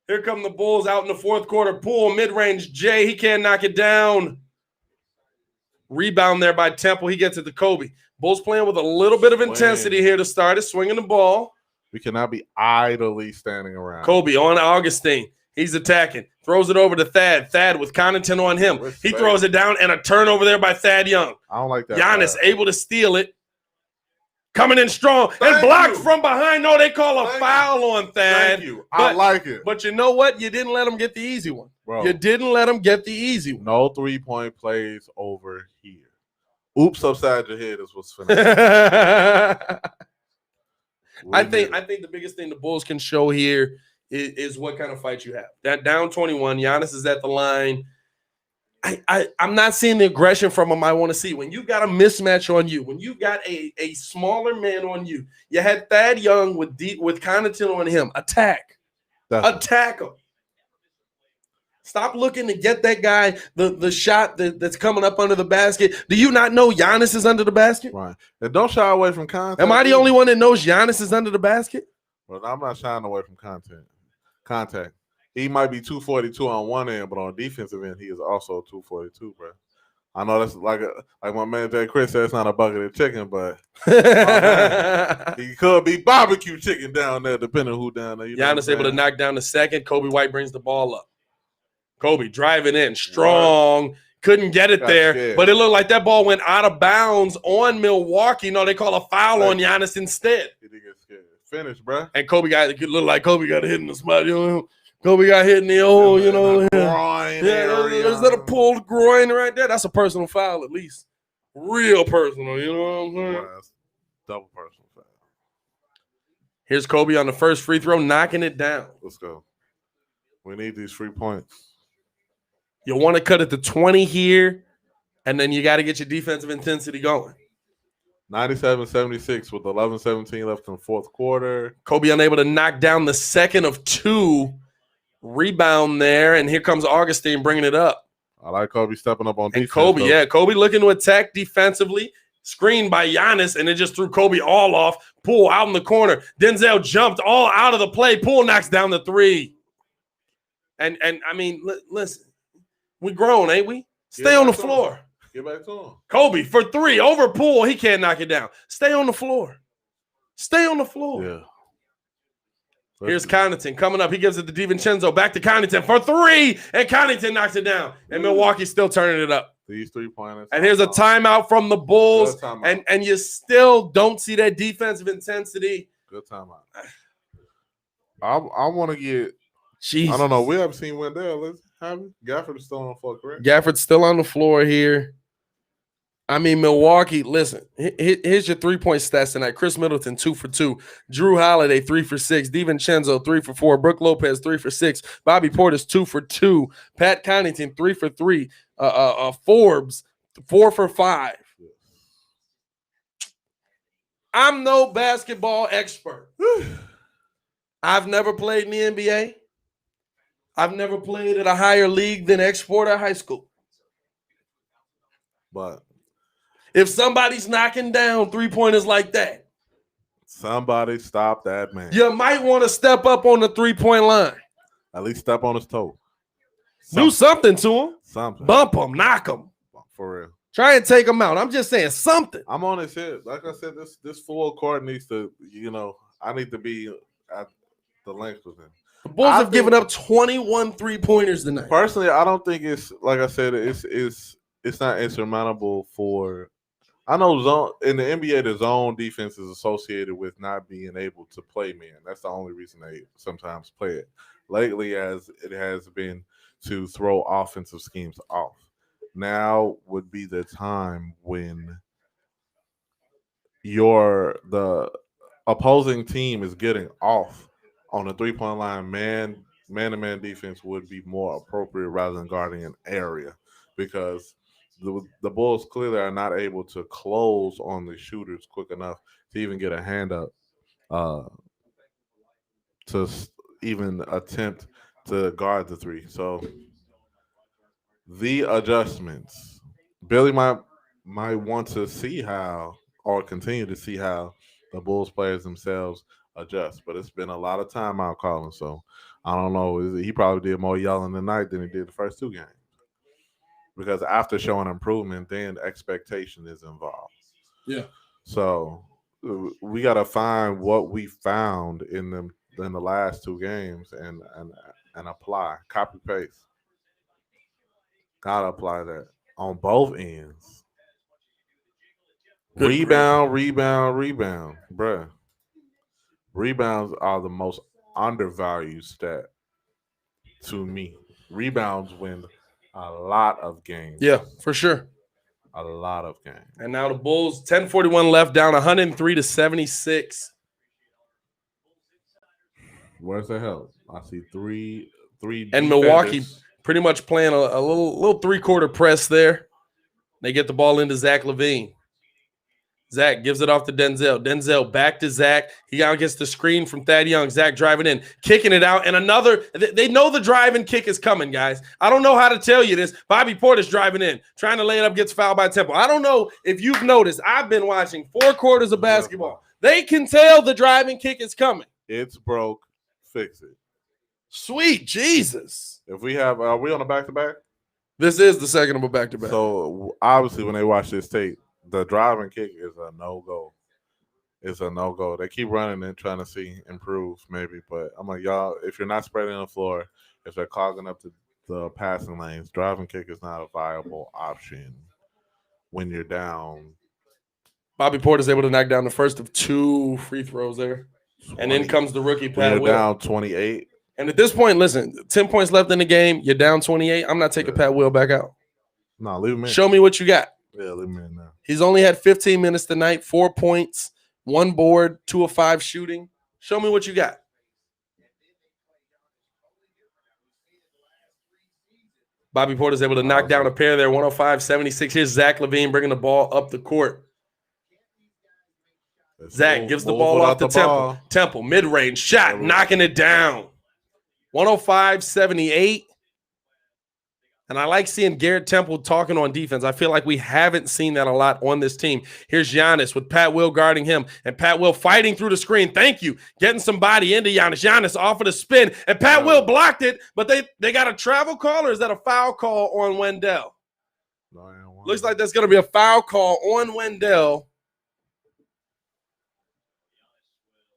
Here come the Bulls out in the fourth quarter. Poole, mid-range Jay. He can't knock it down. Rebound there by Temple. He gets it to Kobe. Bulls playing with a little bit of intensity here to start it, swinging the ball. We cannot be idly standing around. Kobe on Augustine. He's attacking. Throws it over to Thad. Thad with Connaughton on him. He throws it down, and a turnover there by Thad Young. I don't like that. Giannis able to steal it. Coming in strong and blocked from behind. No, they call a foul on Thad. Thank you. I like it. But you know what? You didn't let him get the easy one. Bro, you didn't let him get the easy one. No 3-point plays over here. Oops upside your head is what's finna. I think the biggest thing the Bulls can show here is what kind of fight you have. That down 21, Giannis is at the line. I'm not seeing the aggression from him I want to see. When you got a mismatch on you, when you got a smaller man on you, you had Thad Young with Connaughton on him. Attack him. Stop looking to get that guy the shot that's coming up under the basket. Do you not know Giannis is under the basket? Right. And don't shy away from contact. Am I the only one that knows Giannis is under the basket? Well, I'm not shying away from contact. He might be 242 on one end, but on defensive end, he is also 242, bro. I know that's like my man Jay Chris said, it's not a bucket of chicken, but he could be barbecue chicken down there, depending on who down there. Giannis able to knock down the second. Kobe White brings the ball up. Kobe driving in strong. Couldn't get it there, scared. But it looked like that ball went out of bounds on Milwaukee. No, they call a foul on Giannis instead. He did get scared. Finish, bro. And Kobe got it looked like Kobe got hit in the spot. Kobe got hit in the old, groin area. There's a pulled groin right there. That's a personal foul, at least. Real personal, you know what I'm saying? Well, that's double personal foul. Here's Kobe on the first free throw, knocking it down. Let's go. We need these 3 points. You want to cut it to 20 here, and then you got to get your defensive intensity going. 97-76 with 11-17 left in the fourth quarter. Kobe unable to knock down the second of two. Rebound there, and here comes Augustine bringing it up. I like Kobe stepping up on defense. And Kobe looking to attack defensively. Screened by Giannis, and it just threw Kobe all off. Poole out in the corner. Denzel jumped all out of the play. Poole knocks down the three. And I mean, listen, we grown, ain't we? Stay on the floor. Get back to him. Kobe for three over Poole. He can't knock it down. Stay on the floor. Stay on the floor. Yeah. Here's Connaughton coming up. He gives it to DiVincenzo. Back to Connaughton for three, and Connaughton knocks it down. And Milwaukee's still turning it up. These 3-pointers. And here's a timeout from the Bulls, and you still don't see that defensive intensity. Good timeout. I want to get. Jeez. I don't know. We haven't seen Wendell. Let's have it. Gafford is still on the floor, correct? Gafford's still on the floor here. I mean, Milwaukee, listen, here's your 3-point stats tonight. Chris Middleton, 2 for 2. Drew Holiday, 3 for 6. DiVincenzo, 3 for 4. Brook Lopez, 3 for 6. Bobby Portis, 2 for 2. Pat Connaughton, 3 for 3. Forbes, 4 for 5. I'm no basketball expert. I've never played in the NBA. I've never played at a higher league than Exporter High School. But if somebody's knocking down 3-pointers like that, somebody stop that man. You might want to step up on the 3-point line. At least step on his toe. Do something to him. Something. Bump him, knock him. For real. Try and take him out. I'm just saying something. I'm on his head. Like I said, this full court needs to, I need to be at the length with him. The Bulls have given up 21 3-pointers tonight. Personally, I don't think it's, like I said, it's not insurmountable for. I know in the NBA, the zone defense is associated with not being able to play man. That's the only reason they sometimes play it. Lately, as it has been to throw offensive schemes off. Now would be the time when the opposing team is getting off on the 3-point line. Man-to-man defense would be more appropriate rather than guarding an area, because the Bulls clearly are not able to close on the shooters quick enough to even get a hand up to even attempt to guard the three. So the adjustments, Billy might want to see how, or continue to see how, the Bulls players themselves adjust. But it's been a lot of timeout calling, so I don't know. He probably did more yelling tonight than he did the first 2 games. Because after showing improvement, then expectation is involved. Yeah. So we got to find what we found in the last 2 games and apply, copy paste. Got to apply that on both ends. Good Rebound, bruh. Rebounds are the most undervalued stat to me. Rebounds win a lot of games. Yeah, for sure. A lot of games. And now the Bulls, 10:41 left, down 103-76. Where's the help? I see three and Milwaukee pretty much playing a little three-quarter press there. They get the ball into Zach LaVine. Zach gives it off to Denzel. Denzel back to Zach. He now gets the screen from Thad Young. Zach driving in, kicking it out. And they know the drive and kick is coming, guys. I don't know how to tell you this. Bobby Portis driving in, trying to lay it up, gets fouled by Temple. I don't know if you've noticed. I've been watching 4 quarters of basketball. They can tell the drive and kick is coming. It's broke. Fix it. Sweet Jesus. If we have, are we on a back-to-back? This is the second of a back-to-back. So, obviously, when they watch this tape, the driving kick is a no-go. It's a no-go. They keep running and trying to see improve, maybe. But I'm like, y'all, if you're not spreading the floor, if they're clogging up the passing lanes, driving kick is not a viable option when you're down. Bobby Portis able to knock down the first of 2 free throws there. 20. And in comes the rookie, Pat Will. Down 28. And at this point, listen, 10 points left in the game. You're down 28. I'm not taking Pat Will back out. No, leave him in. Show me what you got. Yeah, leave him in now. He's only had 15 minutes tonight, 4 points, 1 board, 2 of 5 shooting. Show me what you got. Bobby Portis able to knock down a pair there, 105-76. Here's Zach LaVine bringing the ball up the court. Zach gives the ball off to Temple. Temple, mid-range shot, knocking it down. 105-78. And I like seeing Garrett Temple talking on defense. I feel like we haven't seen that a lot on this team. Here's Giannis with Pat Will guarding him. And Pat Will fighting through the screen. Thank you. Getting somebody into Giannis. Giannis off of the spin. And Pat Will blocked it. But they got a travel call, or is that a foul call on Wendell? Looks like that's going to be a foul call on Wendell.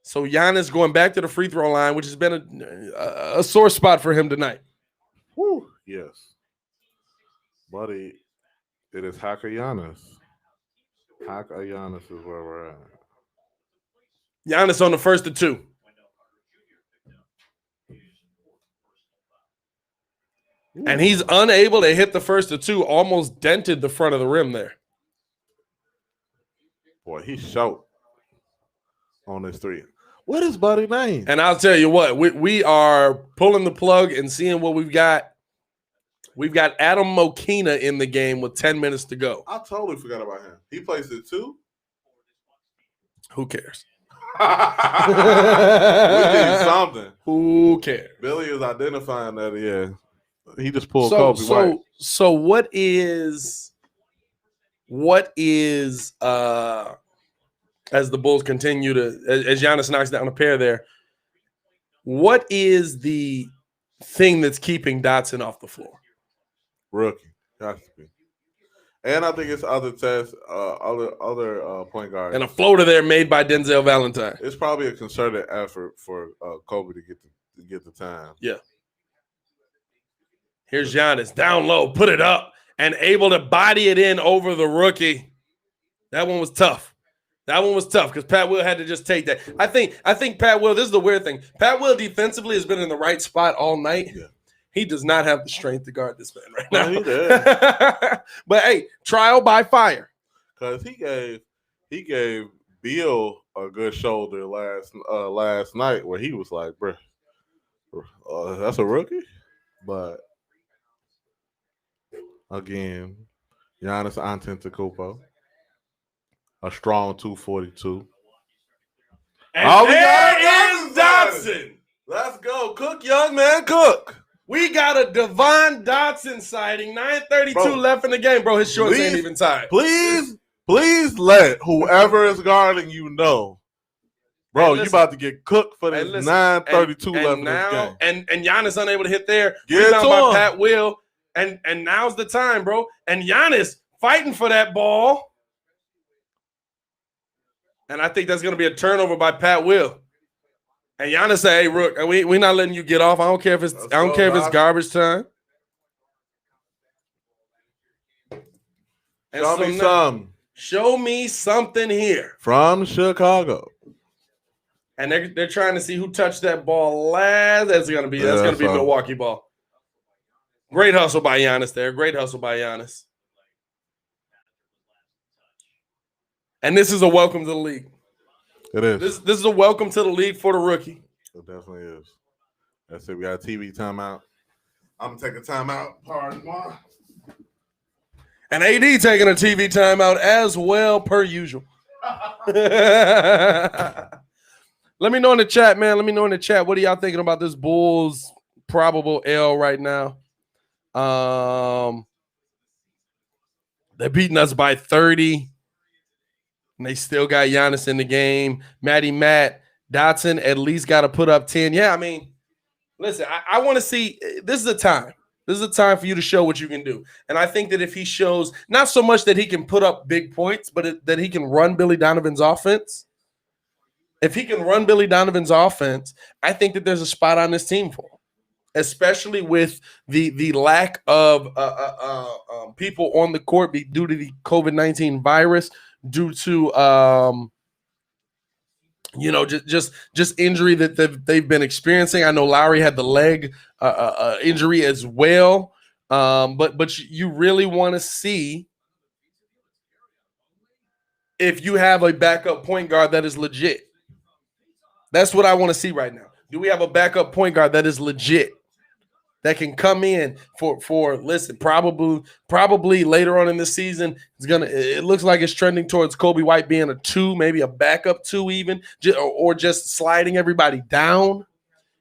So Giannis going back to the free throw line, which has been a sore spot for him tonight. Woo. Yes. Buddy, it is Hacker Giannis. Hacker Giannis is where we're at. Giannis on the first of 2. And he's unable to hit the first of 2. Almost dented the front of the rim there. Boy, he's short on this 3. What is Buddy name? And I'll tell you what, we are pulling the plug and seeing what we've got. We've got Adam Mokina in the game with 10 minutes to go. I totally forgot about him. He plays it too? Who cares? We did something. Who cares? Billy is identifying that, yeah. He just pulled Kobe White. So what is as the Bulls continue to, as Giannis knocks down a pair there, what is the thing that's keeping Dotson off the floor? Rookie. Has to be. And I think it's other tests, other point guards. And a floater there made by Denzel Valentine. It's probably a concerted effort for Kobe to get the time. Yeah. Here's Giannis down low, put it up, and able to body it in over the rookie. That one was tough. That one was tough because Pat Will had to just take that. I think Pat Will, this is the weird thing. Pat Will defensively has been in the right spot all night. Yeah. He does not have the strength to guard this man right now. No, he did. But hey, trial by fire. Because he gave Beal a good shoulder last night where he was like, bro, that's a rookie? But again, Giannis Antetokounmpo, a strong 242. And there is Dotson. Let's go. Cook, young man, cook. We got a Devon Dotson sighting. 9:32 left in the game, bro. His shorts ain't even tied. Please let whoever is guarding you know. Bro, you about to get cooked for this 9:32 left in this game. And Giannis unable to hit there. Get Rebound by Pat Will. And now's the time, bro. And Giannis fighting for that ball. And I think that's going to be a turnover by Pat Will. And Giannis say, "Hey, Rook, we're not letting you get off. I don't care if it's garbage time." And show me some. Show me something here from Chicago. And they're trying to see who touched that ball last. That's gonna be Milwaukee ball. Great hustle by Giannis there. Great hustle by Giannis. And this is a welcome to the league. It is. This is a welcome to the league for the rookie. It definitely is. That's it. We got a TV timeout. I'm gonna take a timeout. Pardon me. And AD taking a TV timeout as well, per usual. Let me know in the chat, man. Let me know in the chat. What are y'all thinking about this Bulls probable L right now? They're beating us by 30. And they still got Giannis in the game. Matt Dotson at least got to put up 10. Yeah, I mean, listen, I want to see. This is a time. This is a time for you to show what you can do. And I think that if he shows, not so much that he can put up big points, but that he can run Billy Donovan's offense. If he can run Billy Donovan's offense, I think that there's a spot on this team for him, especially with the lack of people on the court due to the COVID-19 virus, due to just injury that they've been experiencing. I know Lowry had the leg injury as well, but you really want to see if you have a backup point guard that is legit. That's what I want to see right now. Do we have a backup point guard that is legit, that can come in for listen, probably later on in the season, it looks like it's trending towards Kobe White being a 2, maybe a backup 2 even, or just sliding everybody down,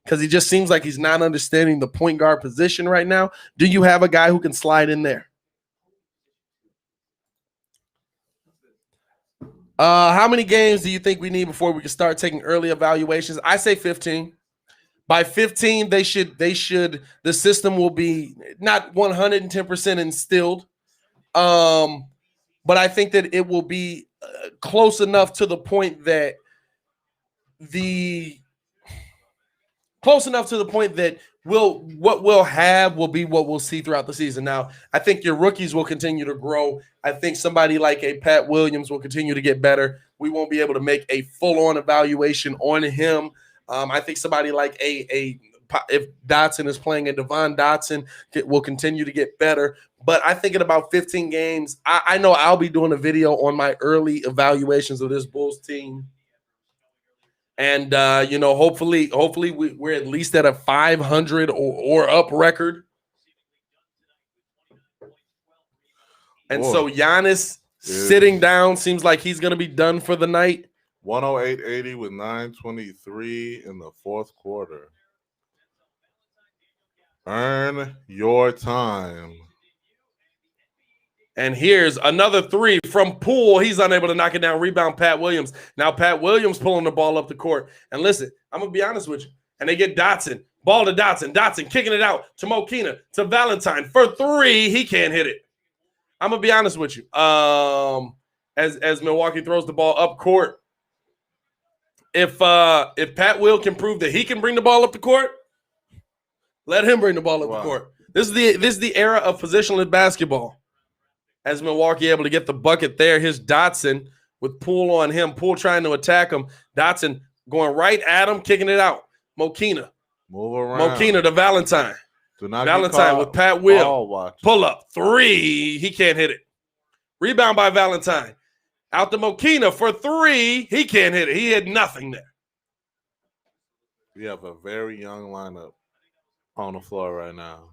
because he just seems like he's not understanding the point guard position right now. Do you have a guy who can slide in there? How many games do you think we need before we can start taking early evaluations? I say 15. By 15, the system will be not 110% instilled. But I think that it will be close enough to the point that what we'll have will be what we'll see throughout the season. Now, I think your rookies will continue to grow. I think somebody like a Pat Williams will continue to get better. We won't be able to make a full-on evaluation on him. I think somebody like if Dotson is playing, a Devon Dotson will continue to get better. But I think in about 15 games, I know I'll be doing a video on my early evaluations of this Bulls team. And, hopefully we're at least at a 500 or up record. And so Giannis sitting down seems like he's going to be done for the night. 108.80 with 9:23 in the fourth quarter. Earn your time. And here's another 3 from Poole. He's unable to knock it down. Rebound, Pat Williams. Now Pat Williams pulling the ball up the court. And listen, I'm going to be honest with you. And they get Dotson. Ball to Dotson. Dotson kicking it out to Mokina, to Valentine. For 3, he can't hit it. I'm going to be honest with you. As Milwaukee throws the ball up court, if Pat Will can prove that he can bring the ball up the court, let him bring the ball up the court. This is the era of positionless basketball. As Milwaukee able to get the bucket there, here's Dotson with Poole on him. Poole trying to attack him. Dotson going right at him, kicking it out. Mokina. Move around. Mokina to Valentine. Valentine with Pat Will. Pull up. 3. He can't hit it. Rebound by Valentine. Out to Mokina for 3. He can't hit it. He had nothing there. We have a very young lineup on the floor right now.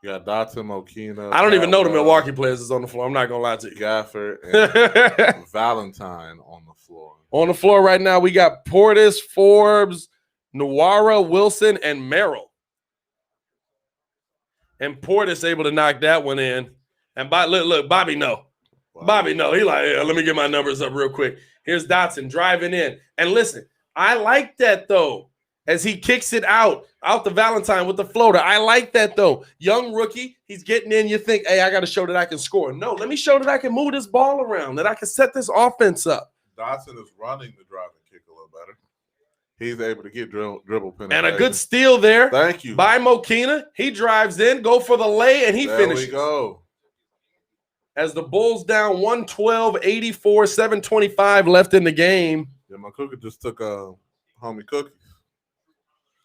You got Dotson, Mokina. I don't even know the Milwaukee players is on the floor. I'm not going to lie to you. Gafford and Valentine on the floor. On the floor right now, we got Portis, Forbes, Nwara, Wilson, and Merrill. And Portis able to knock that one in. And look, Bobby no. Wow. Bobby no. He like, yeah, let me get my numbers up real quick. Here's Dotson driving in. And listen, I like that, though, as he kicks it out to Valentine with the floater. I like that, though. Young rookie, he's getting in. You think, hey, I got to show that I can score. No, let me show that I can move this ball around, that I can set this offense up. Dotson is running the drive and kick a little better. He's able to get dribble penetration. And a good steal there. Thank you. By Mokina. He drives in, go for the lay, and he finishes. There we go. As the Bulls down 112-84, 7:25 left in the game. Yeah, my cookie just took homie cookies.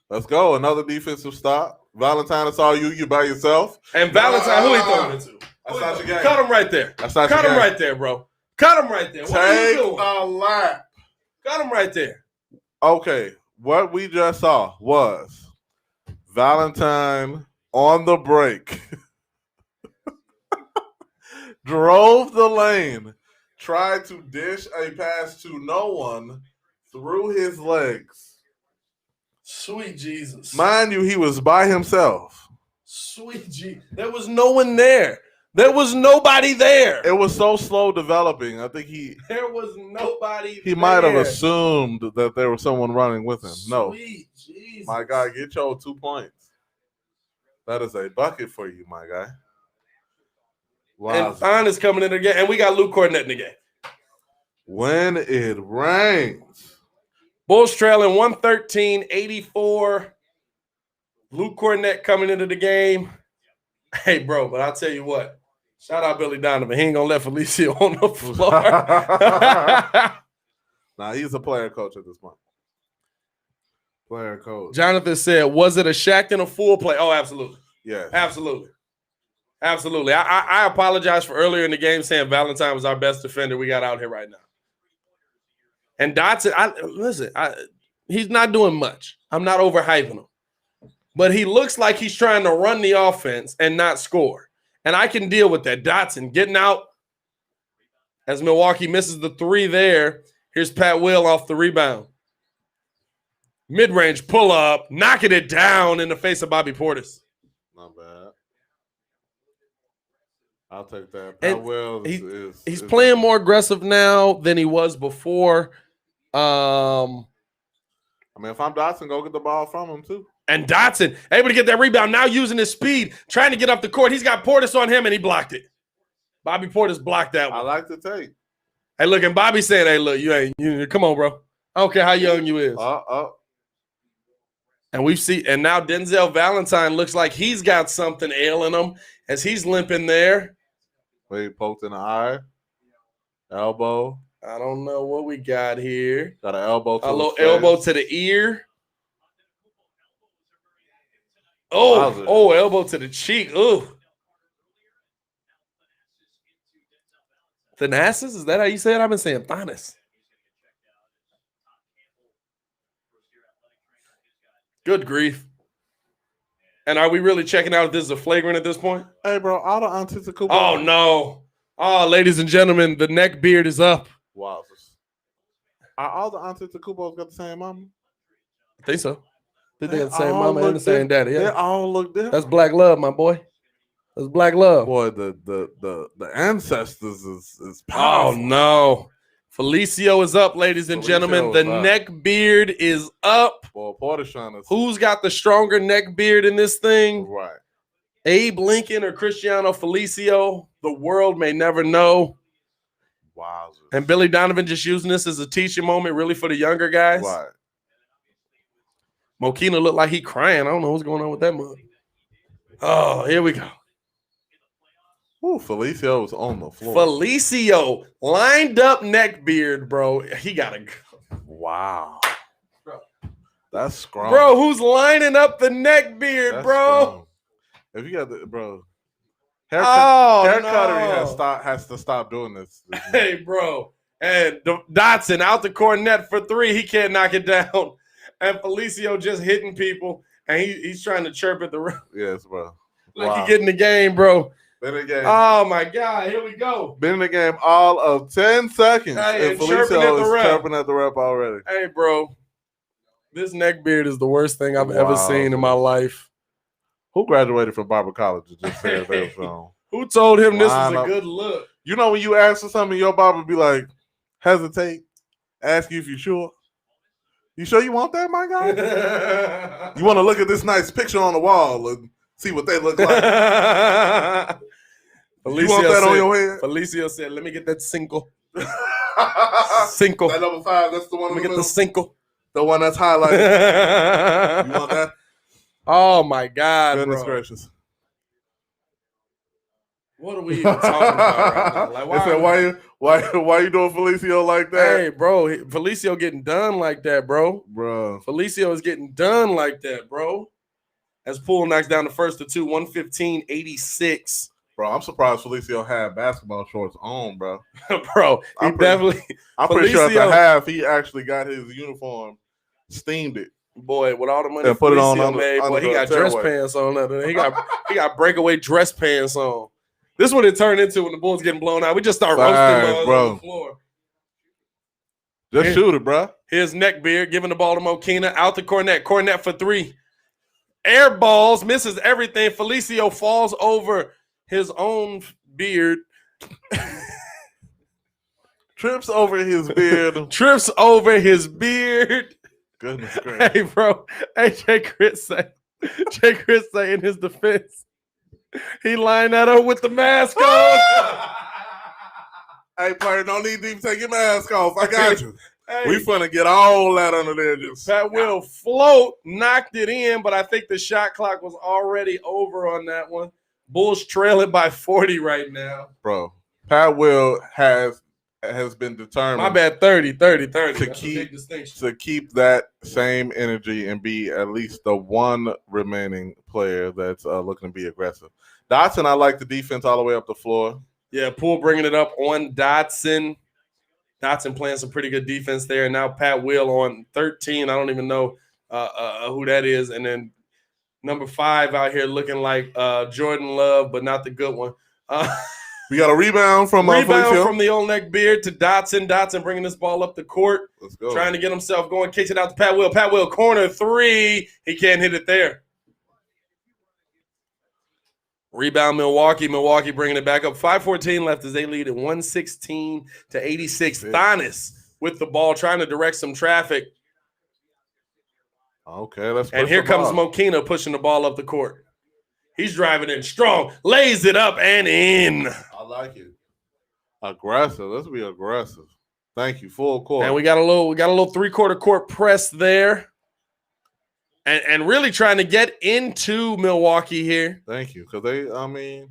Let's go. Another defensive stop. Valentine, it's all you. You by yourself. And Valentine, who he throwing it to? That's not your game. Cut him right there. That's not Cut your him game. right there, bro. Cut him right there. What are you doing? Take a lap. Cut him right there. Okay, what we just saw was Valentine on the break. Drove the lane, tried to dish a pass to no one through his legs. Sweet Jesus. Mind you, he was by himself. Sweet Jesus. There was no one there. There was nobody there. It was so slow developing. I think there was nobody he might have assumed that there was someone running with him. No. Sweet Jesus. My guy, get your 2 points. That is a bucket for you, my guy. Wow. And Fine is coming in again, and we got Luke Cornett in the game. When it rains. Bulls trailing 113-84. Luke Cornett coming into the game. Hey, bro, but I'll tell you what. Shout out Billy Donovan. He ain't going to let Felicio on the floor. Nah, he's a player coach at this point. Player coach. Jonathan said, was it a Shaqtin' a Fool play? Oh, absolutely. Yeah. Absolutely. Absolutely. I apologize for earlier in the game saying Valentine was our best defender we got out here right now. And Dotson, he's not doing much. I'm not overhyping him. But he looks like he's trying to run the offense and not score. And I can deal with that. Dotson getting out as Milwaukee misses the 3 there. Here's Pat Will off the rebound. Mid-range pull-up, knocking it down in the face of Bobby Portis. Not bad. I'll take that. Pat Will he's playing more aggressive now than he was before. I mean, if I'm Dotson, go get the ball from him too. And Dotson able to get that rebound, now using his speed, trying to get up the court. He's got Portis on him, and he blocked it. Bobby Portis blocked that one. I like the take. Hey, look, and Bobby saying, hey, look, come on, bro. I don't care how young you is. And and now Denzel Valentine looks like he's got something ailing him as he's limping there. Wait, poked in the eye. Elbow. I don't know what we got here. Got an elbow to a little elbow to the ear. Elbow to the cheek. Ooh. Thanasis? Is that how you say it? I've been saying Thanos. Good grief. And are we really checking out if this is a flagrant at this point? Hey, bro, all the Antetokounmpo. Oh, no. Oh, ladies and gentlemen, the neck beard is up. Wow. Are all the Antetokounmpos got the same mama? I think so. They got the same mama and the same daddy. Yeah. They all look different. That's black love, my boy. That's black love. Boy, the ancestors is powerful. Oh, no. Felicio is up, ladies and gentlemen. The neck beard is up. Boy, Portis trying to. Who's got the stronger neck beard in this thing? Right. Abe Lincoln or Cristiano Felicio? The world may never know. Wow. And Billy Donovan just using this as a teaching moment, really, for the younger guys. Right. Mokina looked like he crying. I don't know what's going on with that mug. Oh, here we go. Ooh, Felicio was on the floor. Felicio, lined up neck beard, bro. He got to go. Wow. Bro. That's strong. Bro, who's lining up the neck beard, that's bro? Strong. If you got the, bro. Haircuttery has to stop doing this. Hey, bro. And Dotson out the cornet for 3. He can't knock it down. And Felicio just hitting people. And he's trying to chirp at the rim. Yes, bro. Like he getting the game, bro. Been in the game. Oh, my God. Here we go. Been in the game all of 10 seconds. Hey, and Felicio is chirping at the rep already. Hey, bro. This neck beard is the worst thing I've ever seen in my life. Who graduated from Barber College and just said that song? Who told him this was a good look? You know when you ask for something, your barber be like, hesitate, ask you if you're sure. You sure you want that, my guy? You want to look at this nice picture on the wall and see what they look like? You want that on your head? Felicio said, let me get that single. Single. That number 5, that's the one. Let me get the single. The one that's highlighted. You want that? Oh, my God, Goodness gracious. What are we even talking about right now? Like, why you doing Felicio like that? Hey, bro, Felicio getting done like that, bro. Bro. Felicio is getting done like that, bro. As Poole knocks down the first of 2, 115-86. Bro, I'm surprised Felicio had basketball shorts on, bro. Bro, I'm pretty sure at the half he actually got his uniform, steamed it. Boy, with all the money And put it on Felicio under- made, boy, under he the got dress tailway. pants on. He got breakaway dress pants on. This is what it turned into when the Bulls getting blown out. We just start roasting bro. on the floor. Just shoot it, bro. Here's Neckbeard giving the ball to Mokina. Out to Cornette. Cornette for three. Air balls. Misses everything. Felicio falls over his own beard. Trips over his beard. Trips over his beard. Goodness gracious. Hey, bro. Hey, Jay Chris say in his defense, he lined that up with the mask on. Hey, player, don't need to even take your mask off. I got you. Hey, We finna get all that under there. Just Pat Will float, knocked it in, but I think the shot clock was already over on that one. Bulls trailing by 40 right now. bro. Pat Will has been determined. My bad, 30. To That's a keep- big distinction. to keep that same energy and be at least the one remaining player that's looking to be aggressive. Dotson, I like the defense all the way up the floor. Yeah, Poole bringing it up on Dotson. Dotson playing some pretty good defense there. And now Pat Will on 13. I don't even know who that is. And then number 5 out here looking like Jordan Love, but not the good one. We got a rebound from Felicio. From the old Neckbeard to Dotson. Dotson bringing this ball up the court. Let's go. Trying to get himself going. Kicks it out to Pat Will. Pat Will, corner 3. He can't hit it there. Rebound Milwaukee. Milwaukee bringing it back up. 5:14 left as they lead at 116 to 86. Thonis with the ball trying to direct some traffic. Okay, let's. And here comes Mokina pushing the ball up the court. He's driving in strong. Lays it up and in. I like it. Aggressive. Let's be aggressive. Thank you. Full court. And we got a little 3/4 court press there. And really trying to get into Milwaukee here. Thank you. Because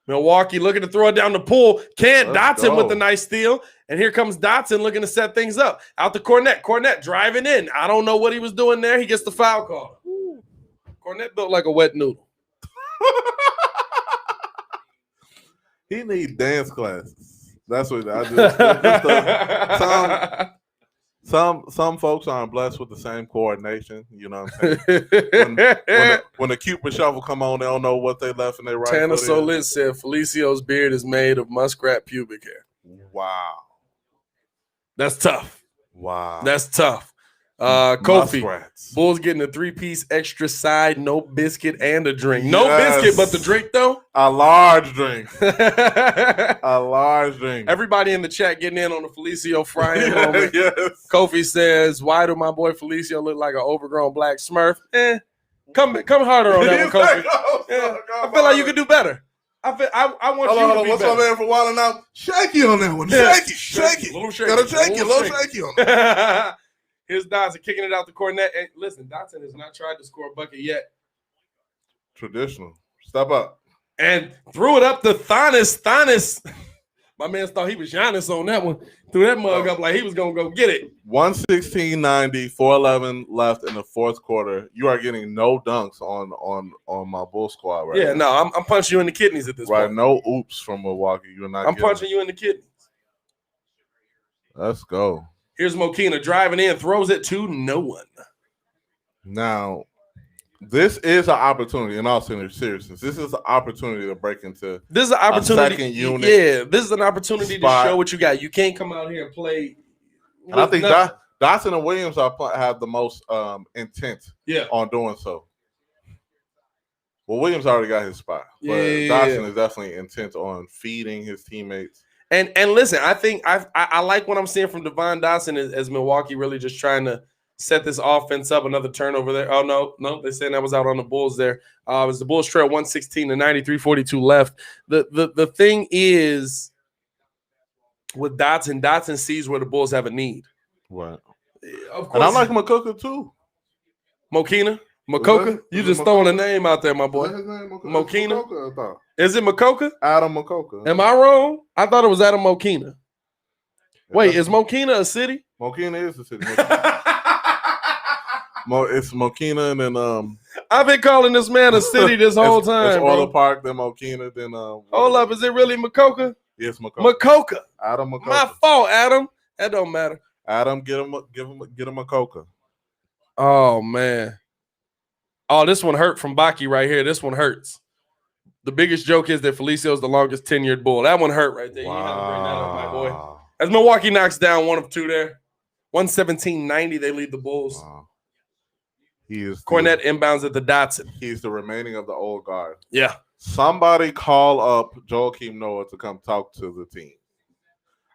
Milwaukee looking to throw it down the pool. Can't. Let's Dotson go. with the nice steal. And here comes Dotson looking to set things up. Out to Cornette. Cornette driving in. I don't know what he was doing there. He gets the foul call. Cornette built like a wet noodle. he needs dance classes. That's what I just some folks aren't blessed with the same coordination. You know what I'm saying? when the Cupid shuffle come on, they don't know what they left in their right Tanner foot in. Solit said Felicio's beard is made of muskrat pubic hair. Wow. That's tough. Wow. That's tough. Kofi. Muskrats. Bulls getting a 3-piece extra side, no biscuit and a drink. No Yes. biscuit, but the drink though. A large drink. A large drink. Everybody in the chat getting in on the Felicio frying moment. Yes. Kofi says, "Why do my boy Felicio look like an overgrown black Smurf?" Come harder on that one, Kofi. I feel like you could do better. I want you to be What's better. my man for wilding out? Shaky on that one. Yeah. Shaky. Little shaky. Gotta shaky. Little shaky on it. Here's Dotson kicking it out the Cornet. And listen, Dotson has not tried to score a bucket yet. Traditional. Step up. And threw it up to Thonis. Thonis. My man thought he was Giannis on that one. Threw that mug up like he was going to go get it. 116-90, 4:11 left in the fourth quarter. You are getting no dunks on my Bull squad right Yeah, now. no, I'm punching you in the kidneys at this Right, point. no oops from Milwaukee. You're not. I'm punching you in the kidneys. Let's go. Here's Mokina driving in, throws it to no one. Now, this is an opportunity. In all seriousness, this is an opportunity to break into. This is an opportunity. second unit Yeah, this is an opportunity spot. to show what you got. You can't come out here and play. And I think nothing. Dotson and Williams have the most intent on doing so. Well, Williams already got his spot, but Dotson is definitely intent on feeding his teammates. And listen, I think I like what I'm seeing from Devon Dotson as Milwaukee really just trying to set this offense up. Another turnover there. Oh, no, they're saying that was out on the Bulls there. It was the Bulls trail 116 to 93, 42 left. The thing is with Dotson sees where the Bulls have a need. Right. Of course. And I like Makoka too. Makoka? You just throwing a name out there, my boy. Mokina? I thought. Is it Makoka? Adam Makoka. Am I wrong? I thought it was Adam Mokina. Wait, is Mokina a city? Mokina is a city. It's Mokina, and then I've been calling this man a city this whole time. It's bro. Orla Park, then Mokina, then Hold up, is it really Makoka? Yes, Makoka. Makoka. Adam Makoka. My fault, Adam. That don't matter. Adam, get him a Coca. Oh, man. Oh, this one hurt from Baki right here. This one hurts. The biggest joke is that Felicio's the longest tenured Bull. That one hurt right there. Wow. You had to bring that up, my boy. As Milwaukee knocks down 1 of 2 there. 117-90, they lead the Bulls. Wow. He is Cornette inbounds at the Dotson. He's the remaining of the old guard. Yeah. Somebody call up Joakim Noah to come talk to the team.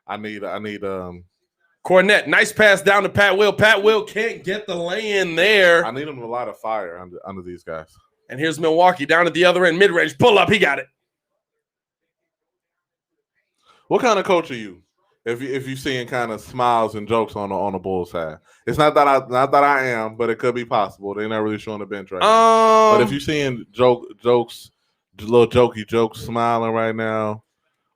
I need Cornette, nice pass down to Pat Will. Pat Will can't get the lay-in there. I need him to light a fire under these guys. And here's Milwaukee down at the other end, mid-range. Pull up, he got it. What kind of coach are you? If you're seeing kind of smiles and jokes on the Bulls side, it's not that I am, but it could be possible. They're not really showing the bench right now. But if you're seeing jokes, little jokey jokes, smiling right now,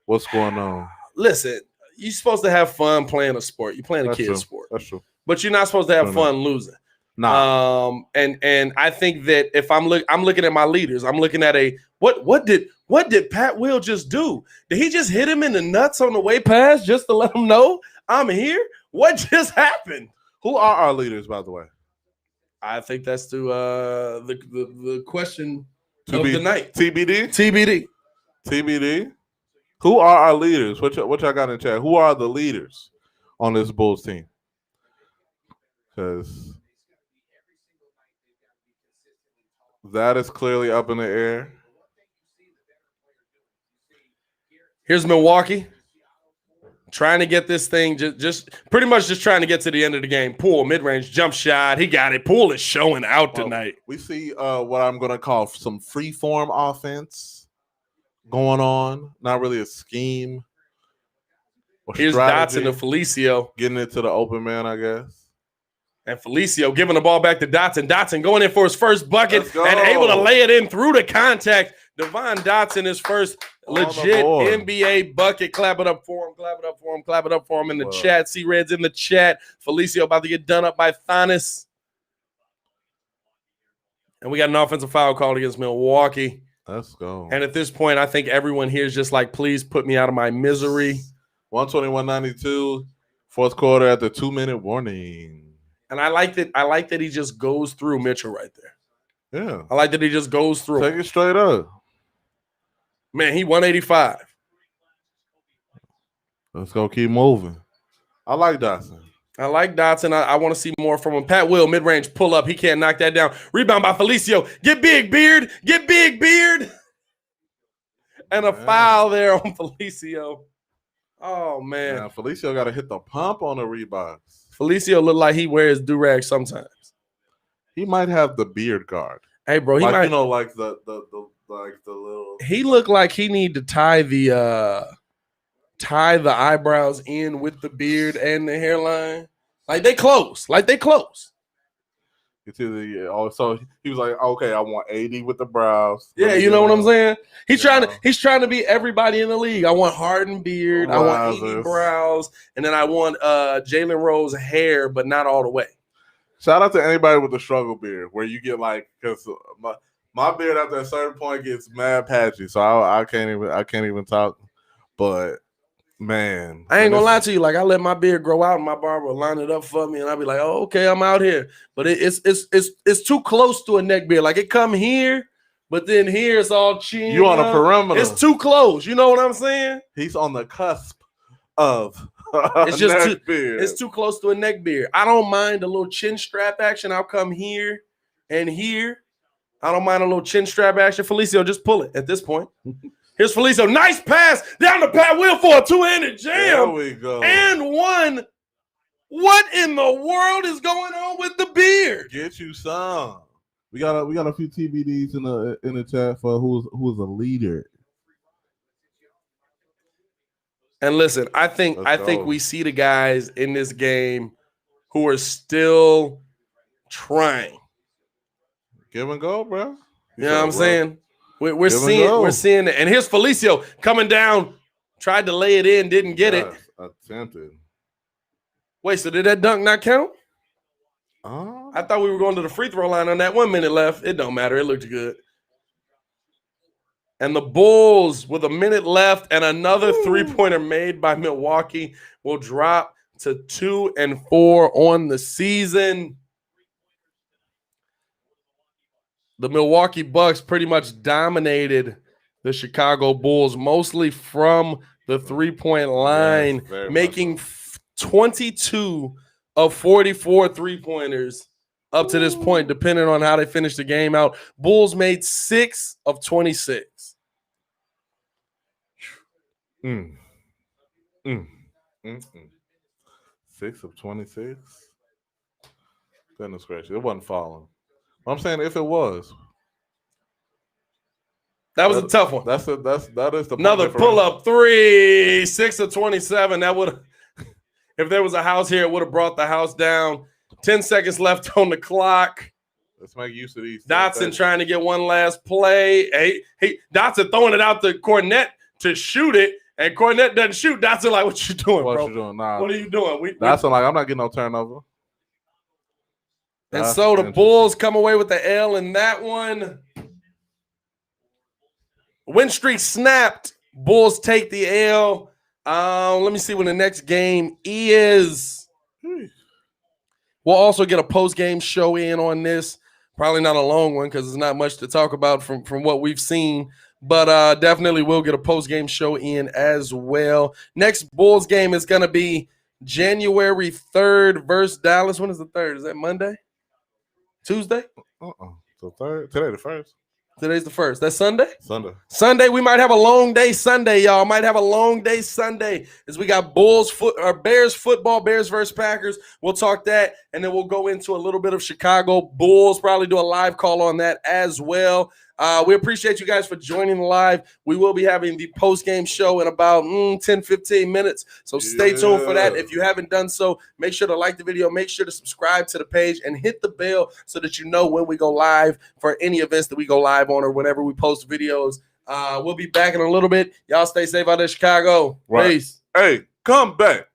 what's going on? Listen, you're supposed to have fun playing a sport. You're playing a kid's sport. That's true. But you're not supposed to have fun losing. Nah. And I think that if I'm looking at my leaders, I'm looking at what did Pat Will just do? Did he just hit him in the nuts on the way past just to let him know I'm here? What just happened? Who are our leaders, by the way? I think that's the question of the night. TBD. Who are our leaders? What y'all got in chat? Who are the leaders on this Bulls team? Because that is clearly up in the air. Here's Milwaukee trying to get this thing just pretty much just trying to get to the end of the game. Poole, mid-range jump shot. He got it. Poole is showing out tonight. We see what I'm going to call some free-form offense going on. Not really a scheme. Here's Dotson to Felicio. Getting it to the open man, I guess. And Felicio giving the ball back to Dotson. Dotson going in for his first bucket and able to lay it in through the contact. Devon Dotson, his first legit NBA bucket. Clap it up for him. Clap it up for him. Clap it up for him in the chat. C-Red's in the chat. Felicio about to get done up by Thanis. And we got an offensive foul called against Milwaukee. Let's go. And at this point, I think everyone here is just like, please put me out of my misery. 121-92, fourth quarter at the 2-minute warning. And I like that he just goes through Mitchell right there. Yeah. I like that he just goes through. Take it straight up. Man, he 185. Let's go keep moving. I like Dotson. I want to see more from him. Pat Will, mid-range pull up. He can't knock that down. Rebound by Felicio. Get big, Beard. Get big, Beard. And a foul there on Felicio. Oh, man. Now, Felicio got to hit the pump on the rebounds. Felicio look like he wears do-rag sometimes. He might have the beard guard. Hey, bro, he might. You know, like the little. He looked like he need to tie the eyebrows in with the beard and the hairline. Like they close. It's either so he was like, okay, I want 80 with the brows. Yeah, you know what I'm saying? He's trying to be everybody in the league. I want Harden beard, I want 80 brows, and then I want Jalen Rose hair, but not all the way. Shout out to anybody with a struggle beard where you get like, because my beard after a certain point gets mad patchy, so I can't even talk. But man, I ain't gonna lie to you. Like I let my beard grow out, and my barber will line it up for me, and I'll be like, "Oh, okay, I'm out here." But it's too close to a neck beard. Like it come here, but then here it's all chin. You on a perimeter? It's too close. You know what I'm saying? He's on the cusp of. It's just it's too close to a neck beard. I don't mind a little chin strap action. I'll come here and here. I don't mind a little chin strap action. Felicio, just pull it at this point. Here's Felicio. Nice pass down to Pat Will for a two-handed jam. There we go. And one. What in the world is going on with the beard? Get you some. We got a few TBDs in the chat for who's a leader. And listen, I think we see the guys in this game who are still trying. Give and go, bro. You know what I'm saying? We're seeing it. And here's Felicio coming down, tried to lay it in, didn't get it. Attempted. Wait, so did that dunk not count? Oh. I thought we were going to the free throw line on that 1 minute left. It don't matter. It looked good. And the Bulls, with a minute left and another three-pointer made by Milwaukee, will drop to 2-4 on the season. the Milwaukee Bucks pretty much dominated the Chicago Bulls, mostly from the three-point line, Yes, making 22 of 44 three-pointers up to this point, depending on how they finish the game out. Bulls made 6 of 26. 6 of 26. Goodness gracious, it wasn't falling. I'm saying if it was, that was a tough one. That is the another pull-up three. 6 of 27. That would, if there was a house here, it would have brought the house down. 10 seconds left on the clock. Let's make use of these. Dotson trying to get one last play. Hey, Dotson throwing it out to Cornette to shoot it, and Cornette doesn't shoot. Dotson like, what you doing, bro? What you doing? Nah. What are you doing? Dotson like, I'm not getting no turnover. And so the Bulls come away with the L in that one. Win streak snapped. Bulls take the L. Let me see when the next game is. We'll also get a post-game show in on this. Probably not a long one because there's not much to talk about from what we've seen. But definitely we'll get a post-game show in as well. Next Bulls game is going to be January 3rd versus Dallas. When is the 3rd? Is that Monday? Tuesday? So 3rd. Today the 1st. Today's the 1st. That's Sunday? Sunday. We might have a long day Sunday, y'all. Might have a long day Sunday as we got Bears football, Bears versus Packers. We'll talk that, and then we'll go into a little bit of Chicago Bulls, probably do a live call on that as well. We appreciate you guys for joining the live. We will be having the post-game show in about 10, 15 minutes. So stay tuned for that. If you haven't done so, make sure to like the video. Make sure to subscribe to the page and hit the bell so that you know when we go live for any events that we go live on or whenever we post videos. We'll be back in a little bit. Y'all stay safe out there, Chicago. Right. Peace. Hey, come back.